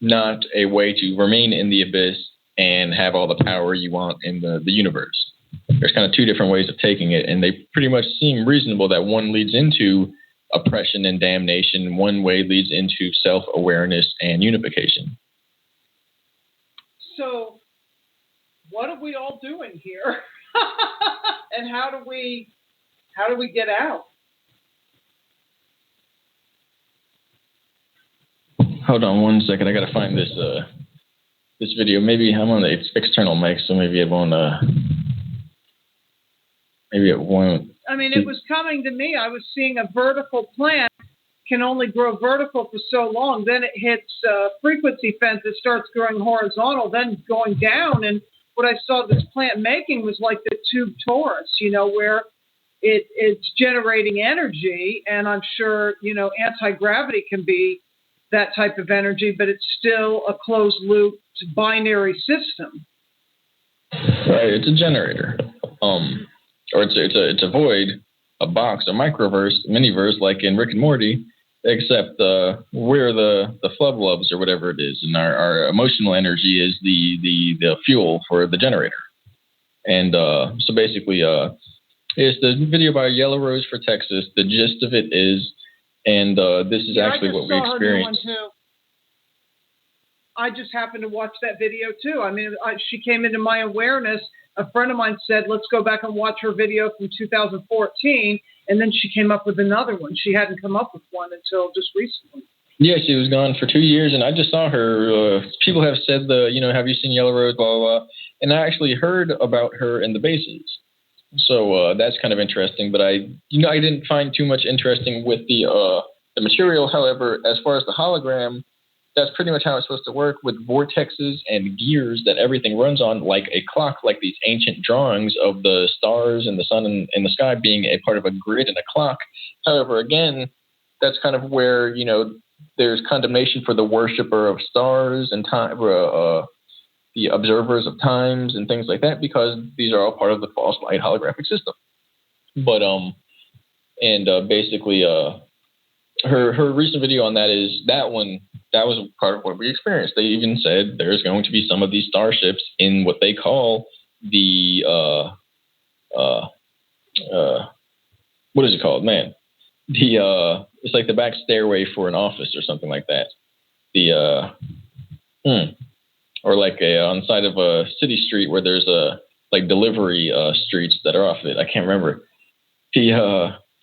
Speaker 3: not a way to remain in the abyss and have all the power you want in the universe. There's kind of two different ways of taking it, and they pretty much seem reasonable that one leads into oppression and damnation, one way leads into self-awareness and unification.
Speaker 1: So, what are we all doing here? And how do we get out?
Speaker 3: Hold on one second. I gotta find this this video. Maybe I'm on the external mic, so maybe it won't. Maybe it won't.
Speaker 1: I mean, it was coming to me. I was seeing a vertical plant can only grow vertical for so long. Then it hits frequency fence. It starts growing horizontal, then going down. And what I saw this plant making was like the tube torus, where it's generating energy. And I'm sure, anti-gravity can be that type of energy, but it's still a closed loop binary system.
Speaker 3: Right, it's a generator. Or it's a void, a box, a microverse, miniverse, like in Rick and Morty, except we're the flubs or whatever it is, and our emotional energy is the fuel for the generator. And so basically, it's the video by Yellow Rose for Texas. The gist of it is, and this is actually what we experienced.
Speaker 1: I just happened to watch that video too. I mean, she came into my awareness. A friend of mine said, let's go back and watch her video from 2014. And then she came up with another one. She hadn't come up with one until just recently.
Speaker 3: Yeah, she was gone for 2 years, and I just saw her. People have said, have you seen Yellow Rose, blah, blah, blah. And I actually heard about her in the bases. So that's kind of interesting. But I didn't find too much interesting with the material. However, as far as the hologram, that's pretty much how it's supposed to work, with vortexes and gears that everything runs on, like a clock, like these ancient drawings of the stars and the sun and the sky being a part of a grid and a clock. However, again, that's kind of where, there's condemnation for the worshiper of stars and time, the observers of times and things like that, because these are all part of the false light holographic system. But, basically, her recent video on that is that one. That was part of what we experienced. They even said there's going to be some of these starships in what they call the what is it called, man? It's like the back stairway for an office or something like that. Or like on the side of a city street where there's like delivery streets that are off it. I can't remember.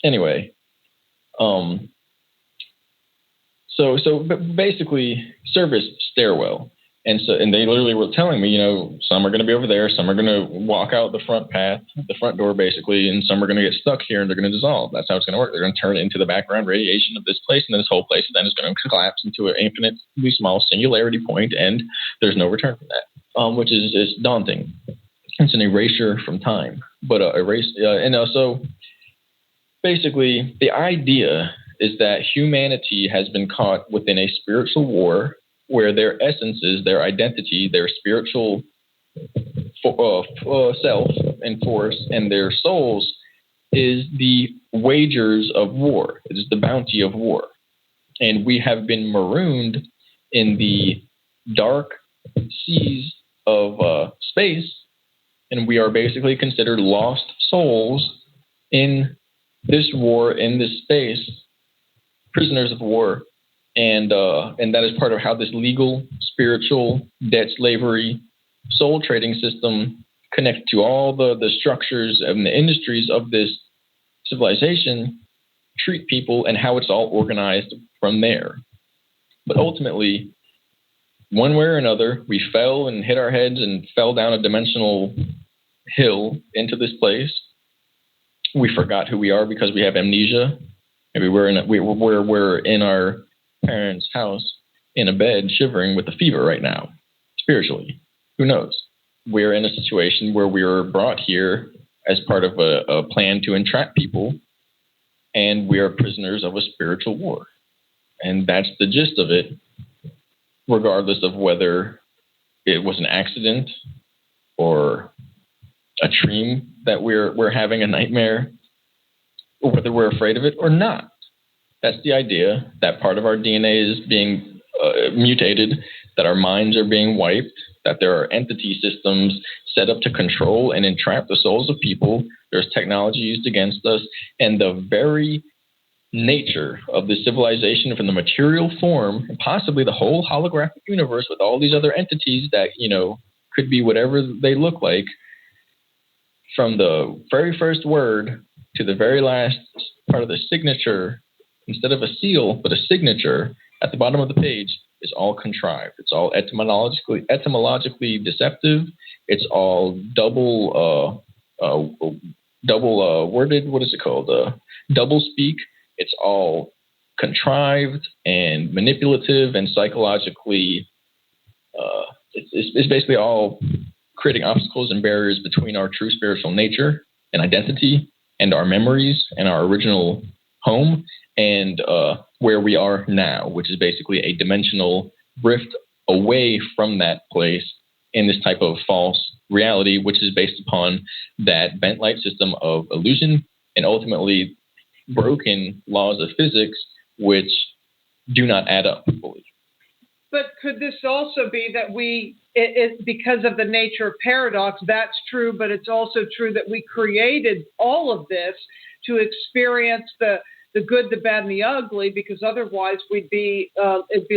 Speaker 3: Anyway. So basically, service stairwell, and they literally were telling me, some are going to be over there, some are going to walk out the front path, the front door, basically, and some are going to get stuck here and they're going to dissolve. That's how it's going to work. They're going to turn it into the background radiation of this place, and then this whole place then is going to collapse into an infinitely small singularity point, and there's no return from that, which is daunting. It's an erasure from time, but so basically, the idea is that humanity has been caught within a spiritual war where their essences, their identity, their spiritual self and force, and their souls is the wagers of war. It is the bounty of war. And we have been marooned in the dark seas of space, and we are basically considered lost souls in this war, in this space, prisoners of war, and that is part of how this legal, spiritual, debt slavery, soul trading system connected to all the structures and the industries of this civilization treat people, and how it's all organized from there. But ultimately, one way or another, we fell and hit our heads and fell down a dimensional hill into this place. We forgot who we are because we have amnesia. Maybe we're in our parents' house in a bed shivering with a fever right now, spiritually. Who knows? We're in a situation where we were brought here as part of a plan to entrap people, and we are prisoners of a spiritual war. And that's the gist of it, regardless of whether it was an accident or a dream that we're having a nightmare, or whether we're afraid of it or not. That's the idea, that part of our DNA is being mutated, that our minds are being wiped, that there are entity systems set up to control and entrap the souls of people. There's technology used against us, and the very nature of the civilization from the material form, and possibly the whole holographic universe with all these other entities that, could be whatever they look like, from the very first word to the very last part of the signature, instead of a seal, but a signature at the bottom of the page, is all contrived. It's all etymologically deceptive. It's all double worded. What is it called? Double speak. It's all contrived and manipulative and psychologically. It's basically all creating obstacles and barriers between our true spiritual nature and identity and our memories and our original home and where we are now, which is basically a dimensional rift away from that place in this type of false reality, which is based upon that bent light system of illusion and ultimately broken laws of physics, which do not add up fully.
Speaker 1: But could this also be that because of the nature of paradox, that's true, but it's also true that we created all of this to experience the good, the bad, and the ugly, because otherwise it'd be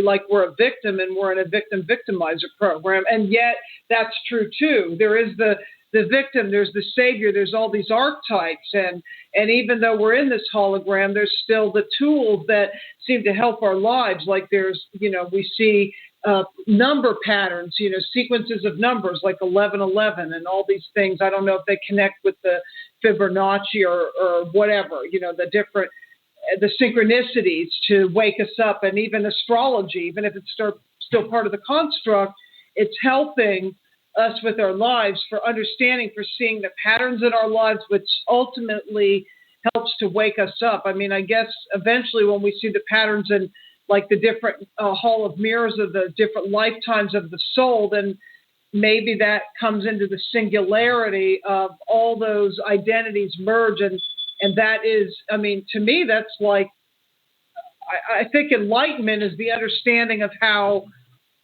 Speaker 1: like we're a victim and we're in a victim-victimizer program. And yet that's true too. There is the victim, there's the savior, there's all these archetypes. And even though we're in this hologram, there's still the tools that seem to help our lives. Like there's, we see number patterns, sequences of numbers like 1111 and all these things. I don't know if they connect with the Fibonacci or whatever, the synchronicities to wake us up, and even astrology, even if it's still part of the construct, it's helping us with our lives for understanding, for seeing the patterns in our lives, which ultimately helps to wake us up. I mean, I guess eventually when we see the patterns in like the different hall of mirrors of the different lifetimes of the soul, then maybe that comes into the singularity of all those identities merge. And that is, I mean, to me, that's like, I think enlightenment is the understanding of how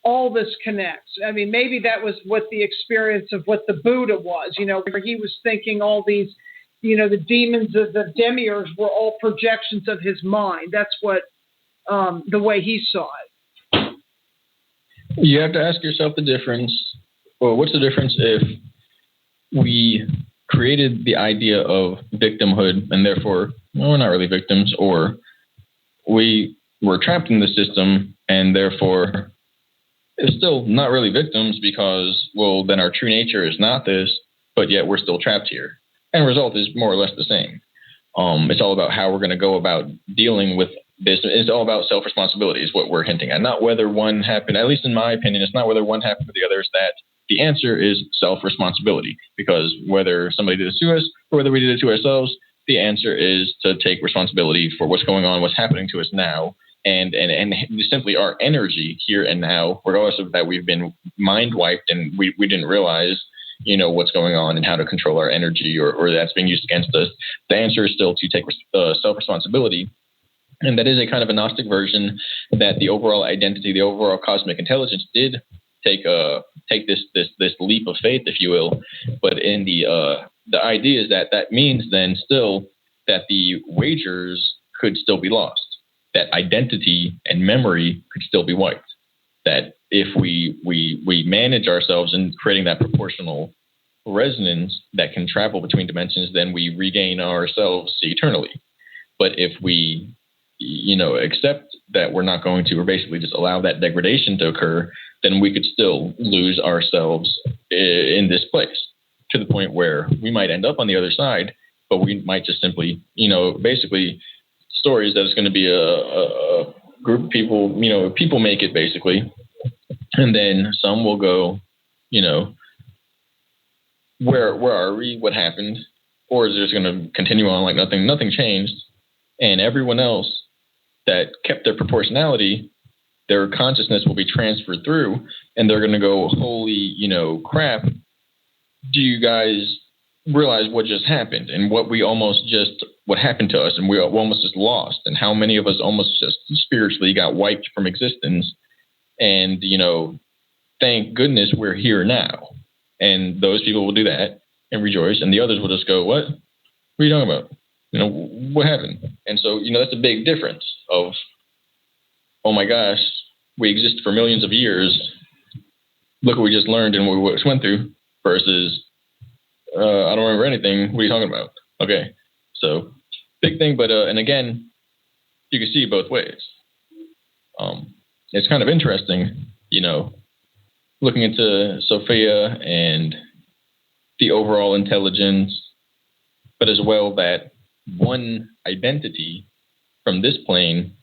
Speaker 1: all this connects. I mean, maybe that was what the experience of what the Buddha was, where he was thinking all these, the demons of the demiurge were all projections of his mind. That's what, the way he saw it.
Speaker 3: You have to ask yourself the difference. Well, what's the difference if we created the idea of victimhood and therefore we're not really victims, or we were trapped in the system and therefore it's still not really victims because, well, then our true nature is not this, but yet we're still trapped here. And the result is more or less the same. It's all about how we're going to go about dealing with this. It's all about self-responsibility is what we're hinting at. Not whether one happened, at least in my opinion, it's not whether one happened to the other. It's that the answer is self-responsibility, because whether somebody did it to us or whether we did it to ourselves, the answer is to take responsibility for what's going on, what's happening to us now, and simply our energy here and now, regardless of that we've been mind wiped and we didn't realize, what's going on and how to control our energy or that's being used against us. The answer is still to take self-responsibility. And that is a kind of a Gnostic version that the overall identity, the overall cosmic intelligence did take this leap of faith, if you will. But in the idea is that means then still that the wagers could still be lost, that identity and memory could still be wiped. That if we manage ourselves in creating that proportional resonance that can travel between dimensions, then we regain ourselves eternally. But if we accept that we're not going to, or basically just allow that degradation to occur, then we could still lose ourselves in this place to the point where we might end up on the other side, but we might just simply, basically stories that it's going to be a group of people, people make it basically. And then some will go, where are we? What happened? Or is it just going to continue on like nothing changed? And everyone else that kept their proportionality, their consciousness will be transferred through, and they're going to go, holy, crap. Do you guys realize what just happened and what happened to us and we almost just lost, and how many of us almost just spiritually got wiped from existence? And, thank goodness we're here now. And those people will do that and rejoice, and the others will just go, what? What are you talking about? What happened? And so, that's a big difference of, oh my gosh, we exist for millions of years. Look what we just learned and what we just went through, versus, I don't remember anything. What are you talking about? Okay, so big thing, but and again, you can see it both ways. It's kind of interesting, looking into Sophia and the overall intelligence, but as well that one identity from this plane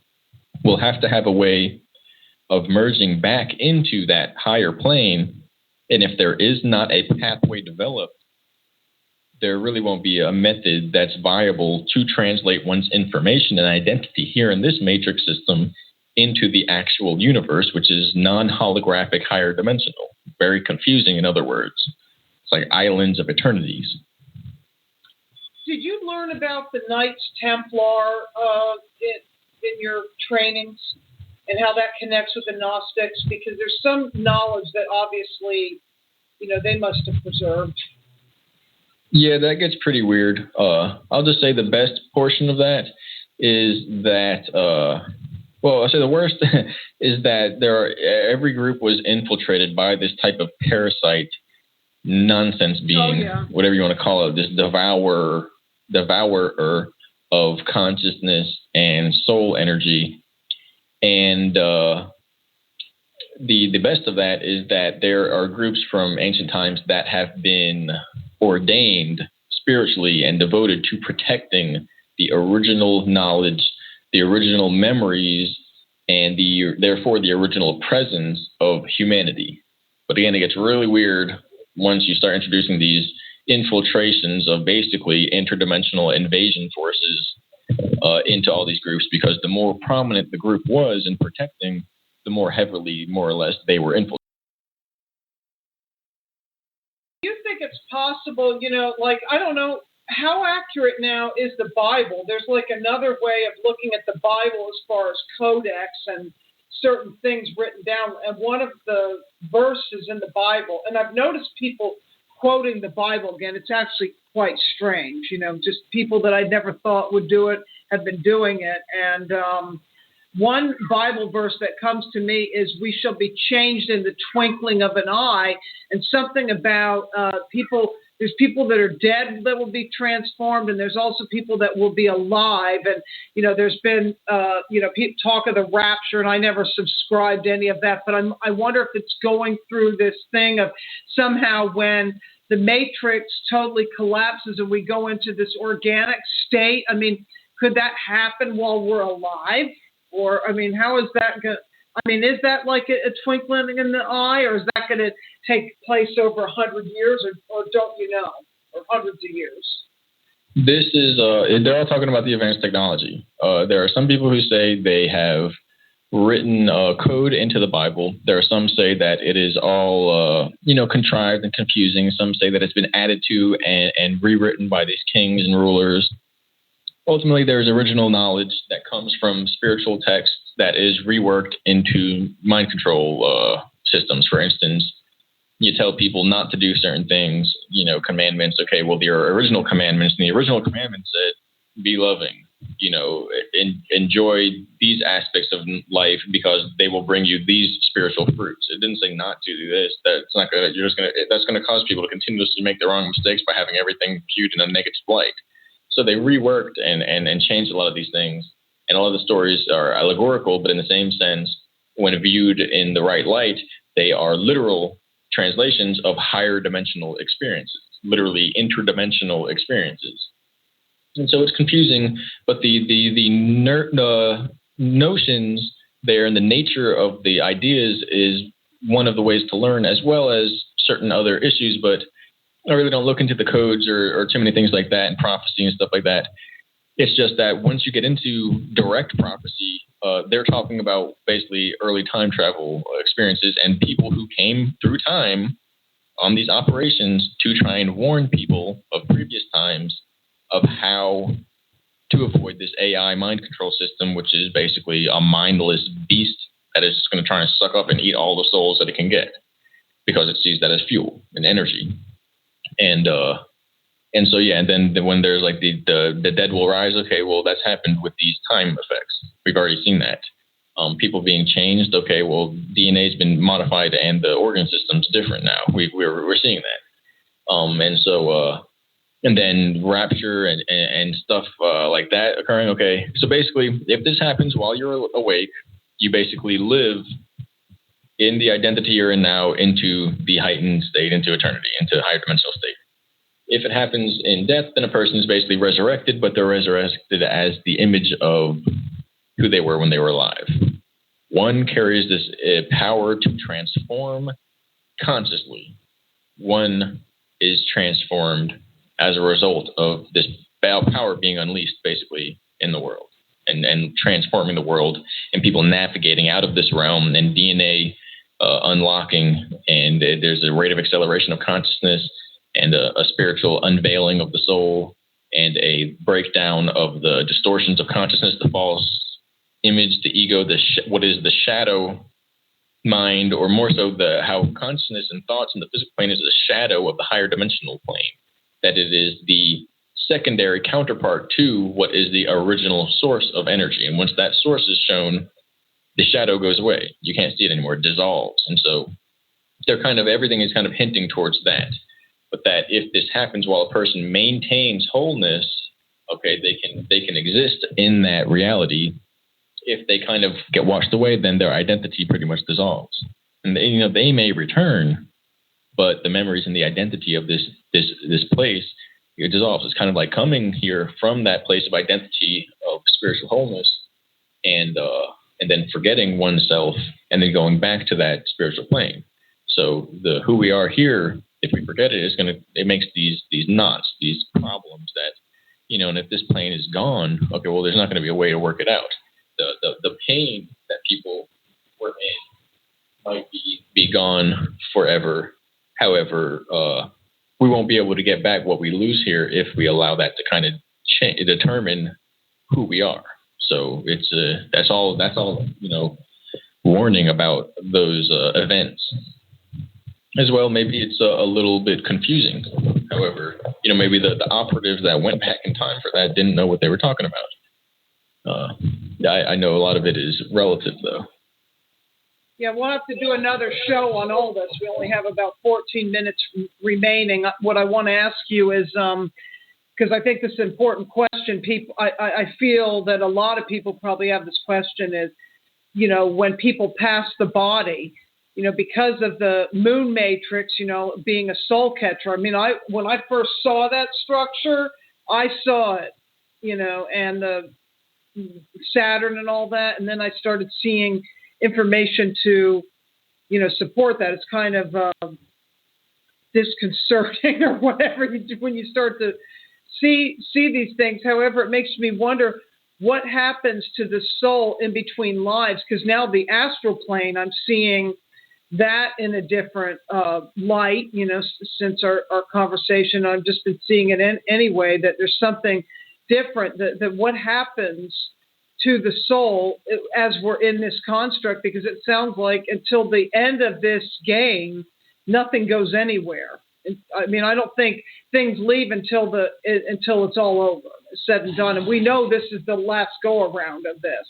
Speaker 3: will have to have a way of merging back into that higher plane. And if there is not a pathway developed, there really won't be a method that's viable to translate one's information and identity here in this matrix system into the actual universe, which is non-holographic, higher dimensional. Very confusing, in other words. It's like islands of eternities.
Speaker 1: Did you learn about the Knights Templar in your trainings and how that connects with the Gnostics? Because there's some knowledge that obviously, they must have preserved.
Speaker 3: Yeah, that gets pretty weird. I'll just say the best portion of that is that, I'll say the worst is that every group was infiltrated by this type of parasite nonsense being, whatever you want to call it, this devourer of consciousness and soul energy. And the best of that is that there are groups from ancient times that have been ordained spiritually and devoted to protecting the original knowledge, the original memories, and therefore the original presence of humanity. But again, it gets really weird once you start introducing these infiltrations of basically interdimensional invasion forces into all these groups, because the more prominent the group was in protecting, the more heavily, more or less, they were infiltrated.
Speaker 1: Do you think it's possible, I don't know, how accurate now is the Bible? There's like another way of looking at the Bible as far as codex and certain things written down. And one of the verses in the Bible, and I've noticed people quoting the Bible again, it's actually quite strange, just people that I never thought would do it have been doing it. And one Bible verse that comes to me is, we shall be changed in the twinkling of an eye, and something about there's people that are dead that will be transformed, and there's also people that will be alive. And, there's been, talk of the rapture, and I never subscribed to any of that. But I wonder if it's going through this thing of somehow when the matrix totally collapses and we go into this organic state, could that happen while we're alive? Or, how is that going to, is that like a twinkling in the eye, or is that going to take place over 100 years, or don't you know, or hundreds of years?
Speaker 3: This is, they're all talking about the advanced technology. There are some people who say they have written code into the Bible. There are some say that it is all, contrived and confusing. Some say that it's been added to and rewritten by these kings and rulers. Ultimately, there's original knowledge that comes from spiritual texts that is reworked into mind control systems. For instance, you tell people not to do certain things, commandments. Okay, well, there are original commandments, and the original commandment said, be loving, enjoy these aspects of life because they will bring you these spiritual fruits. It didn't say not to do this. That's not gonna. That's gonna cause people to continuously make the wrong mistakes by having everything viewed in a negative light. So they reworked and changed a lot of these things. And a lot of the stories are allegorical, but in the same sense, when viewed in the right light, they are literal translations of higher dimensional experiences, literally interdimensional experiences. And so it's confusing, but the notions there and the nature of the ideas is one of the ways to learn, as well as certain other issues. But I really don't look into the codes or too many things like that and prophecy and stuff like that. It's just that once you get into direct prophecy, they're talking about basically early time travel experiences and people who came through time on these operations to try and warn people of previous times of how to avoid this AI mind control system, which is basically a mindless beast that is just going to try and suck up and eat all the souls that it can get because it sees that as fuel and energy. And so, yeah, and then when there's like the dead will rise, okay, well, that's happened with these time effects. We've already seen that. People being changed, okay, well, DNA's been modified and the organ system's different now. We're seeing that. And then rapture and stuff like that occurring. Okay, so basically, if this happens while you're awake, you basically live in the identity you're in now into the heightened state, into eternity, into a higher dimensional state. If it happens in death, then a person is basically resurrected, but they're resurrected as the image of who they were when they were alive. One carries this power to transform consciously. One is transformed as a result of this power being unleashed basically in the world and transforming the world and people navigating out of this realm and DNA unlocking, and there's a rate of acceleration of consciousness and a spiritual unveiling of the soul and a breakdown of the distortions of consciousness, the false image, the ego, what is the shadow mind, or more so how consciousness and thoughts in the physical plane is a shadow of the higher dimensional plane, that it is the secondary counterpart to what is the original source of energy. And once that source is shown, the shadow goes away. You can't see it anymore. It dissolves. And so everything is kind of hinting towards that. But that if this happens while a person maintains wholeness, okay, they can exist in that reality. If they kind of get washed away, then their identity pretty much dissolves. And they may return, but the memories and the identity of this place, it dissolves. It's kind of like coming here from that place of identity of spiritual wholeness, and then forgetting oneself, and then going back to that spiritual plane. So the who we are here, if we forget it, it makes these knots, these problems that, and if this plane is gone, okay, well, there's not going to be a way to work it out. The pain that people were in might be gone forever. However, we won't be able to get back what we lose here if we allow that to kind of determine who we are. So it's that's all warning about those events. As well, maybe it's a little bit confusing. However, maybe the operatives that went back in time for that didn't know what they were talking about. I know a lot of it is relative, though.
Speaker 1: Yeah, we'll have to do another show on all this. We only have about 14 minutes remaining. What I want to ask you is, because I think this is an important question. I feel that a lot of people probably have this question is, when people pass the body, because of the moon matrix, being a soul catcher. I mean, when I first saw that structure, I saw it, and the Saturn and all that, and then I started seeing information to, support that. It's kind of disconcerting or whatever you do when you start to see these things. However, it makes me wonder what happens to the soul in between lives, because now the astral plane, I'm seeing that in a different light, since our conversation. I've just been seeing it anyway, that there's something different, that what happens to the soul as we're in this construct, because it sounds like until the end of this game, nothing goes anywhere. I mean, I don't think things leave until it's all over, said and done. And we know this is the last go around of this,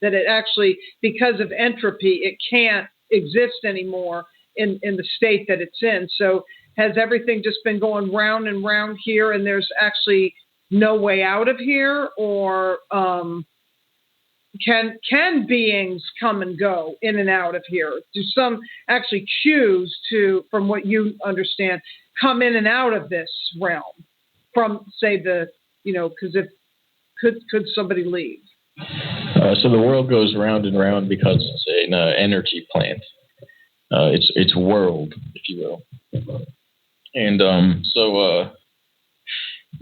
Speaker 1: that it actually, because of entropy, it can't exist anymore in the state that it's in. So has everything just been going round and round here, and there's actually no way out of here? Or can beings come and go in and out of here? Do some actually choose to, from what you understand, come in and out of this realm from, say, because could somebody leave?
Speaker 3: So the world goes round and round because it's an energy plant. It's world, if you will. And so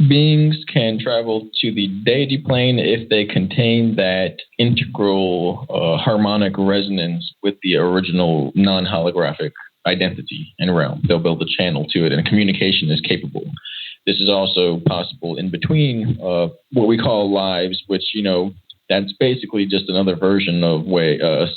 Speaker 3: beings can travel to the deity plane if they contain that integral harmonic resonance with the original non-holographic identity and realm. They'll build a channel to it, and communication is capable. This is also possible in between what we call lives, which, that's basically just another version of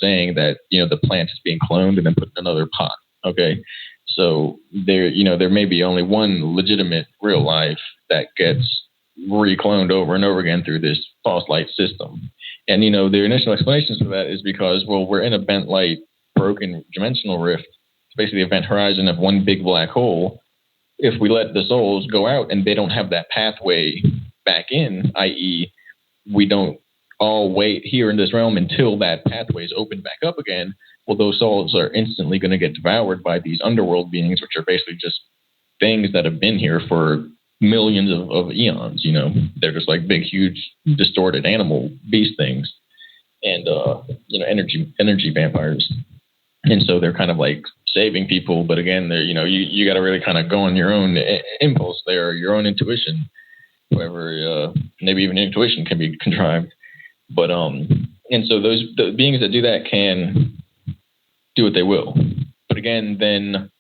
Speaker 3: saying that, the plant is being cloned and then put in another pot. Okay. So there may be only one legitimate real life that gets recloned over and over again through this false light system. And, the initial explanations for that is because, well, we're in a bent light broken dimensional rift. It's basically the event horizon of one big black hole. if we let the souls go out and they don't have that pathway back in, i.e., we don't all wait here in this realm until that pathway is opened back up again, well, those souls are instantly going to get devoured by these underworld beings, which are basically just things that have been here for millions of eons. They're just like big, huge, distorted animal beast things, and energy vampires. And so they're kind of like saving people, but again, they're you got to really kind of go on your own impulse there, your own intuition. However, maybe even intuition can be contrived, but and so the beings that do that can do what they will. But again, then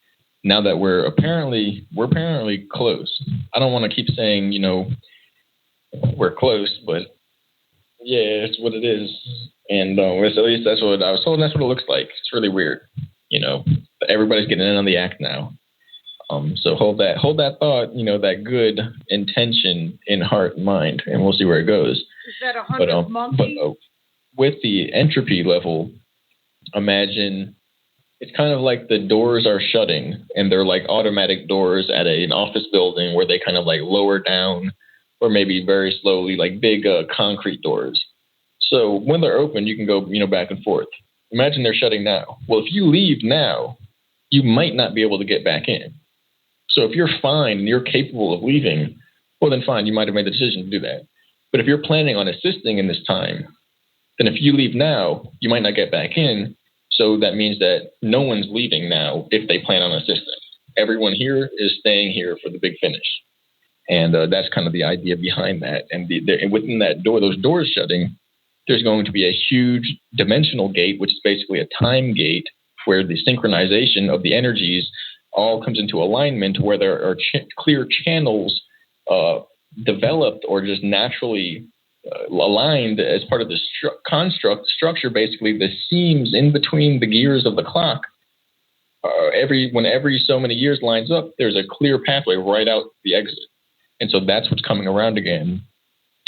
Speaker 3: now that we're apparently close. I don't want to keep saying we're close, but yeah, it's what it is. And at least that's what I was told. And that's what it looks like. It's really weird. Everybody's getting in on the act now. So hold that thought, that good intention in heart and mind, and we'll see where it goes.
Speaker 1: Is that 100 monkeys?
Speaker 3: But with the entropy level, imagine it's kind of like the doors are shutting, and they're like automatic doors at an office building where they kind of like lower down, or maybe very slowly, like big concrete doors. So when they're open, you can go, back and forth. Imagine they're shutting now. Well, if you leave now, you might not be able to get back in. So if you're fine and you're capable of leaving, well, then fine, you might have made the decision to do that. But if you're planning on assisting in this time, then if you leave now, you might not get back in. So that means that no one's leaving now if they plan on assisting. Everyone here is staying here for the big finish. And that's kind of the idea behind that. And within that door, those doors shutting, there's going to be a huge dimensional gate, which is basically a time gate, where the synchronization of the energies all comes into alignment, where there are clear channels developed or just naturally aligned as part of the structure. Basically, the seams in between the gears of the clock, when every so many years lines up, there's a clear pathway right out the exit. And so that's what's coming around again.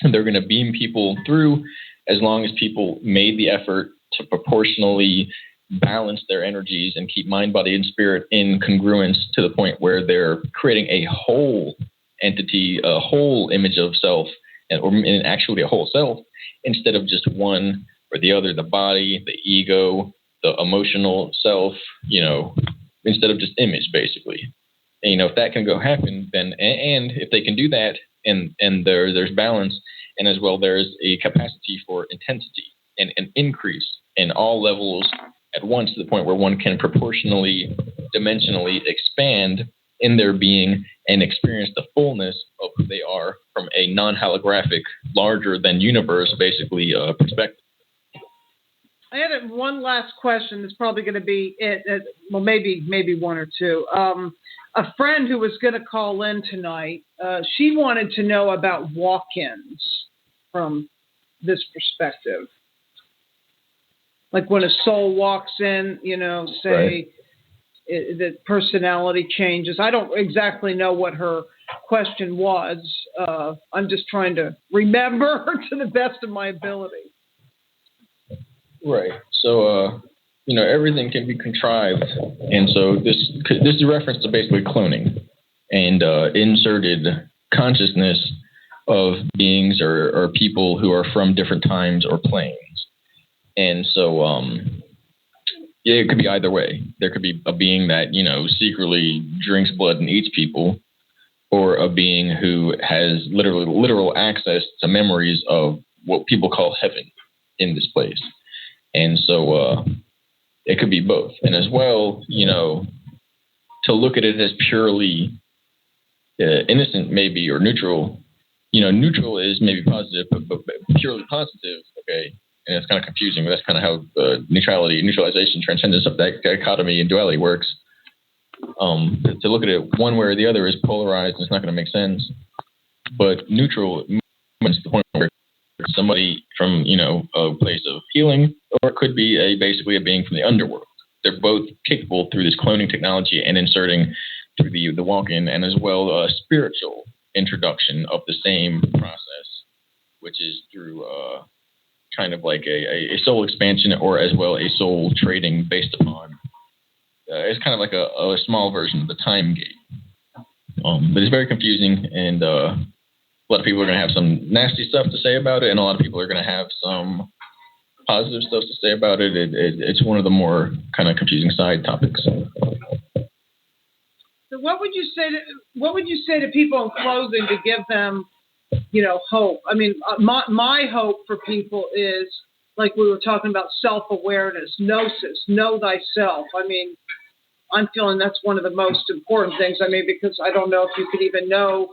Speaker 3: And they're going to beam people through as long as people made the effort to proportionally balance their energies and keep mind, body, and spirit in congruence to the point where they're creating a whole entity, a whole image of self, and actually a whole self, instead of just one or the other, the body, the ego, the emotional self, instead of just image, basically. And, if that can go happen, then, and if they can do that, and there's balance, and as well there's a capacity for intensity and an increase in all levels at once, to the point where one can proportionally, dimensionally expand in their being and experience the fullness of who they are from a non-holographic, larger than universe, basically, perspective.
Speaker 1: I had one last question. It's probably going to be it. Well, maybe one or two. A friend who was going to call in tonight, she wanted to know about walk-ins from this perspective. Like when a soul walks in, say
Speaker 3: right.
Speaker 1: The personality changes. I don't exactly know what her question was. I'm just trying to remember to the best of my ability.
Speaker 3: Right. So, everything can be contrived. And so this is a reference to basically cloning and inserted consciousness of beings or people who are from different times or planes. And so, it could be either way. There could be a being that, secretly drinks blood and eats people, or a being who has literal access to memories of what people call heaven in this place. And so it could be both. And as well, to look at it as purely innocent maybe, or neutral, neutral is maybe positive, but purely positive, okay? And it's kind of confusing, but that's kind of how neutralization, transcendence of that dichotomy and duality works. To look at it one way or the other is polarized, and it's not going to make sense. But neutral is the point where somebody from, a place of healing, or it could be basically a being from the underworld. They're both capable through this cloning technology and inserting through the walk-in, and as well a spiritual introduction of the same process, which is through kind of like a soul expansion, or as well a soul trading based upon. It's kind of like a small version of the time gate. But it's very confusing, and a lot of people are going to have some nasty stuff to say about it, and a lot of people are going to have some positive stuff to say about it. It's one of the more kind of confusing side topics.
Speaker 1: So what would you say to people in closing to give them, hope? I mean, my hope for people is, like we were talking about, self-awareness, gnosis, know thyself. I mean, I'm feeling that's one of the most important things. I mean, because I don't know if you could even know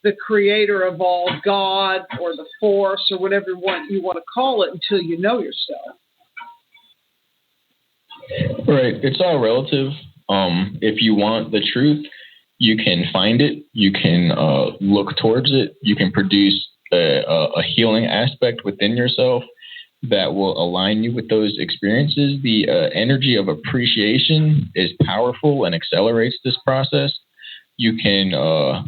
Speaker 1: the creator of all, God, or the force, or whatever you want to call it, until you know yourself.
Speaker 3: Right. It's all relative. If you want the truth, you can find it. You can look towards it. You can produce a healing aspect within yourself that will align you with those experiences. The energy of appreciation is powerful and accelerates this process. You can, a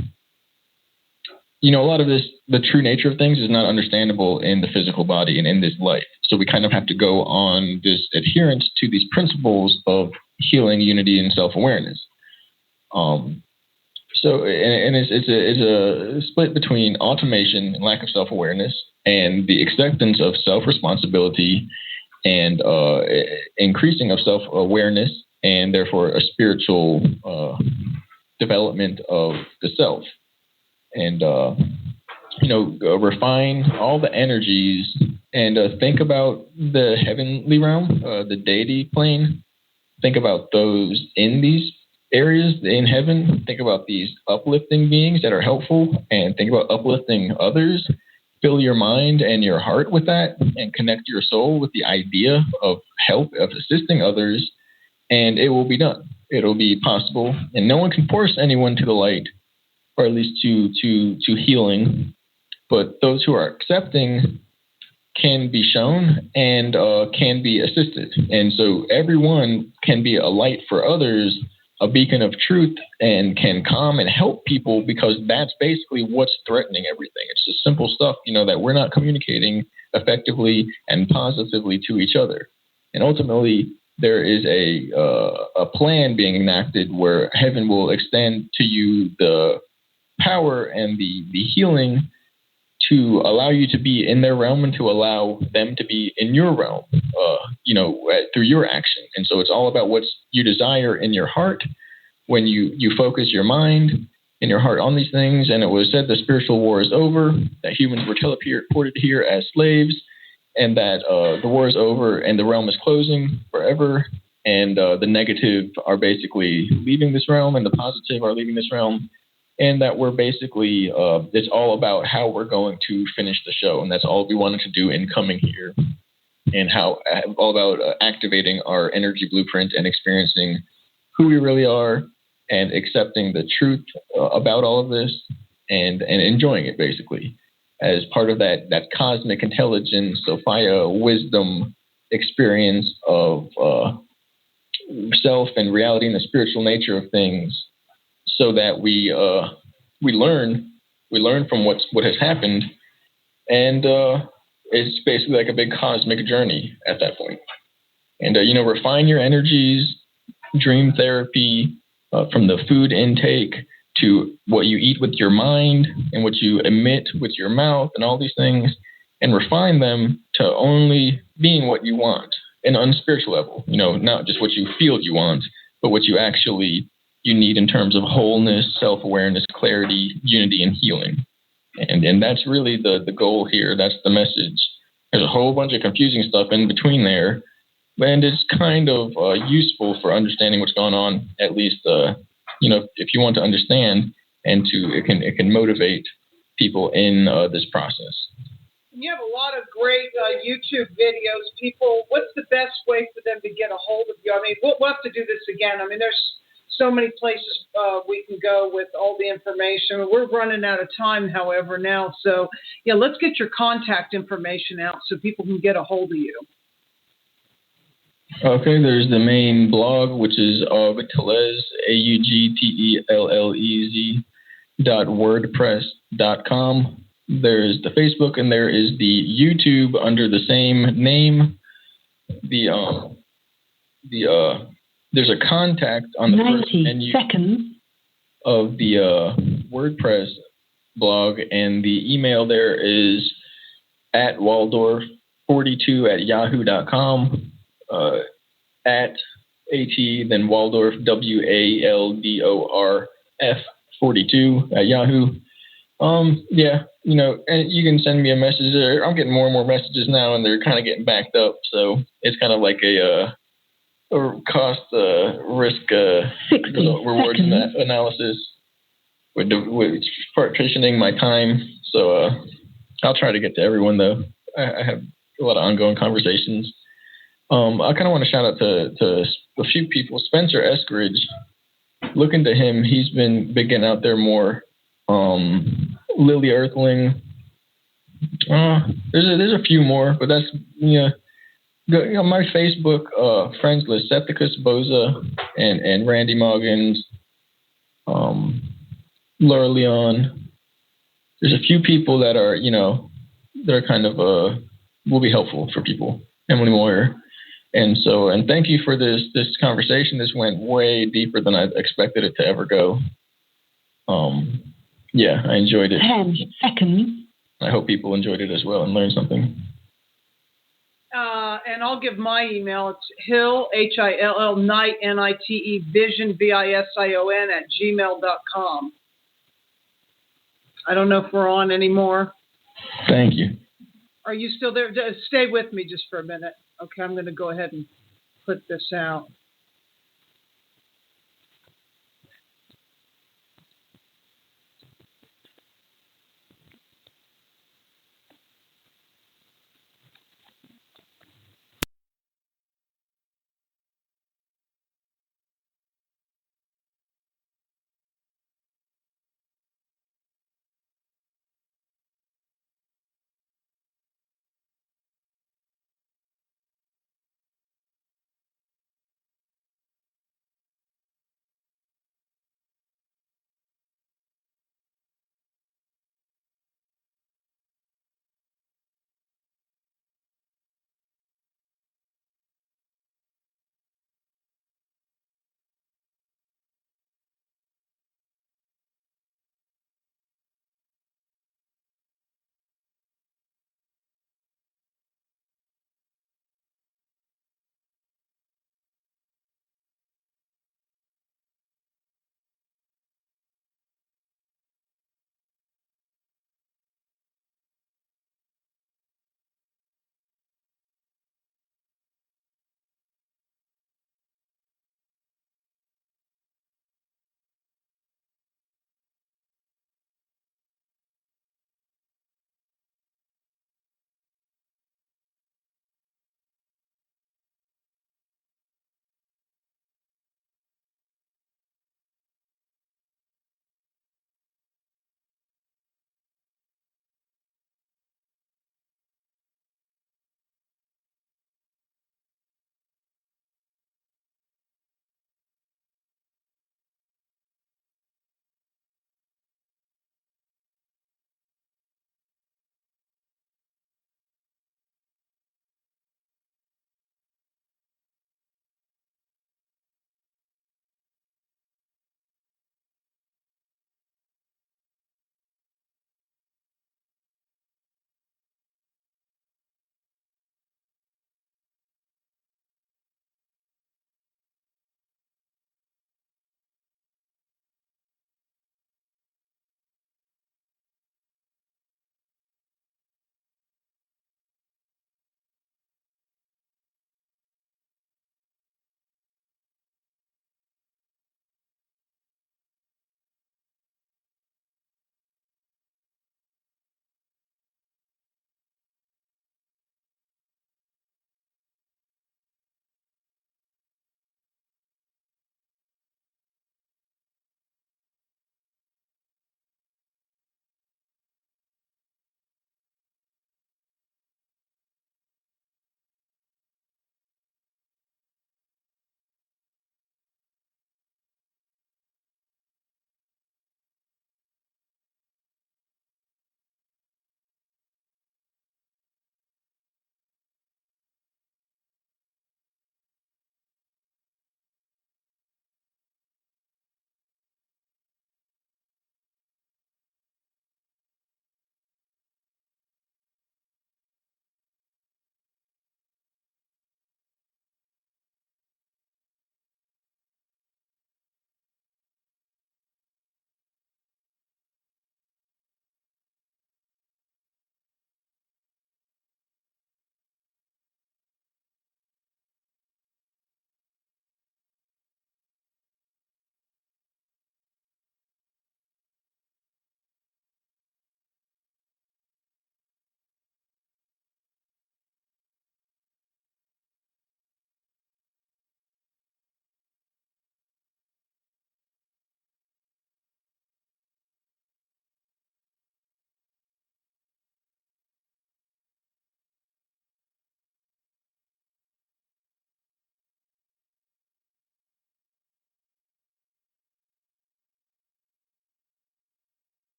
Speaker 3: lot of this, the true nature of things is not understandable in the physical body and in this life. So we kind of have to go on this adherence to these principles of healing, unity, and self-awareness. It's a split between automation and lack of self-awareness, and the acceptance of self-responsibility and increasing of self-awareness, and therefore a spiritual development of the self. And, refine all the energies and think about the heavenly realm, the deity plane. Think about those in these areas in heaven. Think about these uplifting beings that are helpful, and think about uplifting others. Fill your mind and your heart with that, and connect your soul with the idea of help, of assisting others, and it will be done. It'll be possible, and no one can force anyone to the light, or at least to healing. But those who are accepting can be shown and can be assisted. And so everyone can be a light for others, a beacon of truth, and can calm and help people, because that's basically what's threatening everything. It's just simple stuff, that we're not communicating effectively and positively to each other. And ultimately, there is a plan being enacted where heaven will extend to you the power and the healing to allow you to be in their realm and to allow them to be in your realm, through your action. And so it's all about what you desire in your heart when you focus your mind and your heart on these things. And it was said the spiritual war is over, that humans were teleported here as slaves, and that the war is over and the realm is closing forever. And the negative are basically leaving this realm and the positive are leaving this realm. And that we're basically, it's all about how we're going to finish the show. And that's all we wanted to do in coming here. And all about activating our energy blueprint and experiencing who we really are and accepting the truth about all of this and enjoying it, basically, as part of that cosmic intelligence, SyFy wisdom experience of self and reality and the spiritual nature of things. So that we learn from what has happened, and it's basically like a big cosmic journey at that point. And refine your energies, dream therapy, from the food intake to what you eat with your mind and what you emit with your mouth, and all these things, and refine them to only being what you want, an unspiritual level. Not just what you feel you want, but what you actually you need in terms of wholeness, self-awareness, clarity, unity, and healing. And that's really the goal here. That's the message. There's a whole bunch of confusing stuff in between there, and it's kind of useful for understanding what's going on, at least, if you want to understand, and it can motivate people in this process.
Speaker 1: You have a lot of great YouTube videos. People, what's the best way for them to get a hold of you? I mean, we'll have to do this again. I mean, there's so many places we can go with all the information. We're running out of time, however, now. So, let's get your contact information out so people can get a hold of you.
Speaker 3: Okay, there's the main blog, which is Aug Tellez, AugTellez.wordpress.com. There's the Facebook, and there is the YouTube under the same name. There's a contact on the
Speaker 4: 90
Speaker 3: first menu.
Speaker 4: seconds.
Speaker 3: of the WordPress blog, and the email there is at waldorf42@yahoo.com, at then Waldorf, WALDORF 42 @yahoo. And you can send me a message there. I'm getting more and more messages now, and they're kind of getting backed up, so it's kind of like a cost risk reward analysis with partitioning my time. So I'll try to get to everyone, though. I have a lot of ongoing conversations. I kind of want to shout out to a few people. Spencer Eskridge, look into him. He's been getting out there more. Lily Earthling. There's a few more, but that's my Facebook friends list: Septicus Boza and Randy Moggins, Laura Leon. There's a few people that are they're kind of will be helpful for people. Emily Moyer. And thank you for this conversation. This went way deeper than I expected it to ever go. I enjoyed it.
Speaker 4: 10 seconds.
Speaker 3: I hope people enjoyed it as well and learned something.
Speaker 1: And I'll give my email. It's Hill, HILL, Night, NITE, Vision, VISION, @gmail.com. I don't know if we're on anymore.
Speaker 3: Thank you.
Speaker 1: Are you still there? Stay with me just for a minute. Okay, I'm going to go ahead and put this out.